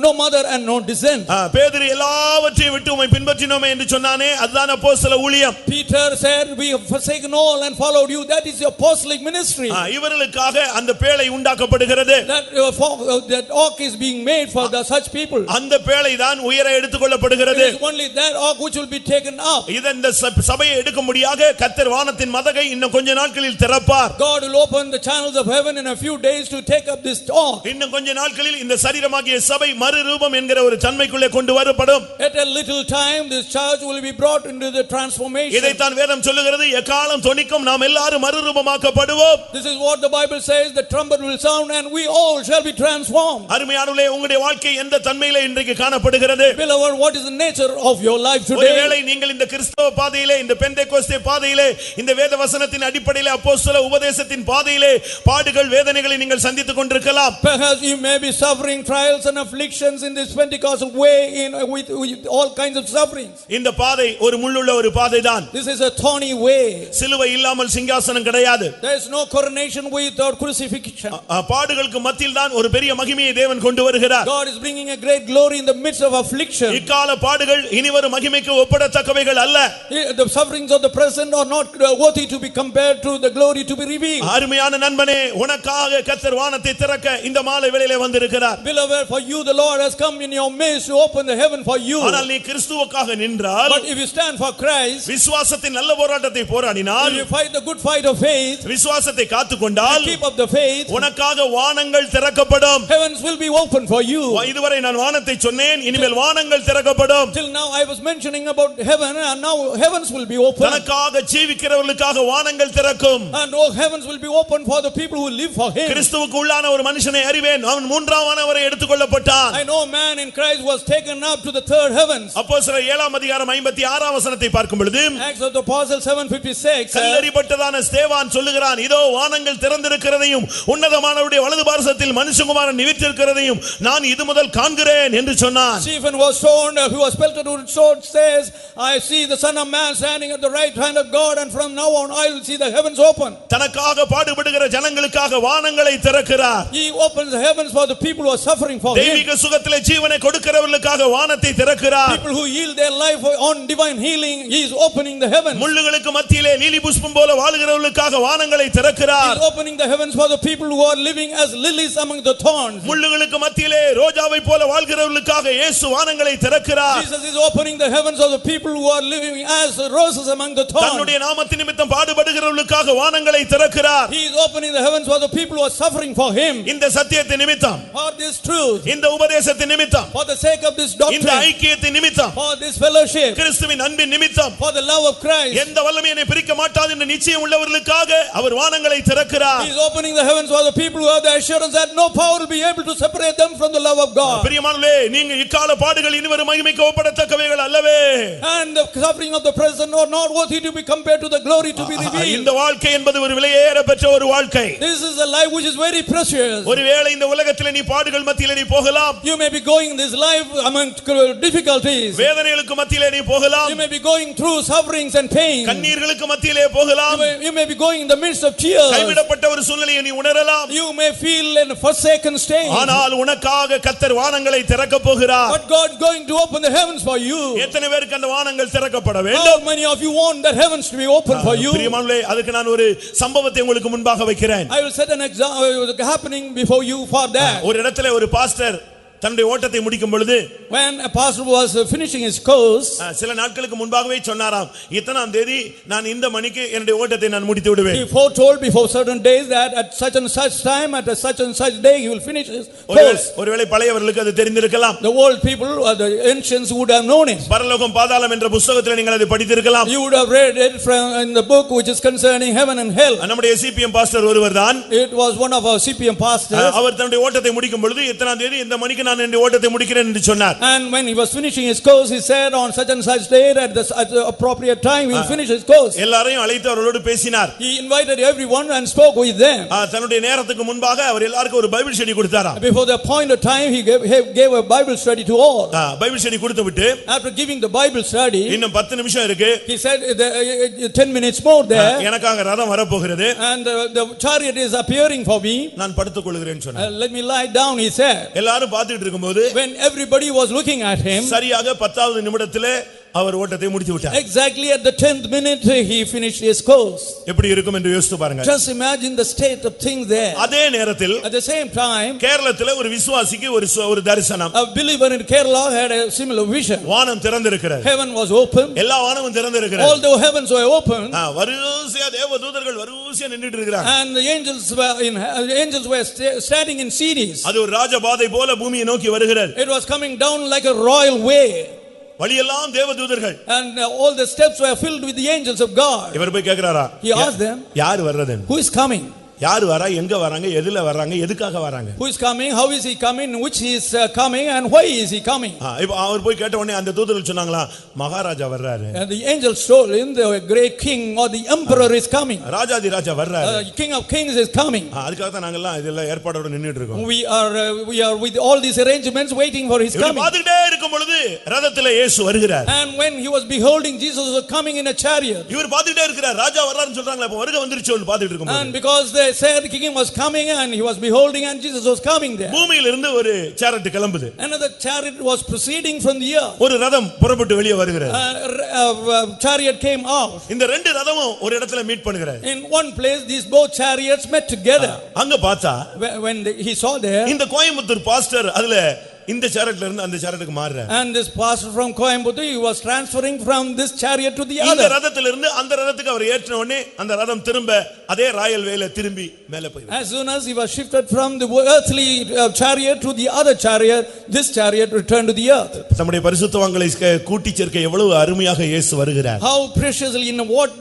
no mother and no descent. பேதுரு எல்லாவற்றையும் விட்டு உம்மை பின்பற்றினோமே என்று சொன்னானே, அதுதான் அப்போஸ்தல ஊழியம். Peter said, we have forsaken all and followed you. That is the apostolic ministry. இவர்களுக்காக அந்த பேழை உண்டாக்கப்படுகிறது. That ark is being made for such people. அந்த பேழை தான் உயர எடுத்துக்கொள்ளப்படுகிறது. It is only that ark which will be taken up. இந்த சபையை எடுக்கும்படியாக கர்த்தர் வானத்தின் மதகை இன்னும் கொஞ்ச நாட்களில் திறப்பார். God will open the channels of heaven in a few days to take up this ark. இன்னும் கொஞ்ச நாட்களில் இந்த சரீரமாகிய சபை மறுரூபம் என்கிற ஒரு தன்மைக்குள்ளே கொண்டு வரப்படும். At a little time this church will be brought into the transformation. இதைத்தான் வேதம் சொல்லுகிறது, எக்காலம் தொனிக்கும் நாம் எல்லாரும் மறுரூபமாக்கப்படுவோம். This is what the Bible says, the trumpet will sound and we all shall be transformed. அருமையானவர்களே, உங்களுடைய வாழ்க்கை எந்த தன்மையிலே இன்றைக்கு காணப்படுகிறது? Beloved, what is the nature of your life today? ஒருவேளை நீங்கள் இந்த கிறிஸ்தவ பாதையிலே, இந்த பெந்தேகோஸ்தே பாதையிலே, இந்த வேத வசனத்தின் அடிப்படையிலே அப்போஸ்தல உபதேசத்தின் பாதையிலே பாடுகள் வேதனைகளை நீங்கள் சந்தித்துக் கொண்டிருக்கலாம். Perhaps you may be suffering trials and afflictions in this Pentecostal way with all kinds of sufferings. இந்த பாதை ஒரு முள்ளுள்ள ஒரு பாதைதான். This is a thorny way. சிலுவை இல்லாமல் சிங்காசனம் கிடையாது. There is no coronation without crucifixion. பாடுகளுக்கு மத்தியில் தான் ஒரு பெரிய மகிமையை தேவன் கொண்டு வருகிறார். God is bringing a great glory in the midst of affliction. இக்கால பாடுகள் இனிவரும் மகிமைக்கு ஒப்பிடத்தக்கவைகள் அல்ல. The sufferings of the present are not worthy to be compared to the glory to be revealed. அருமையான நண்பனே, உனக்காக கர்த்தர் வானத்தை திறக்க இந்த மாலை வேளையிலே வந்திருக்கிறார். Beloved, for you the Lord has come in your midst to open the heaven for you. ஆனால் நீ கிறிஸ்துவுக்காக நின்றால், But if you stand for Christ, விசுவாசத்தின் நல்ல போராட்டத்தை போராடினால், if you fight the good fight of faith, விசுவாசத்தை காத்துக்கொண்டால், keep up the faith, உனக்காக வானங்கள் திறக்கப்படும். heavens will be open for you. இதுவரை நான் வானத்தை சொன்னேன், இனிமேல் வானங்கள் திறக்கப்படும். Till now I was mentioning about heaven and now heavens will be open. தனக்காக ஜீவிக்கிறவர்களுக்காக வானங்கள் திறக்கும். And heavens will be open for the people who live for him. கிறிஸ்துவுக்கு உள்ளான ஒரு மனுஷனை அறிவேன், அவன் மூன்றாம் வானவரை எடுத்துக்கொள்ளப்பட்டான். I know a man in Christ was taken up to the third heavens. அப்போஸ்தலர் 7 அதிகாரம் 56 வசனத்தை பார்க்கும் பொழுது, Acts of the Apostles 7:56, கல்லெறியப்பட்டதான ஸ்தேவான் சொல்லுகிறான், இதோ வானங்கள் திறந்திருக்கிறதையும் உன்னதமானவருடைய வலது பார்சத்தில் மனுஷகுமாரன் நிவித்திருக்கிறதையும் நான் இது முதல் காண்கிறேன் என்று சொன்னான். Stephen was stoned, who was pelted with sword, says, I see the Son of Man standing at the right hand of God, and from now on I will see the heavens open. தனக்காக பாடுபடுகிற ஜனங்களுக்காக வானங்களை திறக்கிறார். He opens the heavens for the people who are suffering for him. தெய்வீக சுகத்திலே ஜீவனை கொடுக்கிறவர்களுக்காக வானத்தை திறக்கிறார். People who yield their life on divine healing, he is opening the heavens. முள்ளுகளுக்கு மத்தியிலே lily புஷ்பம் போல வாழுகிறவர்களுக்காக வானங்களை He திறக்கிறார். is opening the heavens for the people who are living as lilies among the thorns. முள்ளுகளுக்கு மத்தியிலே ரோஜாவை போல வாழ்கிறவர்களுக்காக இயேசு வானங்களை திறக்கிறார். Jesus is opening the heavens of the people who are living as roses among the thorns. தன்னுடைய நாமத்தின் நிமித்தம் பாடுபடுகிறவர்களுக்காக வானங்களை திறக்கிறார். He is opening the heavens for the people who are suffering for him. இந்த சத்தியத்தின் நிமித்தம், For this truth, இந்த உபதேசத்தின் நிமித்தம், for the sake of this இந்த doctrine, ஐக்கியத்தின் நிமித்தம், for this fellowship, கிறிஸ்துவின் அன்பின் நிமித்தம், for the love of Christ, எந்த வல்லமையும் என்னை பிரிக்க மாட்டாது என்ற நிச்சயம் உள்ளவர்களுக்காக அவர் வானங்களை திறக்கிறார். He is opening the heavens for the people who have the assurance that no power will be able to separate them from the love of God. பிரியமானவர்களே, நீங்க இக்கால பாடுகள் இனிவரும் மகிமைக்கு ஒப்பிடத்தக்கவைகள் அல்லவே. And the suffering of the present are not worthy to be compared to the glory to be revealed. இந்த வாழ்க்கை என்பது ஒரு விலையேற பெற்ற ஒரு வாழ்க்கை. This is a life which is very precious. ஒருவேளை இந்த உலகத்திலே நீ பாடுகள் மத்தியிலே நீ போகலாம். You may be going this life among difficulties. வேதனைகளுக்கு மத்தியிலே நீ போகலாம். You may be going through sufferings and pain. கண்ணீர்களுக்கு மத்தியிலே போகலாம். You may be going in the midst of tears. கைவிடப்பட்ட ஒரு சூழ்நிலையை நீ உணரலாம். You may feel in a forsaken state. ஆனால் உனக்காக கர்த்தர் வானங்களை திறக்கப் போகிறார். But God is going to open the heavens for you. எத்தனை பேருக்கு அந்த வானங்கள் திறக்கப்பட வேண்டும்? How many of you want the heavens to be open for you? பிரியமானவர்களே, அதுக்கு நான் ஒரு சம்பவத்தை உங்களுக்கு முன்பாக வைக்கிறேன். I will set an example happening before you for that. ஒரு இடத்திலே ஒரு பாஸ்டர் தன்னுடைய ஓட்டத்தை முடிக்கும் பொழுது when a pastor was finishing his course, சில நாட்களுக்கு முன்பாகவே சொன்னாராம், இத்தனாம் தேதி நான் இந்த மணிக்கு என்னுடைய ஓட்டத்தை நான் முடித்து விடுவேன். he foretold before certain days that at such and such time, at a such and such day, he will finish his course. ஒருவேளை பழையவர்களுக்கு அது தெரிந்திருக்கலாம். The old people or the ancients would have known it. பரலோகம் பாதாளம் என்ற புத்தகத்தில் நீங்கள் அதை படித்திருக்கலாம். You would have read it from in the book which is concerning heaven and hell. நம்முடைய சிபிஎம் பாஸ்டர் ஒருவர்தான். It was one of our CPM pastors. அவர் தன்னுடைய ஓட்டத்தை முடிக்கும் பொழுது இத்தனாம் தேதி இந்த மணிக்கு நான் என்னுடைய ஓட்டத்தை முடிக்கிறேன் என்று சொன்னார். And when he was finishing his course, he said on such and such date at the appropriate time he will finish his course. எல்லாரையும் அழைத்து அவர்களோடு பேசினார். He invited everyone and spoke with them. தன்னுடைய நேரத்துக்கு முன்பாக அவர் எல்லாருக்கும் ஒரு பைபிள் ஸ்டடி கொடுத்தாராம். Before the appointed time, he gave a Bible study to all. Bible study கொடுத்து விட்டு after giving the Bible study, இன்னும் 10 நிமிஷம் இருக்கு. he said 10 minutes more there. எனக்காக ரதம் வர போகிறது. And the chariot is appearing for me. நான் படுத்துக் கொள்கிறேன்னு சொன்னார். Let me lie down, he said. எல்லாரும் பார்த்துட்டு இருக்கும்போது when everybody was looking at him, சரியாக 10வது நிமிடத்திலே அவர் ஓட்டத்தை முடித்து விட்டார். exactly at the 10th minute he finished his course. எப்படி இருக்கும் என்று யோசித்து பாருங்க. Just imagine the state of things there. அதே நேரத்தில் at the same time, கேரளத்திலே ஒரு விசுவாசிக்கு ஒரு தரிசனம். a believer in Kerala had a similar vision. வானம் திறந்திருக்கிறது. heaven was open. எல்லா வானமும் திறந்திருக்கிறது. all the heavens were open. வரிசையா தேவதூதர்கள் வரிசையா நின்னுட்டு இருக்காங்க. and the angels were standing in series. அது ஒரு ராஜபாதை போல பூமியை நோக்கி வருகிறது. it was coming down like a royal way. வழியெல்லாம் தேவதூதர்கள். and all the steps were filled with the angels of God. இவர் போய் கேக்குறாரா, he asked them, யார் வர்றது? who is coming? யார் வரா, எங்க வராங்க, எதுல வராங்க, எதுக்காக வராங்க? who is coming, how is he coming, which he is coming and why is he coming? இப்போ அவர் போய் கேட்ட உடனே அந்த தூதர்கள் சொன்னாங்களா, மகாராஜா வர்றாரு. and the angels told him the great king or the emperor is coming. ராஜாதி ராஜா வர்றாரு. king of kings is coming. அதுக்காக தான் நாங்க எல்லாம் இதெல்லாம் ஏற்பாடோட நின்னுட்டு இருக்கோம். we are with all these arrangements waiting for his coming. பாத்துட்டே இருக்கும் பொழுது ரதத்திலே இயேசு வருகிறார். and when he was beholding Jesus was coming in a chariot. இவர் பாத்துட்டே இருக்கிறார். ராஜா வர்றாருன்னு சொல்றாங்களே, அப்ப வருகை வந்துருச்சுன்னு பாத்துட்டு இருக்கும்போது, and because they said the king was coming and he was beholding and Jesus was coming there, பூமியில இருந்து ஒரு சேரட் கிளம்புது. another chariot was proceeding from the earth. ஒரு ரதம் புறப்பட்டு வெளியே வருகிறது. chariot came out. இந்த ரெண்டு ரதமும் ஒரு இடத்துல மீட் பண்ணுகிறது. in one place these both chariots met together. அங்க பார்த்தா when he saw there, இந்த கோயம்புத்தூர் பாஸ்டர் அதுல இந்த சேரட்ல இருந்து அந்த சேரட்டுக்கு மாறுறார். and this pastor from Coimbatore, he was transferring from this chariot to the other. இந்த ரதத்தில இருந்து அந்த ரதத்துக்கு அவர் ஏற்றின உடனே அந்த ரதம் திரும்ப அதே ராயல் வேல திரும்பி மேலே போய், as soon as he was shifted from the earthly chariot to the other chariot, this chariot returned to the earth. நம்முடைய பரிசுத்தவான்களை கூட்டி சேர்க்க எவ்வளவு அருமையாக இயேசு வருகிறார். how preciously, in what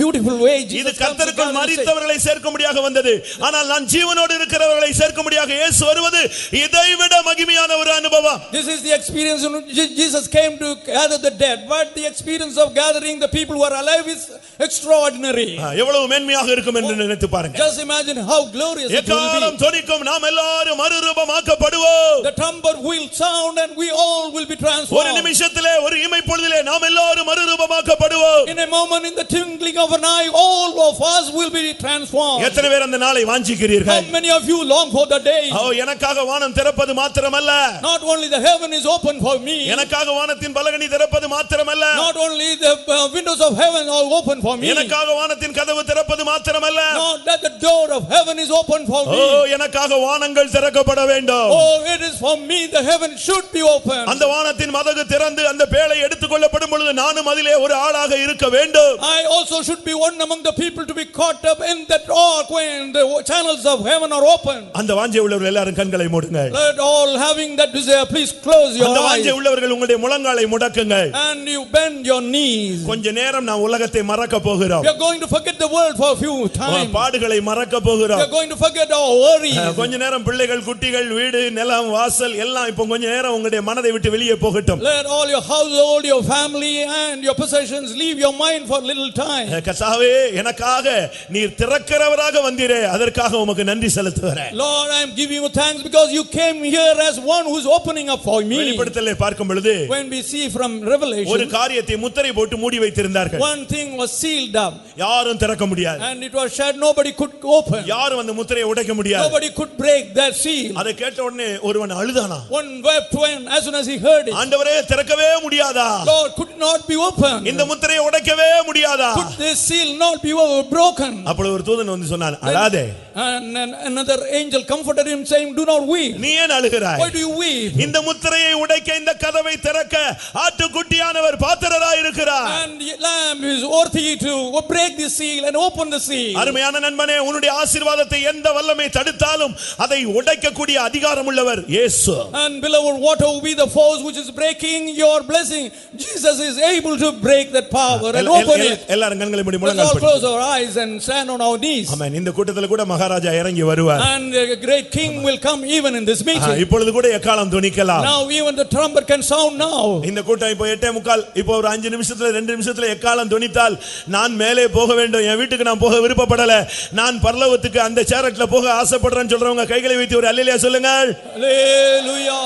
beautiful way Jesus இது கர்த்தருக்குள் மரித்தவர்களை சேர்க்கும்படியாக வந்தது. ஆனால் நான் ஜீவனோடு இருக்கிறவர்களை சேர்க்கும்படியாக இயேசு வருவது இதைவிட மகிமையான ஒரு அனுபவம். this is the experience in which Jesus came to gather the dead, but the experience of gathering the people who are alive is extraordinary. எவ்வளவு மேன்மையாக இருக்கும் என்று நினைத்து பாருங்க. just imagine how glorious it will be. எக்காலம் தொனிக்கும், நாம் எல்லாரும் மறுரூபமாக்கப்படுவோம். the trumpet will sound and we all will be transformed. ஒரு நிமிஷத்திலே, ஒரு இமை பொழுதிலே நாம் எல்லாரும் மறுரூபமாக்கப்படுவோம். in a moment, in the twinkling of an eye, all of us will be transformed. எத்தனை பேர் அந்த நாளை வாஞ்சிக்கிறீர்கள்? how many of you long for the day? எனக்காக வானம் திறப்பது மாத்திரமல்ல, not only the heaven is open for me, எனக்காக வானத்தின் பலகணி திறப்பது மாத்திரமல்ல, not only the windows of heaven are open for me, எனக்காக வானத்தின் கதவு திறப்பது மாத்திரமல்ல, not that the door of heaven is open for me, எனக்காக வானங்கள் திறக்கப்பட வேண்டும். it is for me the heaven should be open. அந்த வானத்தின் மதகு திறந்து அந்த பேழை எடுத்துக்கொள்ளப்படும் பொழுது நானும் அதிலே ஒரு ஆளாக இருக்க வேண்டும். I also should be one among the people to be caught up in that ark when the channels of heaven are open. அந்த வாஞ்சை உள்ளவர்கள் எல்லாரும் கண்களை மூடுங்கள். let all having that desire please close your eyes. அந்த வாஞ்சை உள்ளவர்கள் உங்களுடைய முழங்காலை முடக்குங்கள். and you bend your knees. கொஞ்ச நேரம் நாம் உலகத்தை மறக்க போகிறோம். we are going to forget the world for a few times. பாடுகளை மறக்க போகிறோம். we are going to forget our worries. கொஞ்ச நேரம் பிள்ளைகள், குட்டிகள், வீடு, நிலம், வாசல் எல்லாம் இப்போ கொஞ்ச நேரம் உங்களுடைய மனதை விட்டு வெளியே போகட்டும். let all your household, your family and your possessions leave your mind for a little time. கர்த்தாவே, எனக்காக நீர் திறக்கிறவராக வந்தீரே, அதற்காக உமக்கு நன்றி செலுத்துகிறேன். Lord, I am giving you thanks because you came here as one who is opening up for me. வெளிப்படுத்தலை பார்க்கும் பொழுது, when we see from Revelation, ஒரு காரியத்தை முத்திரை போட்டு மூடி வைத்திருந்தார்கள். one thing was sealed up, யாரும் திறக்க முடியாது. and it was shut, nobody could open. யாரும் அந்த முத்திரையை உடைக்க முடியாது. nobody could break that seal. அதை கேட்ட உடனே ஒருவன் அழுதானா. one wept when as soon as he heard it. ஆண்டவரே, திறக்கவே முடியாதா? Lord, could not be open. இந்த முத்திரையை உடைக்கவே முடியாதா? could this seal not be broken? அப்பொழுது ஒரு தூதன் வந்து சொன்னான், அழாதே. And another angel comforted him, saying, "Do not weep." நீ ஏன் அழுகிறாய்? Why do you weep? இந்த முத்திரையை உடைக்க, இந்த கதவை திறக்க ஆட்டுக்குட்டியானவர் பாத்திரராய் இருக்கிறார். And the lamb is worthy to break the seal and open the seal. அருமையான நண்பனே, உன்னுடைய ஆசீர்வாதத்தை எந்த வல்லமை தடுத்தாலும் அதை உடைக்கக்கூடிய அதிகாரம் உள்ளவர் இயேசு. And beloved, whatever be the force which is breaking your blessing, Jesus is able to break that power and open it. எல்லாரும் கண்களை மூடி Let's முழங்கால் all படிங்க. close our eyes and stand on our knees. ஆமென். இந்த கூட்டத்துல கூட மகாராஜா இறங்கி வருவார். And a great king will come even in this meeting. இப்பொழுது கூட எக்காலம் துணிக்கலாம். Now even the trumpet can sound now. இந்த கூட்டம் இப்போ 8:45, இப்போ ஒரு 5 நிமிஷத்துல 2 நிமிஷத்துல எக்காலம் துணித்தால் நான் மேலே போக வேண்டும், என் வீட்டுக்கு நான் போக விருப்பப்படல, நான் பரலோகத்துக்கு அந்த சேரட்ல போக ஆசைப்படுறேன்னு சொல்றவங்க கைகளை வைத்து ஒரு அல்லேலூயா சொல்லுங்கள். Hallelujah.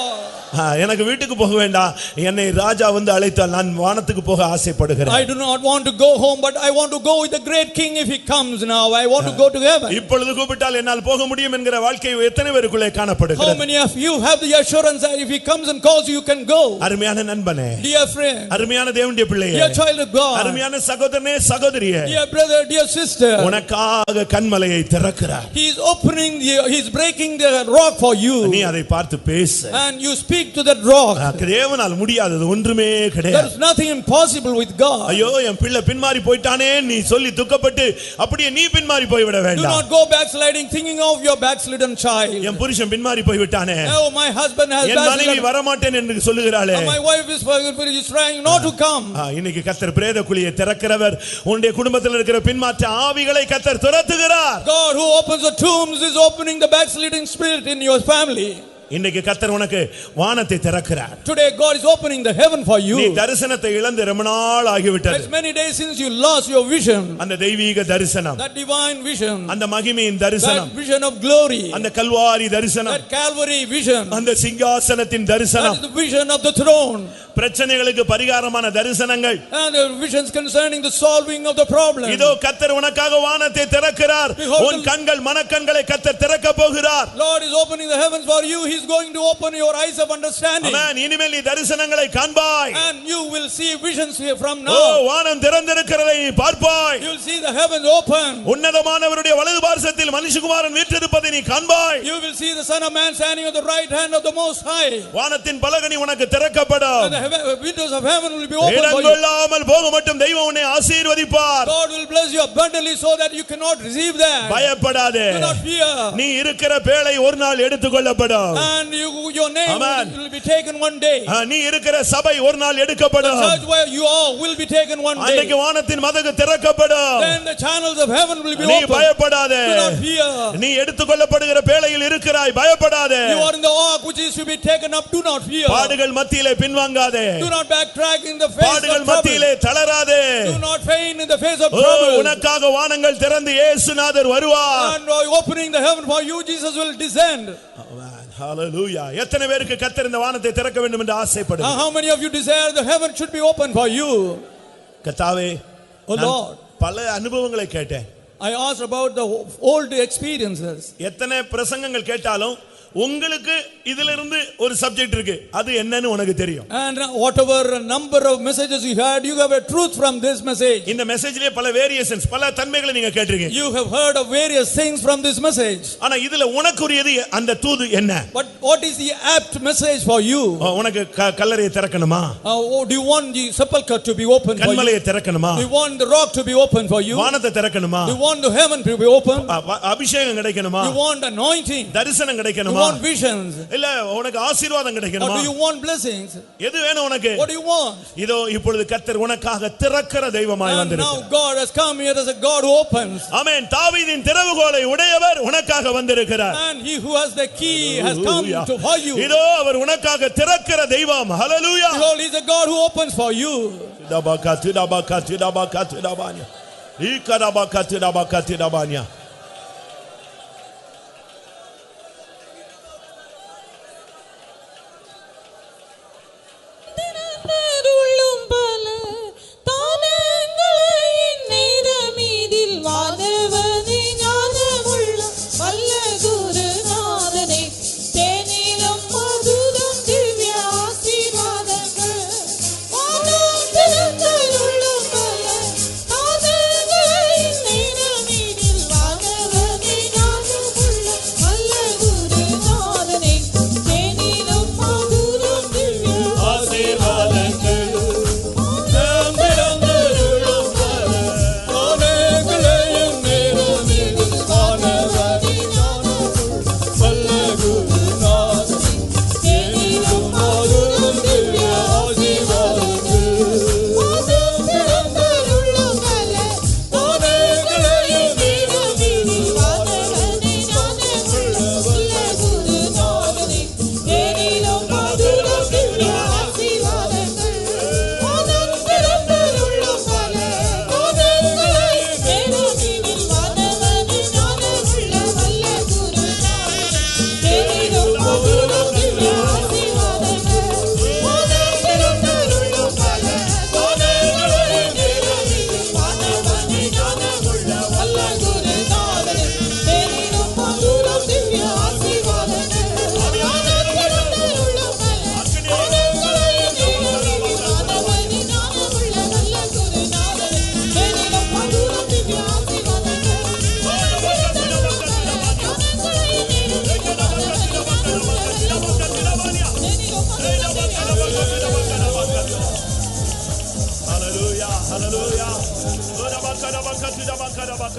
எனக்கு வீட்டுக்கு போக வேண்டாம், என்னை ராஜா வந்து அழைத்தால் நான் வானத்துக்கு போக ஆசைப்படுகிறேன். I do not want to go home, but I want to go with the great king. If he comes now, I want to go to heaven. இப்பொழுது கூப்பிட்டால் என்னால் போக முடியும் என்கிற வாழ்க்கை எத்தனை பேருக்குள்ளே காணப்படுகிறது? How many of you have the assurance that if he comes and calls you, you can go? அருமையான நண்பனே, Dear friend, அருமையான தேவனுடைய பிள்ளையே, dear child of God, அருமையான சகோதரனே சகோதரியே, dear brother, dear sister, உனக்காக கண்மலையை திறக்கிறார். he is opening he is breaking the rock for you. நீ அதை பார்த்து பேசு. And you speak to that rock. தேவனால் முடியாதது ஒன்றுமே There கிடையாது. is nothing impossible with God. ஐயோ என் பிள்ளை பின்மாறி போய்ட்டானே நீ சொல்லி துக்கப்பட்டு அப்படியே நீ பின்மாறி போய் விட Do வேண்டாம். not go backsliding thinking of your backslidden child. என் புருஷன் பின்மாறி போய் விட்டானே, Oh, my husband has என் மனைவி backslidden. வர மாட்டேன் என்று சொல்லுகிறாளே, My wife is trying not to come. இன்னைக்கு கர்த்தர் பிரேத குழியை திறக்கிறவர். உன்னுடைய குடும்பத்தில் இருக்கிற பின்மாற்ற ஆவிகளை கர்த்தர் துரத்துகிறார். God who opens the tombs is opening the backsliding spirit in your family. இன்னைக்கு கர்த்தர் உனக்கு வானத்தை திறக்கிறார். Today God is opening the heaven for you. நீ தரிசனத்தை இழந்து ரொம்ப நாள் ஆகிவிட்டது. It's many days since you lost your vision. அந்த தெய்வீக தரிசனம், That divine vision. அந்த மகிமையின் தரிசனம், That vision of glory. அந்த கல்வாரி தரிசனம், That Calvary vision. அந்த சிங்காசனத்தின் That தரிசனம், is the vision of the throne. பிரச்சனைகளுக்கு பரிகாரமான தரிசனங்கள், And the visions concerning the solving of the problem. இதோ கர்த்தர் உனக்காக வானத்தை திறக்கிறார். உன் கண்கள் மனக்கண்களை கர்த்தர் திறக்க போகிறார். Lord is opening the heavens for you. He is going to open your eyes of understanding. ஆமென். இனிமேல் நீ தரிசனங்களை காண்பாய். And you will see visions here from O, now. வானம் திறந்திருக்கிறதை நீ பார்ப்பாய். You will see the heavens open. உன்னதமானவருடைய வலது பார்சத்தில் மனுஷகுமாரன் வீற்றிருப்பதை நீ காண்பாய். You will see the Son of Man standing on the right hand of the Most High. வானத்தின் பலகனி உனக்கு திறக்கப்படும். And the windows of heaven will be open for you. இடங்கொள்ளாமல் போக மட்டும் தெய்வம் உன்னை ஆசீர்வதிப்பார். God will bless you abundantly so that you cannot receive that. பயப்படாதே. Do not fear. நீ இருக்கிற பேழை ஒரு நாள் எடுத்துக்கொள்ளப்படும். And your name will be taken one day. நீ இருக்கிற சபை ஒரு நாள் எடுக்கப்படும். The church where you are will be taken one day. அன்றைக்கு வானத்தின் மதகு திறக்கப்படும். Then the channels of heaven will be நீ open. பயப்படாதே. Do not fear. நீ எடுத்துக்கொள்ளப்படுகிற பேழையில் இருக்கிறாய், பயப்படாதே. You are in the ark which is to be taken up. Do not fear. பாடுகள் மத்தியிலே பின்வாங்காதே. Do not backtrack in the face of பாடுகள் trouble. மத்தியிலே தளராதே. Do not faint in the face of trouble. உனக்காக வானங்கள் திறந்து இயேசுநாதர் வருவார். And opening the heaven for you, Jesus will descend. ஹalleluya. எத்தனை பேருக்கு கர்த்தர் இந்த வானத்தை திறக்க வேண்டும் என்று ஆசைப்படுகிறார்? How many of you desire the heaven should be open for you? கர்த்தாவே, Oh Lord, பல அனுபவங்களை கேட்டேன். I asked about the old experiences. எத்தனை பிரசங்கங்கள் கேட்டாலும் உங்களுக்கு இதிலிருந்து ஒரு சப்ஜெக்ட் இருக்கு, அது என்னன்னு உனக்கு தெரியும். And whatever number of messages you had, you have a truth from this message. இந்த மெசேஜ்லயே பல வேரியேஷன்ஸ், பல தன்மைகளை நீங்க கேட்டிருக்கீங்க. You have heard of various things from this message. ஆனா இதுல உனக்குரியது அந்த தூது என்ன? But what is the apt message for you? உனக்கு கல்லறையை திறக்கணுமா? Do you want the sepulcher to be open for you? கன்மலையை திறக்கணுமா? Do you want the rock to be open for you? வானத்தை திறக்கணுமா? Do you want the heaven to be open? அபிஷேகம் கிடைக்கணுமா? Do you want anointing? தரிசனம் Do you கிடைக்கணுமா? want visions? இல்ல உனக்கு ஆசீர்வாதம் Or கிடைக்கணுமா? do you want blessings? எது வேணும் உனக்கு? What do you want? இதோ இப்பொழுது கர்த்தர் உனக்காக திறக்கிற தெய்வமாய் And வந்திருக்கிறார். now God has come here as a God who opens. ஆமென். தாவீதின் திறவுகோலை உடையவர் உனக்காக வந்திருக்கிறார். And he who has the key has come to for you. இதோ அவர் உனக்காக திறக்கிற தெய்வம். ஹalleluya. Behold, he is a God who opens for you. திடபாகா திடபானியா.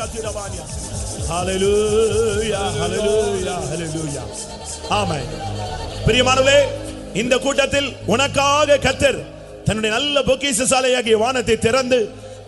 கத்திரவானியா. ஹalleluya ஹalleluya ஹalleluya. ஆமென். பிரியமானவர்களே, இந்த கூட்டத்தில் உனக்காக கர்த்தர் தன்னுடைய நல்ல பொக்கிஷசாலையாகிய வானத்தை திறந்து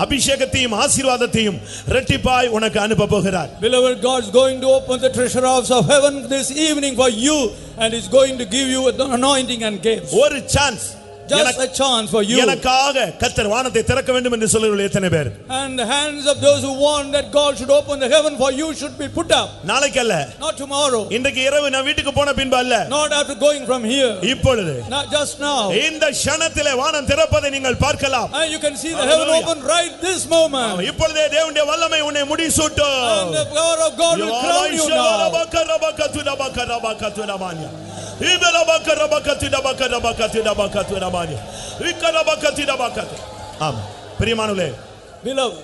அபிஷேகத்தையும் ஆசீர்வாதத்தையும் இரட்டிப்பாய் உனக்கு அனுப்ப போகிறார். Beloved, God is going to open the treasure house of heaven this evening for you, and is going to give you an anointing and gifts. ஒரு chance, just a chance for you. எனக்காக கர்த்தர் வானத்தை திறக்க வேண்டும் என்று சொல்லுகிற எத்தனை பேர்? And the hands of those who want that God should open the heaven for you should be put up. நாளைக்கு அல்ல, not tomorrow, இன்றைக்கு இரவு நான் வீட்டுக்கு போன பின்பு அல்ல, not after going from here, இப்பொழுது, not just now. இந்த க்ஷணத்திலே வானம் திறப்பதை நீங்கள் பார்க்கலாம். And you can see the heaven open right this moment. இப்பொழுதே தேவனுடைய வல்லமை உன்னை முடிசூட்டும். And the power of God will crown you now. பிரியமானவர்களே, Beloved,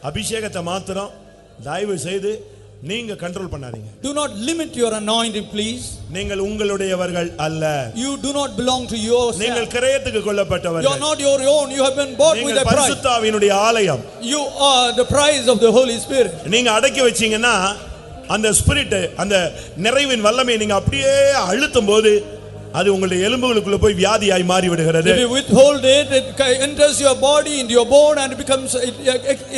அபிஷேகத்தை மாத்திரம் தயவு செய்து நீங்க கண்ட்ரோல் பண்ணாதீங்க. do not limit your anointing, please. நீங்கள் உங்களுடையவர்கள் அல்ல. You do not belong to yourself. நீங்கள் கிரயத்துக்கு கொல்லப்பட்டவர்கள். You are not your own. You have been bought with a price. பரிசுத்த ஆவியினுடைய ஆலயம். You are the prize of the Holy Spirit. நீங்க அடக்கி வச்சீங்கன்னா அந்த ஸ்பிரிட், அந்த நிறைவின் வல்லமை நீங்க அப்படியே அழுத்தும் போது அது உங்களுடைய எலும்புகளுக்குள்ள போய் வியாதியாய் மாறி விடுகிறது. If you withhold it, it enters your body into your bone and becomes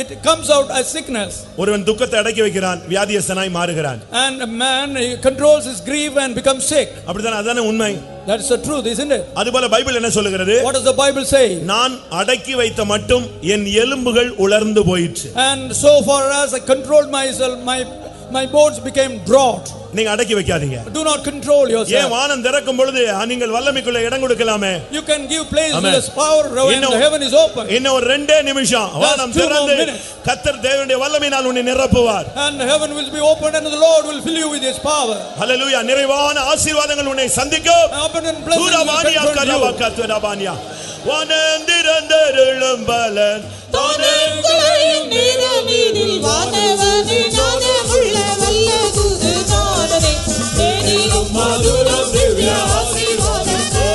it comes out as sickness. ஒருவன் துக்கத்தை அடக்கி வைக்கிறான், வியாதியஸ்தனாய் மாறுகிறான். And a man controls his grief and becomes sick. அப்படிதான், அதானே உண்மை. That's the truth, isn't it? அதுபோல Bible என்ன சொல்லுகிறது? What does the Bible say? நான் அடக்கி வைத்த மட்டும் என் எலும்புகள் உலர்ந்து போயிற்று. And so far as I controlled myself, my bones became drought. நீங்க அடக்கி வைக்காதீங்க. Do not control yourself. ஏன் வானம் திறக்கும் பொழுது நீங்கள் வல்லமைக்குள்ள இடம் கொடுக்கலாமே? You can give place to this power when the heaven is open. இன்னும் ஒரு 2 நிமிஷம் வானம் திறந்து கர்த்தர் தேவனுடைய வல்லமையினால் உன்னை நிரப்புவார். And the heaven will be opened and the Lord will fill you with his power. ஹalleluya. நிறைவான ஆசீர்வாதங்கள் உன்னை சந்திக்கும். Abundant blessings will come to you. வானந்திரந்தருளும் பலன் தானங்களையும் நிறமீதில் வானவனே ஞானமுள்ள வல்ல தூது நாதனே தேனிலும் மதுரம் திவ்ய ஆசீர்வாதமே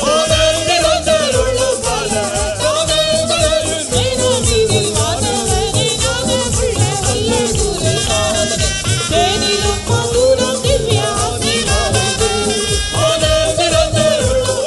வானந்திரந்தருளும் பலன் தானங்களையும் நிறமீதில் வானவனே ஞானமுள்ள வல்ல தூது நாதனே தேனிலும் மதுரம் திவ்ய ஆசீர்வாதமே வானந்திரந்தருளும்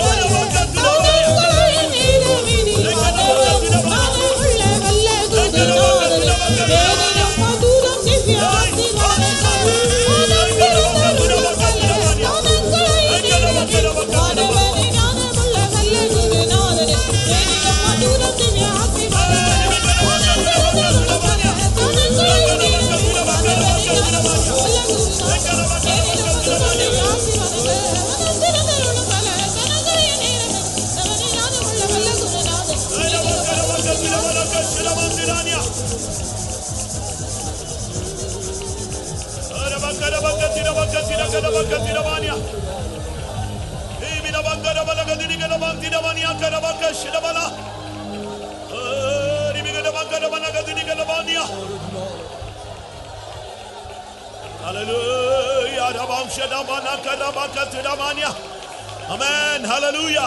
Amen. Hallelujah.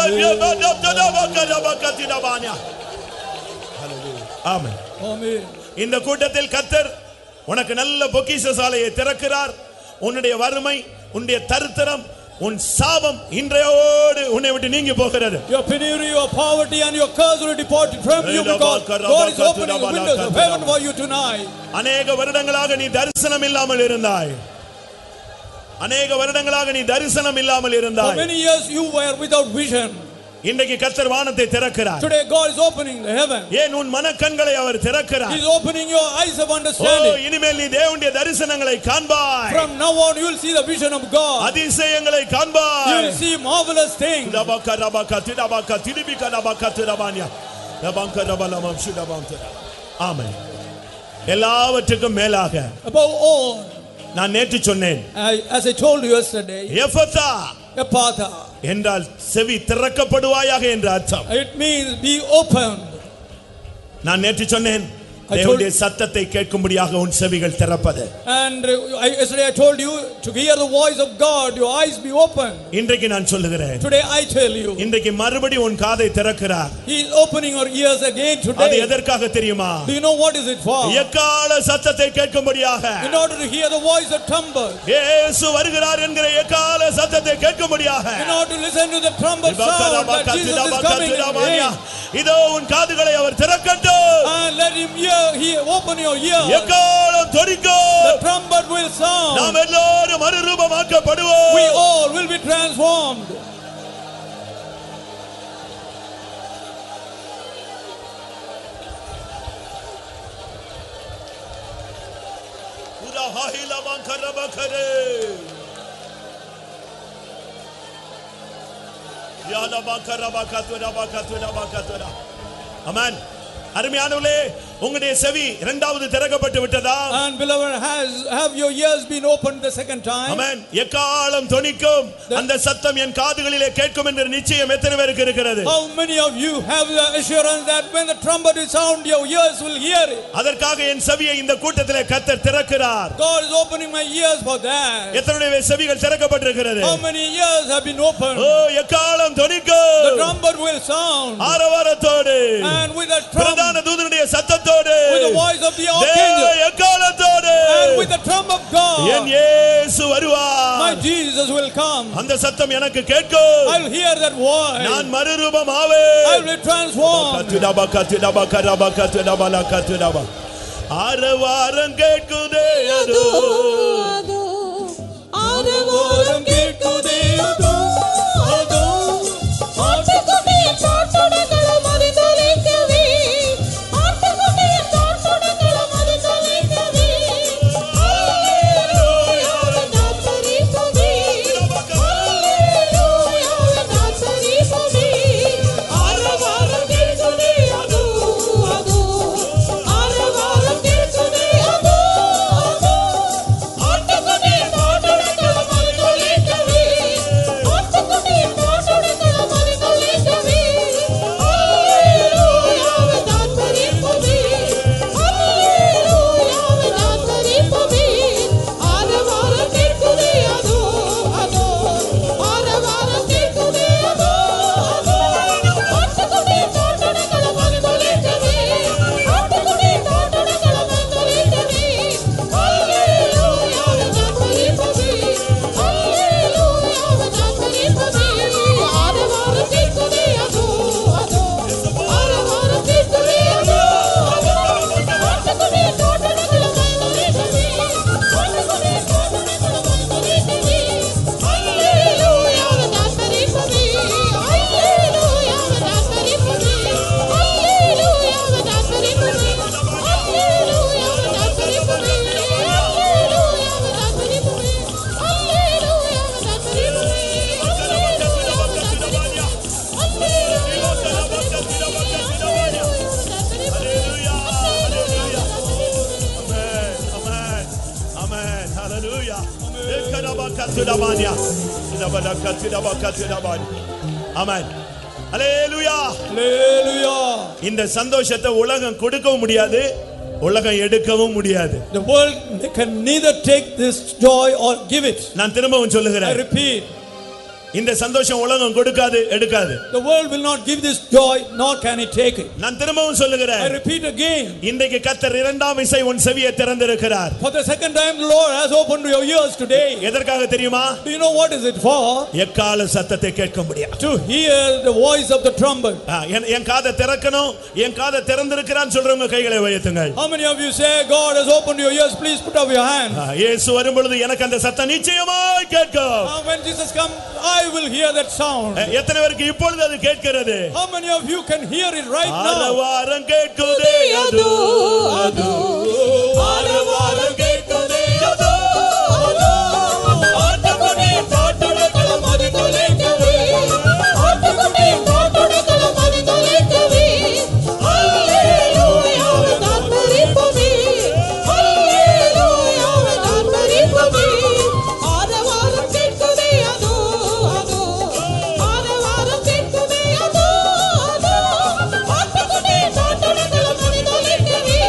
Hallelujah. Amen. Amen. இந்த கூட்டத்தில் கர்த்தர் உனக்கு நல்ல பொக்கிஷசாலையை திறக்கிறார். உன்னுடைய வறுமை, உன்னுடைய தரித்திரம், உன் சாபம் இன்றையோடு உன்னை விட்டு நீங்கி போகிறது. Your penury, your poverty and your curse will depart from you because God is opening the windows of heaven for you tonight. அநேக வருடங்களாக நீ தரிசனம் இல்லாமல் இருந்தாய். அநேக வருடங்களாக நீ தரிசனம் இல்லாமல் இருந்தாய். For many years you were without vision. இன்றைக்கு கர்த்தர் வானத்தை திறக்கிறார். Today God is opening the heaven. ஏன் உன் மனக்கண்களை அவர் திறக்கிறார். He is opening your eyes of understanding. இனிமேல் நீ தேவனுடைய தரிசனங்களை காண்பாய். From now on you will see the vision of God. அதிசயங்களை காண்பாய். You will see marvelous things. ஆமென். எல்லாவற்றுக்கும் மேலாக Above all, நான் நேற்று சொன்னேன், as I told you yesterday, எஃபதா Ephphatha என்றால் செவி திறக்கப்படுவாயாக என்ற அர்த்தம். it means be opened. நான் நேற்று சொன்னேன், தேவனுடைய சத்தத்தை கேட்கும்படியாக உன் செவிகள் திறப்பது. And yesterday I told you to hear the voice of God, your eyes be open. இன்றைக்கு நான் சொல்லுகிறேன், Today I tell you, இன்றைக்கு மறுபடி உன் காதை திறக்கிறார். He is opening your ears again அது today. எதற்காக தெரியுமா? Do you know what is it for? எக்கால சத்தத்தை கேட்கும்படியாக, In order to hear the voice of trumpet. இயேசு வருகிறார் என்கிற எக்கால சத்தத்தை கேட்கும்படியாக, In order to listen to the trumpet sound that Jesus is coming in. இதோ உன் காதுகளை அவர் திறக்கட்டும். And let him open your ear. எக்காலம் தொனிக்கும். The trumpet will sound. நாம் எல்லாரும் மறுரூபமாக்கப்படுவோம். We all will be transformed. Ura hahila bankarabakare. Yana bankarabakatura. Amen. அருமையானவர்களே, உங்களுடைய செவி இரண்டாவது திறக்கப்பட்டு விட்டதா? And beloved, have your ears been opened the second time? Amen. எக்காலம் தொனிக்கும் அந்த சத்தம் என் காதுகளிலே கேட்கும் என்ற நிச்சயம் எத்தனை பேருக்கு இருக்கிறது? How many of you have the assurance that when the trumpet will sound, your ears will hear it? அதற்காக என் செவியை இந்த கூட்டத்திலே கர்த்தர் திறக்கிறார். God is opening my ears for that. எத்தனை செவிகள் திறக்கப்பட்டிருக்கிறது? How many ears have been opened? ஓ, எக்காலம் தொனிக்கும். The trumpet will sound. ஆரவாரத்தோடு, And with the trumpet, பிரதான தூதனுடைய சத்தத்தோடு, with the voice of the archangel, எக்காலத்தோடு, and with the trump of God, என் இயேசு வருவார். my Jesus will come. அந்த சத்தம் எனக்கு கேட்கும். I will hear that voice. நான் மறுரூபம் ஆவேன். I will be transformed. ஆரவாரம் கேட்குதே அதோ, ஆரவாரம் கேட்குதே அதோ, அதோ. ஆட்டுக்குட்டியின் சாட்டுடைகளும் அதிதொலிக்கவே, ஆட்டுக்குட்டியின் சாட்டுடைகளும் அதிதொலிக்கவே. அல்லேலூயாவை தாசரிப்பவே, அல்லேலூயாவை தாசரிப்பவே. ஆரவாரம் கேட்குதே அதோ, அதோ. ஆரவாரம் கேட்குதே அதோ, அதோ. ஆட்டுக்குட்டியின் சாட்டுடைகளும் அதிதொலிக்கவே, ஆட்டுக்குட்டியின் சாட்டுடைகளும் அதிதொலிக்கவே. அல்லேலூயாவை தாசரிப்பவே, அல்லேலூயாவை தாசரிப்பவே. ஆரவாரம் கேட்குதே அதோ, அதோ. ஆரவாரம் கேட்குதே அதோ, அதோ. ஆட்டுக்குட்டியின் சாட்டுடைகளும் அதிதொலிக்கவே, ஆட்டுக்குட்டியின் சாட்டுடைகளும் அதிதொலிக்கவே. அல்லேலூயாவை தாசரிப்பவே, அல்லேலூயாவை தாசரிப்பவே. ஆரவாரம் கேட்குதே அதோ, அதோ. ஆரவாரம் கேட்குதே அதோ, அதோ. ஆட்டுக்குட்டியின் சாட்டுடைகளும் அதிதொலிக்கவே, ஆட்டுக்குட்டியின் சாட்டுடைகளும் அதிதொலிக்கவே. அல்லேலூயாவை தாசரிப்பவே, அல்லேலூயாவை தாசரிப்பவே. அல்லேலூயாவை தாசரிப்பவே, அல்லேலூயாவை தாசரிப்பவே. அல்லேலூயாவை தாசரிப்பவே, அல்லேலூயாவை தாசரிப்பவே. Amen. Hallelujah. Amen. Hallelujah. Hallelujah. இந்த சந்தோஷத்தை உலகம் கொடுக்கவும் முடியாது, உலகம் எடுக்கவும் முடியாது. The world can neither take this joy or give it. நான் திரும்பவும் I சொல்லுகிறேன், repeat, இந்த சந்தோஷம் உலகம் கொடுக்காது, எடுக்காது. the world will not give this joy, nor can it take it. நான் திரும்பவும் சொல்லுகிறேன், I repeat again, இன்றைக்கு கர்த்தர் இரண்டாம் விசை உன் செவியை திறந்திருக்கிறார். for the second time the Lord has opened your ears today. எதற்காக தெரியுமா? Do you know what is it for? எக்கால சத்தத்தை கேட்க முடியாது. To hear the voice of the trumpet. என் காதை திறக்கணும், என் காதை திறந்திருக்கிறான்னு சொல்றவங்க கைகளை உயர்த்துங்கள். How many of you say God has opened your ears? Please put up your hand. இயேசு வரும்பொழுது எனக்கு அந்த சத்தம் நிச்சயமாய் கேட்கும். When Jesus comes, I will hear that sound. எத்தனை பேருக்கு இப்பொழுது அது கேட்கிறது? How many of you can hear it right now? ஆரவாரம் கேட்குதே அதோ, அதோ. ஆரவாரம் கேட்குதே அதோ, அதோ. ஆட்டுக்குட்டியின் சாட்டுடைகளும் அதிதொலிக்கவே, ஆட்டுக்குட்டியின் சாட்டுடைகளும் அதிதொலிக்கவே. அல்லேலூயாவை தாசரிப்பவே, அல்லேலூயாவை தாசரிப்பவே. ஆரவாரம் கேட்குதே அதோ, அதோ. ஆரவாரம் கேட்குதே அதோ, அதோ. ஆட்டுக்குட்டியின் சாட்டுடைகளும் அதிதொலிக்கவே,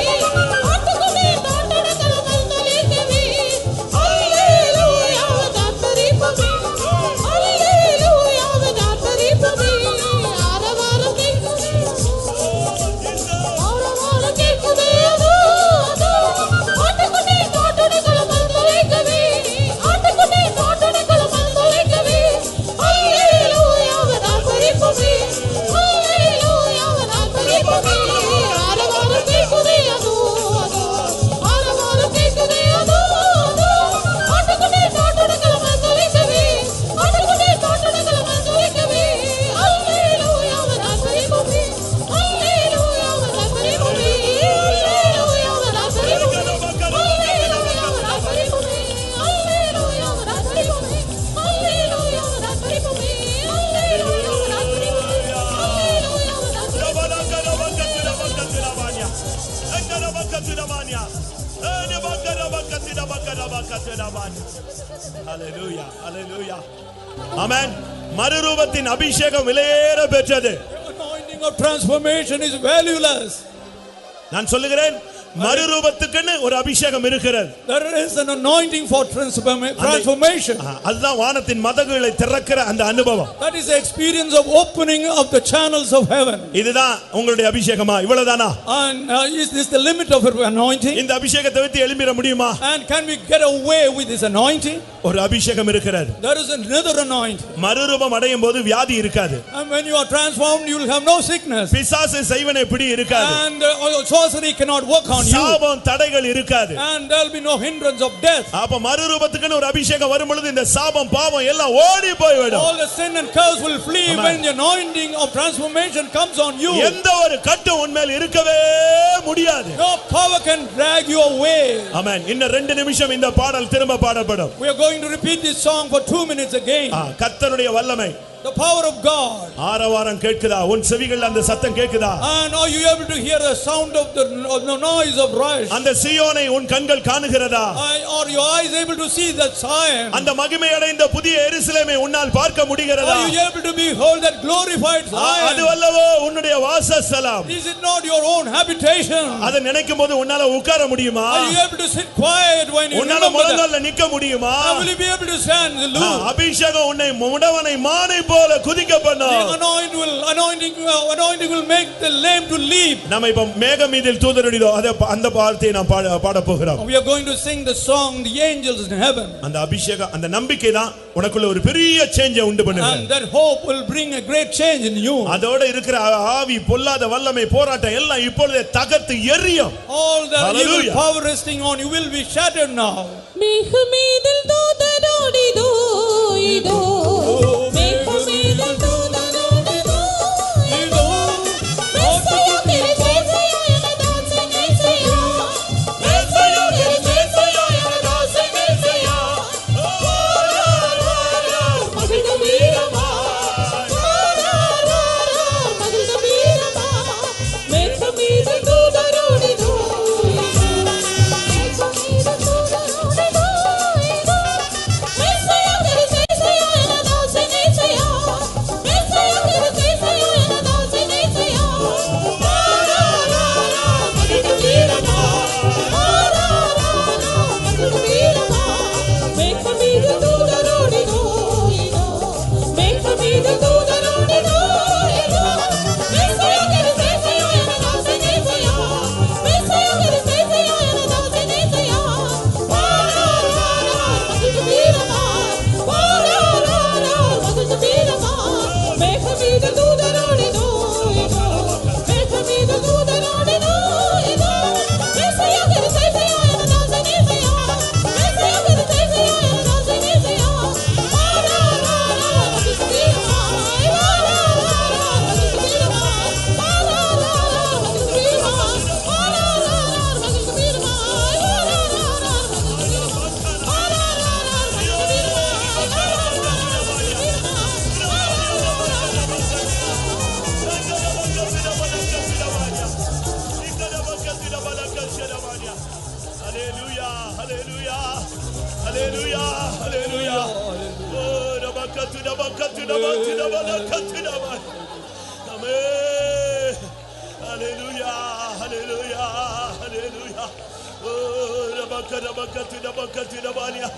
Hallelujah, hallelujah. Amen. மறுரூபத்தின் அபிஷேகம் விலையேற பெற்றது. Anointing of transformation is valueless. நான் சொல்லுகிறேன், மறுரூபத்துக்குன்னு ஒரு அபிஷேகம் இருக்கிறது. There is an anointing for transformation. அதுதான் வானத்தின் மதகுகளை திறக்கிற அந்த அனுபவம். That is the experience of opening of the channels of heaven. இதுதான் உங்களுடைய அபிஷேகமா? இவ்வளவுதானா? And is this the limit of our anointing? இந்த அபிஷேகத்தை வைத்து எழும்பிட முடியுமா? And can we get away with this anointing? ஒரு அபிஷேகம் இருக்கிறது. There is another anointing. மறுரூபம் அடையும் போது வியாதி இருக்காது. And when you are transformed, you will have no sickness. பிசாசு செய்வனை பிடி இருக்காது. And sorcery cannot work on you. சாபம் தடைகள் இருக்காது. And there will be no hindrance of death. அப்ப மறுரூபத்துக்குன்னு ஒரு அபிஷேகம் வரும் பொழுது இந்த சாபம் பாவம் எல்லாம் ஓடி போய்விடும். All the sin and curse will flee when the anointing of transformation comes on you. எந்த ஒரு கட்டு உன்மேல் இருக்கவே முடியாது. No power can drag you away. ஆமென். இன்னும் 2 நிமிஷம் இந்த பாடல் திரும்ப பாடப்படும். We are going to repeat this song for 2 minutes again. கர்த்தருடைய வல்லமை, the power of God. ஆரவாரம் கேட்குதா? உன் செவிகளில் அந்த சத்தம் கேட்குதா? And are you able to hear the sound of the noise of rush? அந்த சீயோனை உன் கண்கள் காணுகிறதா? Are your eyes able to see that Zion? அந்த மகிமை அடைந்த புதிய எருசலேமை உன்னால் பார்க்க முடிகிறதா? Are you able to behold that glorified Zion? அது அல்லவோ உன்னுடைய வாசஸ்தலம்? Is it not your own habitation? அதை நினைக்கும்போது உன்னால உட்கார முடியுமா? Are you able to sit quiet when you உன்னால remember that? முழங்கால்ல நிக்க முடியுமா? Will you be able to stand alone? அபிஷேகம் உன்னை முடவனை மானை போல குதிக்க பண்ணும். The anointing will make the lame to leap. நாம இப்ப மேகமீதில் தூதரடிதோ அந்த வார்த்தையை நாம் பாட போகிறோம். We are going to sing the song the angels in heaven. அந்த அபிஷேகம், அந்த நம்பிக்கை தான் உனக்குள்ள ஒரு பெரிய சேஞ்சை உண்டு பண்ணுது. And that hope will bring a great change in you. அதோட இருக்கிற ஆவி, பொல்லாத வல்லமை, போராட்டம் எல்லாம் இப்பொழுதே தகர்த்து எரியும். All the evil power resting on you will be shattered now. மேகமீதில் தூதரோடிதோ இதோ, மேகமீதில் தூதரோடிதோ இதோ, மேசையா கிருபேசையா எனதாசை மேசையா, மேசையா கிருபேசையா எனதாசை மேசையா, மகிழ்ந்த வீரமா, மகிழ்ந்த வீரமா, மேகமீதில் தூதரோடிதோ இதோ, மேகமீதில் தூதரோடிதோ இதோ, மேசையா கிருபேசையா எனதாசை மேசையா, மேசையா கிருபேசையா எனதாசை மேசையா, மகிழ்ந்த வீரமா, மகிழ்ந்த வீரமா, மேகமீதில் தூதரோடிதோ இதோ, மேகமீதில் தூதரோடிதோ இதோ, மேசையா கிருபேசையா எனதாசை மேசையா, மேசையா கிருபேசையா எனதாசை மேசையா, மகிழ்ந்த வீரமா, மகிழ்ந்த வீரமா, மேகமீதில் தூதரோடிதோ இதோ, மேகமீதில் தூதரோடிதோ இதோ, மேசையா கிருபேசையா எனதாசை மேசையா, மேசையா கிருபேசையா எனதாசை மேசையா, மகிழ்ந்த வீரமா, மகிழ்ந்த வீரமா, மகிழ்ந்த வீரமா, மகிழ்ந்த வீரமா, Hallelujah, hallelujah, hallelujah, hallelujah. Oh, rabakatu, rabakatu, rabakatu, rabakatu, rabakatu. Amen. Hallelujah, hallelujah, hallelujah. Oh, rabakatu, rabakatu, rabakatu, rabakatu.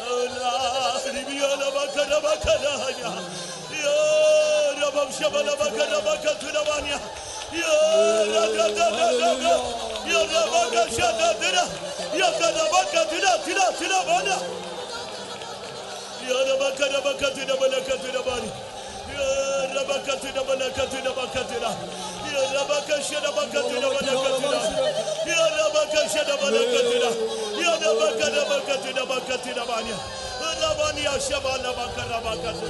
Oh, la, ribia, rabakatu, rabakatu, rabakatu. Yo, rabam, shabba, rabakatu, rabakatu, rabakatu. Yo, rabakatu, yo, rabakatu, shabba, yo, rabakatu, rabakatu, rabakatu. Yo, rabakatu, rabakatu, rabakatu, rabakatu. Yo, rabakatu, rabakatu, rabakatu. Yo, rabakatu, rabakatu, rabakatu. Yo, rabakatu, rabakatu. Yo, rabakatu, rabakatu, rabakatu, rabakatu. Rabania shabana bakarabakatu.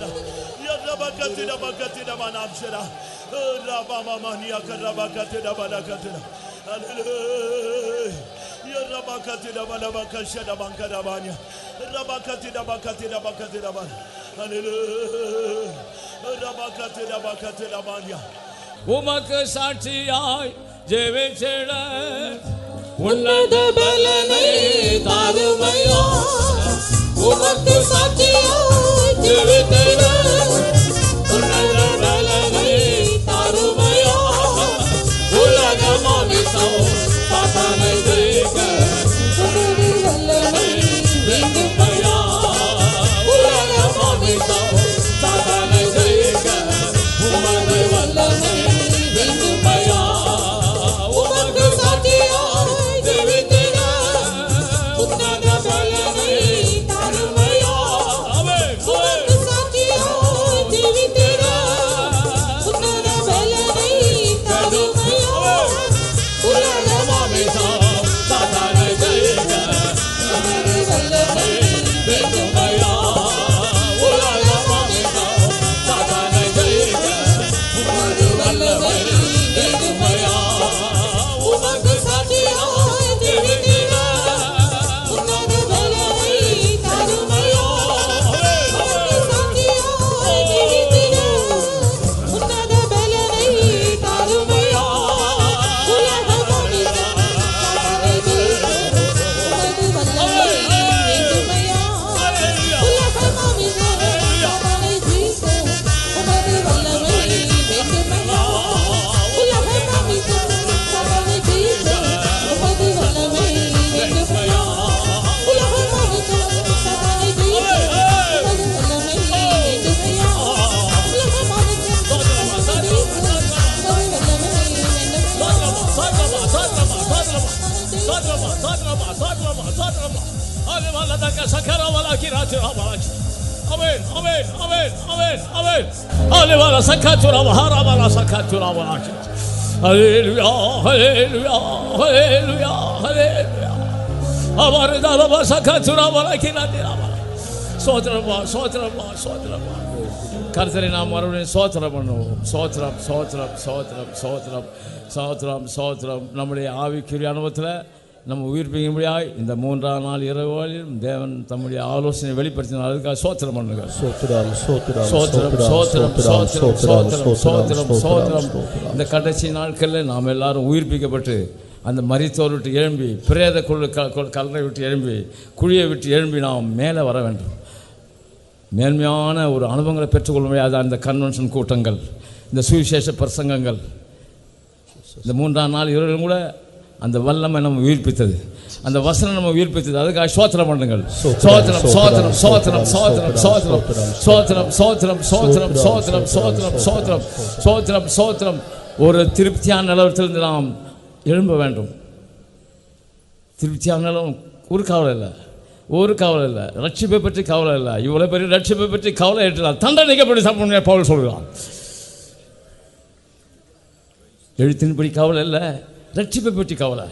Yo, rabakatu, rabakatu, rabanamshara. Rabama mania karabakatu, rabakatu. Hallelujah. Yo, rabakatu, rabakatu, rabakatu. Rabakatu, rabakatu, rabakatu, rabakatu. Hallelujah. Rabakatu, rabakatu, rabakatu. உமக்கு சாட்சியாய் ஜெபிச்சிட உன்னத பலனை தாருமையா. Alevaladaka sakaravalaki ratiravalaki. Amen, amen, amen, amen, amen. Alevala sakatura vaharavala sakatura valaki. Hallelujah, hallelujah, hallelujah, hallelujah. Avaridalava sakatura valaki ratiravala. Sotrava, sotrava, sotrava. கர்த்தரை நாம் மறுபடியும் சோத்திரம் பண்ணுவோம். சோத்திரம், சோத்திரம், சோத்திரம், சோத்திரம், சோத்திரம், சோத்திரம். நம்முடைய ஆவிக்குரிய அனுபவத்தில் நம்ம உயிர்ப்பிக்கும்படியாய் இந்த 3ஆம் நாள் இரவுகளில் தேவன் தம்முடைய ஆலோசனை வெளிப்படுத்தினார். அதுக்காக சோத்திரம் பண்ணுங்க. சோத்திரம், சோத்திரம், சோத்திரம், சோத்திரம், சோத்திரம், சோத்திரம், சோத்திரம். இந்த கடைசி நாட்களில் நாம் எல்லாரும் உயிர்ப்பிக்கப்பட்டு அந்த மரித்தோர் விட்டு எழும்பி, பிரேத கல்லறை விட்டு எழும்பி, குழியை விட்டு எழும்பி நாம் மேலே வர வேண்டும். மேன்மையான ஒரு அனுபவங்களை பெற்றுக்கொள்ள முடியாத அந்த கன்வென்ஷன் கூட்டங்கள், இந்த சுவிசேஷ பிரசங்கங்கள், இந்த 3ஆம் நாள் இரவிலும் கூட அந்த வல்லமை நம்ம உயிர்ப்பித்தது, அந்த வசனம் நம்ம உயிர்ப்பித்தது. அதுக்காக சோத்திரம் பண்ணுங்கள். சோத்திரம், சோத்திரம், சோத்திரம், சோத்திரம், சோத்திரம், சோத்திரம், சோத்திரம், சோத்திரம், சோத்திரம், சோத்திரம், சோத்திரம், சோத்திரம், சோத்திரம். ஒரு திருப்தியான நிலவரத்திலிருந்து நாம் எழும்ப வேண்டும். திருப்தியான நிலம் ஒரு கவலை இல்லை, ஒரு கவலை இல்லை. ரட்சிப்பை பற்றி கவலை இல்லை. இவ்வளோ பெரிய ரட்சிப்பை பற்றி கவலை ஏற்றலாம். தண்டனைக்கப்படி சாப்பிட பவுல் சொல்கிறான். எழுத்தின்படி கவலை இல்லை, ரட்சிப்பை பற்றி கவலை,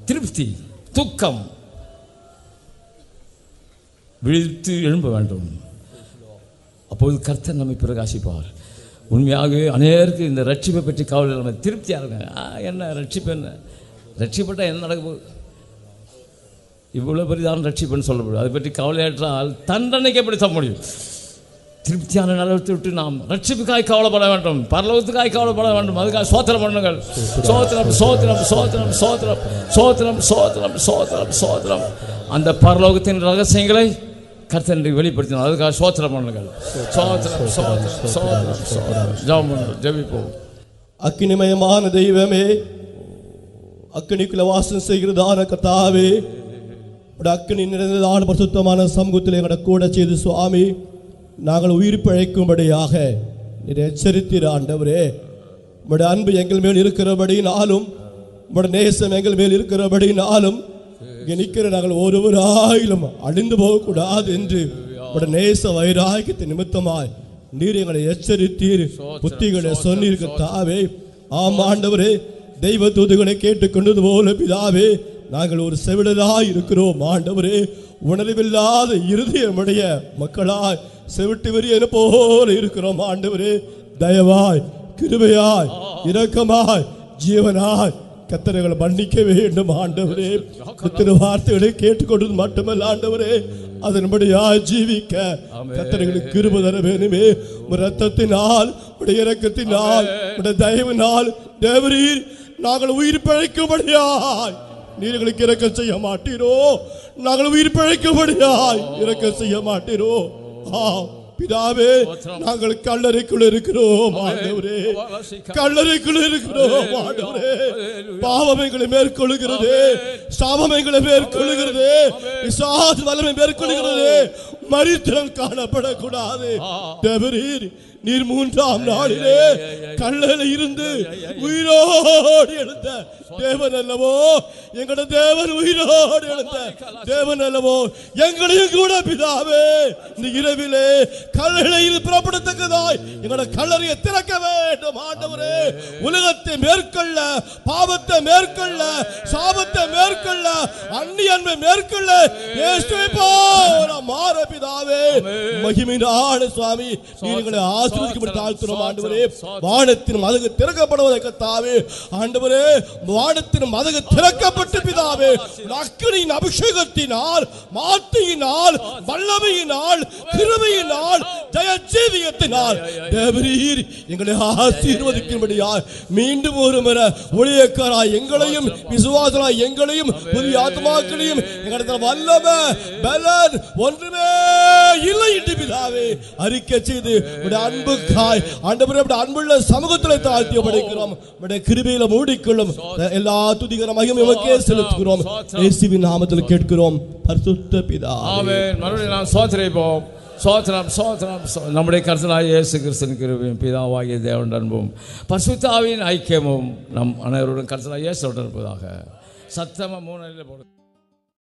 திருப்தி, துக்கம். விழித்து எழும்ப வேண்டும். அப்போது கர்த்தர் நம்மை பிரகாசிப்பார். உண்மையாகவே அநேருக்கு இந்த ரட்சிப்பை பற்றி கவலை நம்ம திருப்தியாக இருங்க. என்ன ரட்சிப்பு, என்ன ரட்சிப்பட்டால் என்ன நடக்க போகுது, இவ்வளோ பெரிதான ரட்சிப்புன்னு சொல்லப்படுது. அதை பற்றி கவலையற்றால் தண்டனைக்கு எப்படி தர முடியும்? திருப்தியான நிலவரத்தை விட்டு நாம் ரட்சிப்புக்காய் கவலைப்பட வேண்டும், பரலோகத்துக்காய் கவலைப்பட வேண்டும். அதுக்காக சோத்திரம் பண்ணுங்கள். சோத்திரம், சோத்திரம், சோத்திரம், சோத்திரம், சோத்திரம், சோத்திரம், சோத்திரம், சோத்திரம். அந்த பரலோகத்தின் ரகசியங்களை கர்த்தர் வெளிப்படுத்தினார். அதுக்காக சோத்திரம் பண்ணுங்கள். சோத்திரம், சோத்திரம், சோத்திரம், சோத்திரம். ஜெபம் பண்ணுங்கள், ஜெபிப்போம். அக்கினிமயமான தெய்வமே, அக்கினிக்குள்ள வாசம் செய்கிறதான கர்த்தாவே, அக்கினி நிறைந்ததான பரிசுத்தமான சமூகத்தில் எங்களை கூட செய்து சுவாமி நாங்கள் உயிர் பிழைக்கும்படியாக நீர் எச்சரித்தீர் ஆண்டவரே. உம்முடைய அன்பு எங்கள் மேல் இருக்கிறபடினாலும், உம்முடைய நேசம் எங்கள் மேல் இருக்கிறபடினாலும் இங்கே நிற்கிற நாங்கள் ஒருவராயிலும் அழிந்து போகக்கூடாது என்று உம்முடைய நேச வைராக்கியத்தின் நிமித்தமாய் நீர் எங்களை எச்சரித்தீர், புத்திகளை சொன்னீர்கள் தாவே. ஆம் ஆண்டவரே, தெய்வ தூதுகளை கேட்டுக்கொண்டது போல பிதாவே நாங்கள் ஒரு செவிடராய் இருக்கிறோம் ஆண்டவரே. உணர்வில்லாத இருதயமுடைய மக்களாய் செவிட்டு வெறியன போல இருக்கிறோம் ஆண்டவரே. தயவாய், கிருபையாய், இரக்கமாய், ஜீவனாய் கர்த்தர்களை மன்னிக்க வேண்டும் ஆண்டவரே. கர்த்தர் வார்த்தைகளை கேட்டுக்கொண்டது மட்டுமல்ல ஆண்டவரே, அதன்படியாய் ஜீவிக்க கர்த்தர்களுக்கு கிருபை தர வேண்டுமே. இரத்தத்தினால், இரக்கத்தினால், தயவினால் தேவரீர் நாங்கள் உயிர் பிழைக்கும்படியாய் நீர்களுக்கு இரக்கம் செய்ய மாட்டீரோ? நாங்கள் உயிர் பிழைக்கும்படியாய் இரக்கம் செய்ய மாட்டீரோ? பிதாவே, நாங்கள் கல்லறைக்குள் இருக்கிறோம் ஆண்டவரே, கல்லறைக்குள் இருக்கிறோம் ஆண்டவரே. பாவம் எங்களை மேற்கொள்ளுகிறது, சாபம் எங்களை மேற்கொள்ளுகிறது, பிசாசு வல்லமை மேற்கொள்ளுகிறது. மரித்தனம் காணப்படக்கூடாது தேவரீர். நீர் 3ஆம் நாளிலே கல்லறையில் இருந்து உயிரோடு எழுந்த தேவன் அல்லவோ? எங்களோட தேவன் உயிரோடு எழுந்த தேவன் அல்லவோ? எங்களையும் கூட பிதாவே இந்த இரவிலே கல்லறையில் புறப்படத்தக்கதாய் எங்களோட கல்லறையை திறக்க வேண்டும் ஆண்டவரே. உலகத்தை மேற்கொள்ள, பாவத்தை மேற்கொள்ள, சாபத்தை மேற்கொள்ள, அந்நியன்மை மேற்கொள்ள இயேசுவை போல மாற பிதாவே. மகிமையான சுவாமி, நீர் எங்களை ஆசீர்வதிக்கும்படி தாழ்த்துறோம் ஆண்டவரே. வானத்தின் மதகு திறக்கப்படுவதை கர்த்தாவே ஆண்டவரே, வானத்தின் மதகு திறக்கப்பட்டு பிதாவே அக்கினியின் அபிஷேகத்தினால், மாட்சியினால், வல்லமையினால், கிருபையினால், ஜெயஜீவியத்தினால் தேவரீர் எங்களை ஆசீர்வதிக்கும்படியாய் மீண்டும் ஒரு முறை ஊழியக்காராய் எங்களையும், விசுவாசராய் எங்களையும், புதிய ஆத்மாக்களையும் எங்களிடத்தில் வல்லமை பலன் ஒன்றுமே இல்லை என்று பிதாவே அறிக்கை செய்து அன்புக்காய் ஆண்டவரே அன்புள்ள சமூகத்தில் தாழ்த்தி படைக்கிறோம். கிருபையில மூடிக்கொள்ளும் எல்லா துதிகர மகிமை உமக்கே செலுத்துகிறோம். இயேசுவின் நாமத்தில் கேட்கிறோம் பரிசுத்த பிதாவே, ஆமென். மறுபடியும் நாம் ஸ்தோத்திரிப்போம். சோத்திரம், சோத்திரம். நம்முடைய கர்த்தராகிய இயேசு கிறிஸ்துவின் கிருபையும், பிதாவாகிய தேவனுடைய அன்பும், பரிசுத்த ஆவியின் ஐக்கியமும் நம் அனைவருடன் கர்த்தராகிய இயேசுவுடன் இருப்பதாக. சத்தமா 3 போடு.